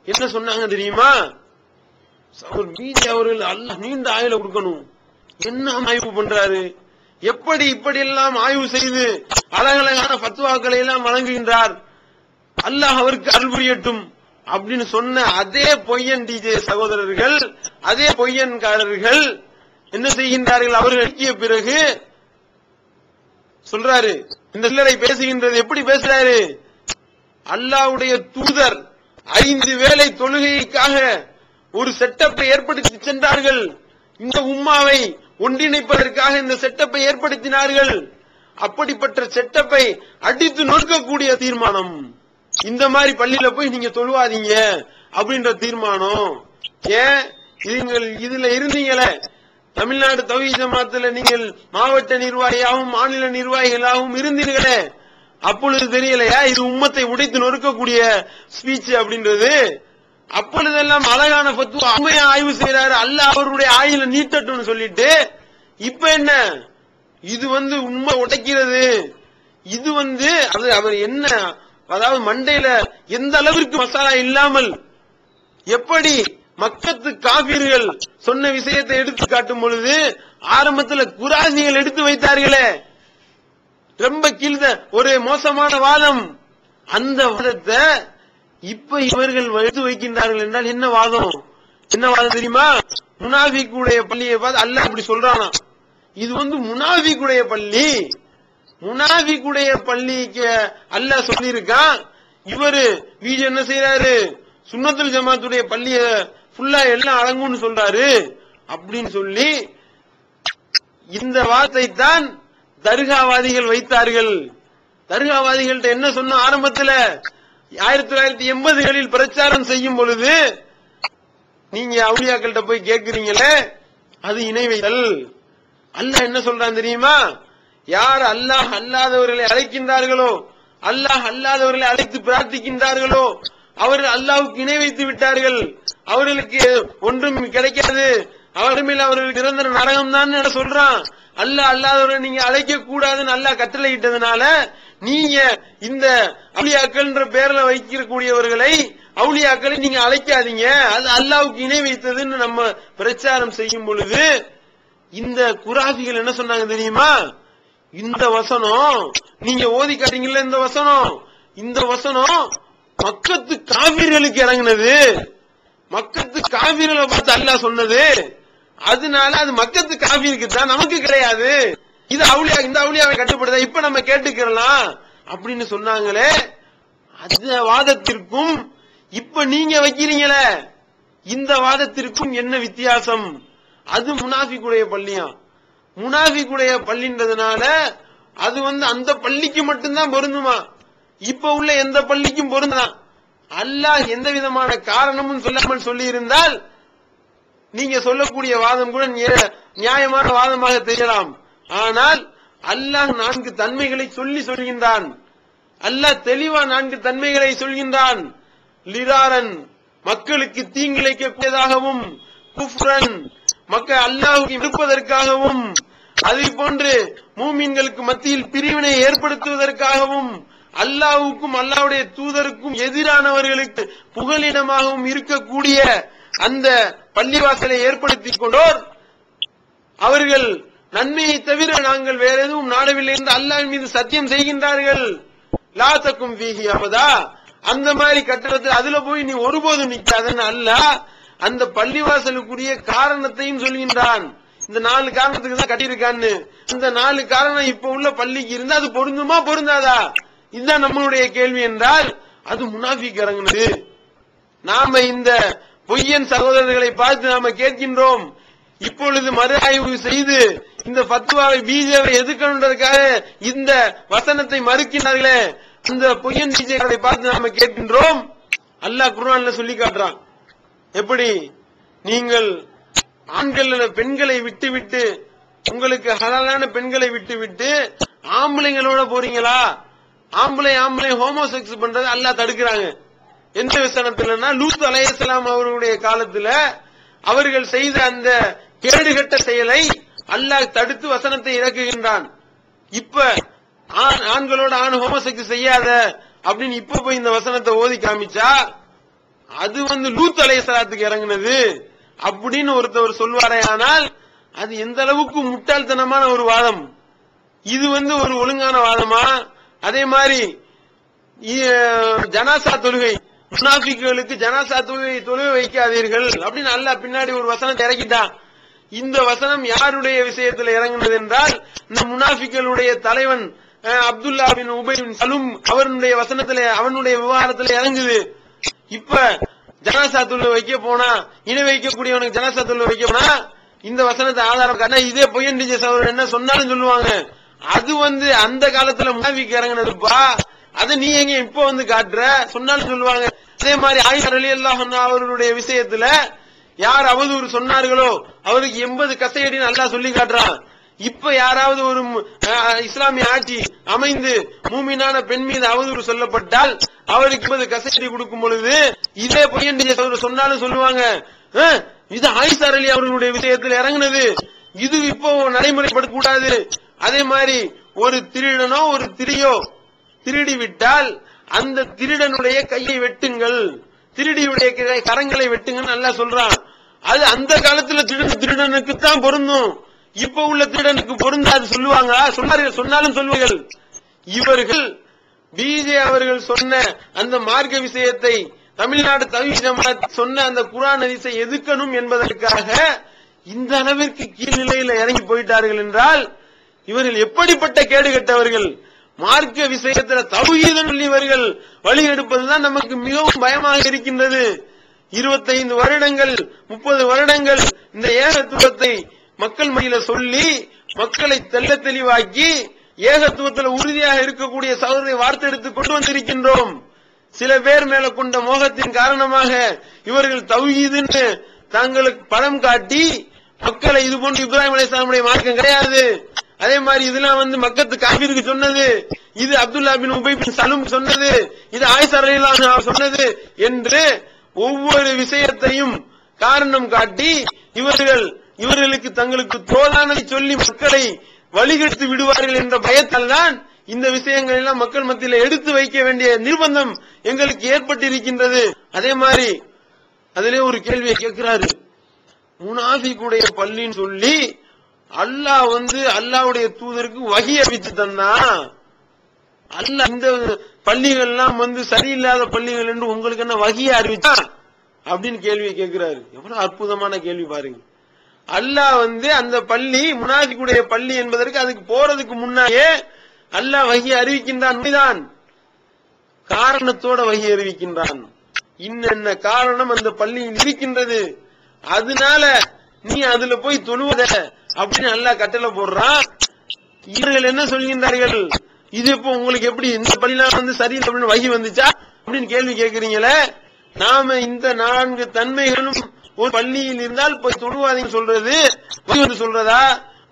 என்ன சொன்னாங்க தெரியுமா, பிஜே அவர்கள் அல்லாஹ் நீண்ட ஆயுள கொடுக்கணும், என்ன ஆய்வு பண்றாரு, எப்படி இப்படி எல்லாம் ஆய்வு செய்து அழகழகான ஃபத்வாக்களை எல்லாம் வழங்குகின்றார், அல்லாஹ் அவருக்கு அருள் புரியட்டும் அப்படின்னு சொன்ன அதே பொய்யன் டிஜே சகோதரர்கள், அதே பொய்யன்காரர்கள் என்ன செய்கின்றார்கள், அவர்கள் அடக்கிய பிறகு சொல்றாரு, இந்த சிலரை பேசுகின்றது எப்படி பேசுறாரு, அல்லாஹ்வுடைய தூதர் 5 வேளை தொழுகைக்காக ஒரு செட்டப்பை ஏற்படுத்தி சென்றார்கள், இந்த உம்மாவை ஒன்றிணைப்பதற்காக இந்த செட்டப்பை ஏற்படுத்தினார்கள், அப்படிப்பட்ட செட்டப்பை அடித்து நொறுக்கக்கூடிய தீர்மானம், இந்த மாதிரி பள்ளியில போய் நீங்க தொழுவாதீங்க அப்படின்ற தீர்மானம். ஏன் நீங்கள் இதுல இருந்தீங்களே, தமிழ்நாடு தௌஹீத் ஜமாத்துல நீங்கள் மாவட்ட நிர்வாகியாகவும் மாநில நிர்வாகிகளாகவும் இருந்தீர்களே, அப்பொழுது தெரியலையா இது உம்மத்தை உடைத்து நொறுக்கக்கூடிய ஸ்பீச் அப்படின்றது? அப்பொழுதெல்லாம் அழகான ஃபத்வா உண்மையா ஆய்வு செய்யறாரு, அல்லாஹ் அவருடைய ஆயுள நீட்டட்டும் சொல்லிட்டு, இப்ப என்ன இது உண்மை உடைக்கிறது, இது அவர் என்ன, அதாவது மண்டையில எந்த அளவிற்கு மசாலா இல்லாமல் எப்படி மக்கத்து காபீர்கள் சொன்ன விஷயத்தை எடுத்து காட்டும் பொழுது ஆரம்பத்தில் குராசிகள் எடுத்து வைத்தார்களே, ரொம்ப கீழ்த ஒரு மோசமான வாதம், அந்த வாதத்தை இப்ப இவர்கள் எடுத்து வைக்கின்றார்கள் என்றால் என்ன வாதம், என்ன வாதம் தெரியுமா, முனாஃபிக்குடைய பள்ளியை பார்த்து அல்லாஹ் அப்படி சொல்றானா, இது முனாஃபிக்குடைய பள்ளி, முனாஃபிக்குடைய பள்ளிக்கு அல்லாஹ் சொல்லியிருக்கான், இவரு வீஜ் என்ன செய்யறாரு, சுன்னத்துல் ஜமாத்துடைய பள்ளிய ஃபுல்லா எல்லாம் அடங்கும்னு சொல்றாரு அப்படின்னு சொல்லி இந்த வார்த்தை தான் தர்காவாதிகள் வைத்தார்கள். தர்காவாதிகள்ட்ட என்ன சொன்ன, ஆரம்பத்தில் 1980களில் பிரச்சாரம் செய்யும் பொழுது நீங்க அவுலியாக்கள்கிட்ட போய் கேட்கிறீங்களே அது இணை வைத்தல். அல்லாஹ் என்ன சொல்றான் தெரியுமா, யார் அல்லாஹ் அல்லாதவர்களை அழைக்கின்றார்களோ, அல்லாஹ் அல்லாதவர்களை அழைத்து பிரார்த்திக்கின்றார்களோ அவர்கள் அல்லாஹ்வுக்கு இணை வைத்து விட்டார்கள், அவர்களுக்கு ஒன்றும் கிடைக்காது, அவர்களுக்கு நிரந்தர நரகம் தான் சொல்றான். அல்லாஹ் அல்லாதவர்களை நீங்க அழைக்க கூடாதுன்னு அல்லாஹ் கட்டளையிட்டதுனால நீங்க இந்த அவுலியாக்கள் என்ற பேர்ல வைக்கக்கூடியவர்களை அவுலியாக்களை நீங்க அழைக்காதீங்க, அது அல்லாஹ்வுக்கு இணை வைத்ததுன்னு நம்ம பிரச்சாரம் செய்யும் பொழுது இந்த குராஃபிகள் என்ன சொன்னாங்க தெரியுமா, இந்த வசனம் நீங்க ஓதி காட்டீங்கல்ல, இந்த வசனம் மக்கத்து காபீர்களுக்கு இறங்கினது, மக்கத்து காபீர்களை பார்த்து அல்லாஹ் சொன்னது, அதனால அது மக்கத்து காபீருக்கு தான், நமக்கு கிடையாது, இது அவுலியா, இந்த அவுலியாவை கட்டுப்படுதா, இப்ப நம்ம கேட்டுக்கலாம் அப்படின்னு சொன்னாங்களே. அந்த வாதத்திற்கும் இப்ப நீங்க வைக்கிறீங்களே இந்த வாதத்திற்கும் என்ன வித்தியாசம்? அது முனாஃபிக்குடைய பள்ளியா, முனாஃபிக்குடைய பள்ளின்றதுனால அது அந்த பள்ளிக்கு மட்டும்தான் பொருந்துமா? இப்ப உள்ள எந்த பள்ளிக்கும் பொருந்தான்? அல்லாஹ் எந்த விதமான காரணமும் சொல்லாமல் சொல்லி இருந்தால் நீங்க சொல்லக்கூடிய வாதம் கூட நியாயமான வாதமாக தெரியலாம். ஆனால் அல்லாஹ் 4 தன்மைகளை சொல்கின்றான். அல்லாஹ் தெளிவா 4 தன்மைகளை சொல்கின்றான். லிராரன், மக்களுக்கு தீங்கிழைக்கக்கூடியதாகவும், குஃப்ரன், மக்கள் அல்லாஹ்வை வெறுப்பதற்காகவும், அதே போன்று மூமின்களுக்கு மத்தியில் பிரிவினை ஏற்படுத்துவதற்காகவும், அல்லாஹ்வுக்கும் அல்லாஹ்வுடைய தூதருக்கும் எதிரானவர்களுக்கு புகலிடமாகவும் இருக்கக்கூடிய அந்த பள்ளிவாசலை ஏற்படுத்திக் கொண்டோர் அவர்கள் நன்மையை தவிர நாங்கள் வேற எதுவும் நாடவில்லை என்று அல்லாஹ்வின் மீது சத்தியம் செய்கின்றார்கள். லா தக்கும் ஃபீஹி அபதா, அந்த மாதிரி கட்டடத்தில் அதுல போய் நீ ஒருபோதும் நிற்காதன்னு அல்லாஹ் அந்த பள்ளிவாசலுக்குரிய காரணத்தையும் சொல்கின்றான். இந்த 4 காரணத்துக்கு தான் கட்டியிருக்கான்னு. இந்த 4 காரணம் இப்ப உள்ள பள்ளிக்கு இருந்தா அது பொருந்துமா பொருந்தாதா? இதுதான் நம்மளுடைய கேள்வி. என்றால் அது முனாஃபிக் இறங்குனது. நாம இந்த பொய்யன் சகோதரர்களை பார்த்து நாம கேட்கின்றோம். இப்பொழுது மறு ஆய்வு செய்து இந்த ஃபத்வாவை பிஜேவை எதிர்க்கணுன்றதுக்காக இந்த வசனத்தை மறுக்கிறார்களே, அந்த பொய்யன் பிஜேவை பார்த்து நாம கேட்கின்றோம். அல்லாஹ் குர்ஆன்ல சொல்லி காட்டுறான். எப்படி நீங்கள் ஆண்கள் பெண்களை விட்டுவிட்டு, உங்களுக்கு ஹலாலான பெண்களை விட்டுவிட்டு ஆம்பளைங்களோட போறீங்களா? ஆம்பளை ஹோமோசெக்ஸ் பண்றது அல்லாஹ் தடுக்கிறாங்க. எந்த வசனத்துலன்னா, லூத் அலைஹிஸ்ஸலாம் அவர்களுடைய காலத்துல அவர்கள் செய்த அந்த கேடுகட்ட செயலை அல்லாஹ் தடுத்து வசனத்தை இறக்குகின்றான். இப்ப ஆண்களோட ஆண் ஹோமோசெக்ஸ் செய்யாத அப்படின்னு இப்ப போய் இந்த வசனத்தை ஓதி காமிச்சா அது லூத் அலைஹிஸ்ஸலாத்துக்கு இறங்குனது அப்படின்னு ஒருத்தவர் சொல்வாரே. ஆனால் அது எந்த அளவுக்கு முட்டாள்தனமான ஒரு வாதம். இது ஒரு ஒழுங்கான வாதமா? அதே மாதிரி ஜனாசா தொழுகை, முனாஃபிக்குகளுக்கு ஜனாசா தொழுகை வைக்காதீர்கள் அப்படின்னு அல்லாஹ் பின்னாடி ஒரு வசனத்தை இறக்கிட்டான். இந்த வசனம் யாருடைய விஷயத்தில் இறங்குனது என்றால், இந்த முனாஃபிக்குகளுடைய தலைவன் அப்துல்லா பின் உபை பின் சலூம் அவனுடைய வசனத்துல, அவனுடைய விவகாரத்துல இறங்குது. இப்ப ஜனாசா தொழுகை வைக்க போனா, இணை வைக்கக்கூடியவனுக்கு ஜனாசா தொழுகை வைக்க போனா இந்த வசனத்தை ஆதாரம் காட்டினா இதே பொய்யன் டிஜே சகோதரர் என்ன சொன்னாலும் சொல்லுவாங்க. அது அந்த காலத்துல முனாஃபிக் இறங்குனதுப்பா, அதை நீ எங்க இப்ப காட்டுற சொன்னாலும் சொல்லுவாங்க. அதே மாதிரி ஆயிஷா ரலியல்லாஹு அன்ஹா அவர்களுடைய விஷயத்துல யார் அவதூறு சொன்னார்களோ அவருக்கு 80 கசையடின்னு அல்லாஹ் சொல்லி காட்டுறான். இப்ப யாராவது ஒரு இஸ்லாமிய ஆட்சி அமைந்து மூமினான பெண் மீது அவதூறு சொல்லப்பட்டால் அவருக்கு 80 கசையடி கொடுக்கும் பொழுது இதே பொய்யன் சொன்னாலும் சொல்லுவாங்க, இது ஆயிஷா ரலி அவர்களுடைய விஷயத்தில் இறங்குனது, இது இப்போ நடைமுறைப்படுத்தக்கூடாது. அதே மாதிரி ஒரு திருடனோ ஒரு திரியோ திருடி விட்டால் அந்த திருடனுடைய கையை வெட்டுங்கள், திருடியுடைய கரங்களை வெட்டுங்கள் நல்லா சொல்றான். அது அந்த காலத்துல திருடனுக்கு தான் பொருந்தும், இப்ப உள்ள திருடனுக்கு பொருந்தாது சொல்லுவாங்க. சொன்னாலும் சொல்லுவார்கள். இவர்கள் பிஜே அவர்கள் சொன்ன அந்த மார்க்க விஷயத்தை தமிழ்நாடு தவ்ஹீத் ஜமாத் சொன்ன அந்த குர்ஆன் ஹதீஸை எதிர்க்கணும் என்பதற்காக இந்த அளவிற்கு கீழ்நிலையில் இறங்கி போயிட்டார்கள் என்றால் இவர்கள் எப்படிப்பட்ட கேடு கட்டவர்கள். மார்க்க விஷயத்துல தவ்ஹீதன் இவர்கள் வழி எடுப்பதுதான் நமக்கு மிகவும் பயமாக இருக்கின்றது. 25 வருடங்கள் 30 வருடங்கள் இந்த ஏகத்துவத்தை மக்கள் மத்தியில சொல்லி மக்களை தெள்ள தெளிவாக்கி ஏகத்துவத்தில் உறுதியாக இருக்கக்கூடிய சகோதரரை வார்த்தெடுத்து கொண்டு வந்திருக்கின்றோம். சில பேர் மேல கொண்ட மோகத்தின் காரணமாக இவர்கள் தவ்ஹீதுன்னு தங்களுக்கு படம் காட்டி மக்களை இது போன்று இப்ராஹிம் அலைஹிஸ்ஸலாமுடைய மார்க்கம் கிடையாது, அதே மாதிரி இதெல்லாம் மக்கத்து காபீருக்கு சொன்னது, இது அப்துல்லா பின் உபை பின் சலூம் சொன்னது, இது ஆயிஷா ரலியல்லாஹு அன்ஹா சொன்னது என்று ஒவ்வொரு விஷயத்தையும் காரணம் காட்டி இவர்களுக்கு தங்களுக்கு தோதானதை சொல்லி மக்களை வழிகெடுத்து விடுவார்கள் என்ற பயத்தால் தான் இந்த விஷயங்கள் எல்லாம் மக்கள் மத்தியில் எடுத்து வைக்க வேண்டிய நிர்பந்தம் எங்களுக்கு ஏற்பட்டிருக்கின்றது. அதே மாதிரி அதிலே ஒரு கேள்வியை கேட்கிறாரு, முனாஃபிக்குடைய பள்ளின்னு சொல்லி அல்லாஹ் அல்லாஹ்வுடைய தூதருக்கு வஹி அறிவித்து தந்தான். அல்லாஹ் இந்த பள்ளிகள் எல்லாம் சரியில்லாத பள்ளிகள் என்று உங்களுக்கு என்ன வஹியை அறிவிச்சா அப்படின்னு கேள்வியை கேட்கிறாரு. எவ்வளவு அற்புதமான கேள்வி பாருங்க. அல்லாஹ் அந்த பள்ளி முனாஃபிக்குடைய பள்ளி என்பதற்கு அதுக்கு போறதுக்கு முன்னாயே அல்லாஹ் வஹி அறிவிக்கின்றான். உண்மைதான், காரணத்தோட வஹி அறிவிக்கின்றான். இன்னென்ன காரணம் அந்த பள்ளியில் இருக்கின்றது, அதனால நீ அதுல போய் தொழுவத அப்படின்னு அல்லாஹ் கட்டளை போடுறான். இவர்கள் என்ன சொல்கின்றார்கள்? இது இப்போ உங்களுக்கு எப்படி இந்த பள்ளிலாம் வந்து சரியில்லை அப்படின்னு வகி வந்துச்சா அப்படின்னு கேள்வி கேட்கறீங்களே. நாம இந்த 4 தன்மைகளும் ஒரு பள்ளியில் இருந்தால் போய் தொழுவாதீங்க சொல்றது வகி வந்து சொல்றதா?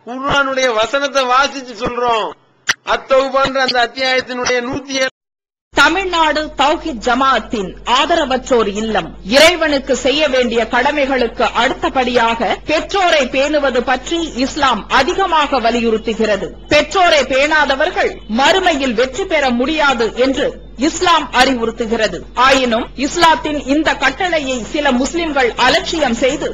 குர்ஆனுடைய வசனத்தை வாசிச்சு சொல்றோம். அத்தௌபான்ற அந்த அத்தியாயத்தினுடைய 107. தமிழ்நாடு தௌஹீத் ஜமாஅத்தின் ஆதரவற்றோர் இல்லம் இறைவனுக்கு செய்ய வேண்டிய கடமைகளுக்கு அடுத்தபடியாக பெற்றோரை பேணுவது பற்றி இஸ்லாம் அதிகமாக வலியுறுத்துகிறது. பெற்றோரை பேணாதவர்கள் மறுமையில் வெற்றி பெற முடியாது என்று இஸ்லாம் அறிவுறுத்துகிறது. ஆயினும் இஸ்லாத்தின் இந்த கட்டளையை சில முஸ்லிம்கள் அலட்சியம் செய்து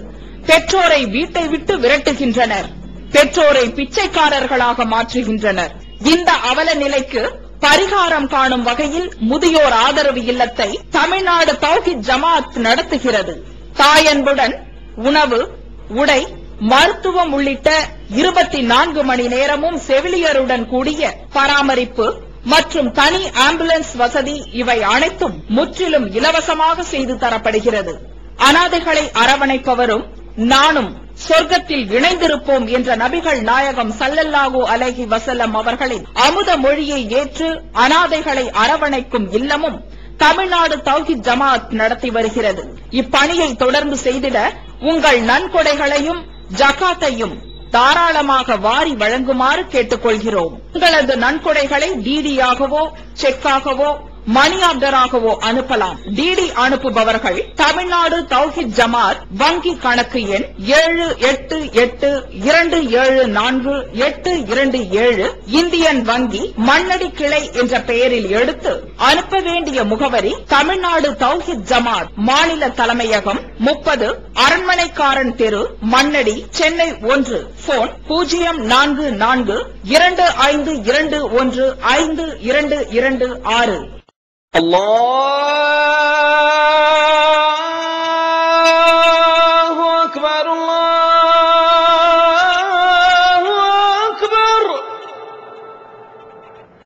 பெற்றோரை வீட்டை விட்டு விரட்டுகின்றனர். பெற்றோரை பிச்சைக்காரர்களாக மாற்றுகின்றனர். இந்த அவல நிலைக்கு பரிகாரம் காணும் வகையில் முதியோர் ஆதரவு இல்லத்தை தமிழ்நாடு தௌஹீத் ஜமாஅத் நடத்துகிறது. தாயன்புடன் உணவு, உடை, மருத்துவம் உள்ளிட்ட 24 மணி நேரமும் செவிலியருடன் கூடிய பராமரிப்பு மற்றும் தனி ஆம்புலன்ஸ் வசதி இவை அனைத்தும் முற்றிலும் இலவசமாக செய்து தரப்படுகிறது. அனாதைகளை அரவணைப்பவரும் நானும் சொர்க்கத்தில் இணைந்திருப்போம் என்ற நபிகள் நாயகம் ஸல்லல்லாஹு அலைஹி வஸல்லம் அவர்களின் அமுத மொழியை ஏற்று அனாதைகளை அரவணைக்கும் இல்லமும் தமிழ்நாடு தௌஹீத் ஜமாஅத் நடத்தி வருகிறது. இப்பணியை தொடர்ந்து செய்திட உங்கள் நன்கொடைகளையும் ஜகாத்தையும் தாராளமாக வாரி வழங்குமாறு கேட்டுக்கொள்கிறோம். உங்களது நன்கொடைகளை டிடியாகவோ செக்காகவோ மணி ஆர்டராகவோ அனுப்பலாம். டிடி அனுப்புபவர்கள் தமிழ்நாடு தௌஹீத் ஜமாஅத் வங்கி கணக்கு எண் 7882748227 இந்தியன் வங்கி மண்ணடி கிளை என்ற பெயரில் எடுத்து அனுப்ப வேண்டிய முகவரி தமிழ்நாடு தௌஹீத் ஜமாஅத் மாநில தலைமையகம் 30 அரண்மனைக்காரன் தெரு மண்ணடி சென்னை 1. போன் 044252152226. Allah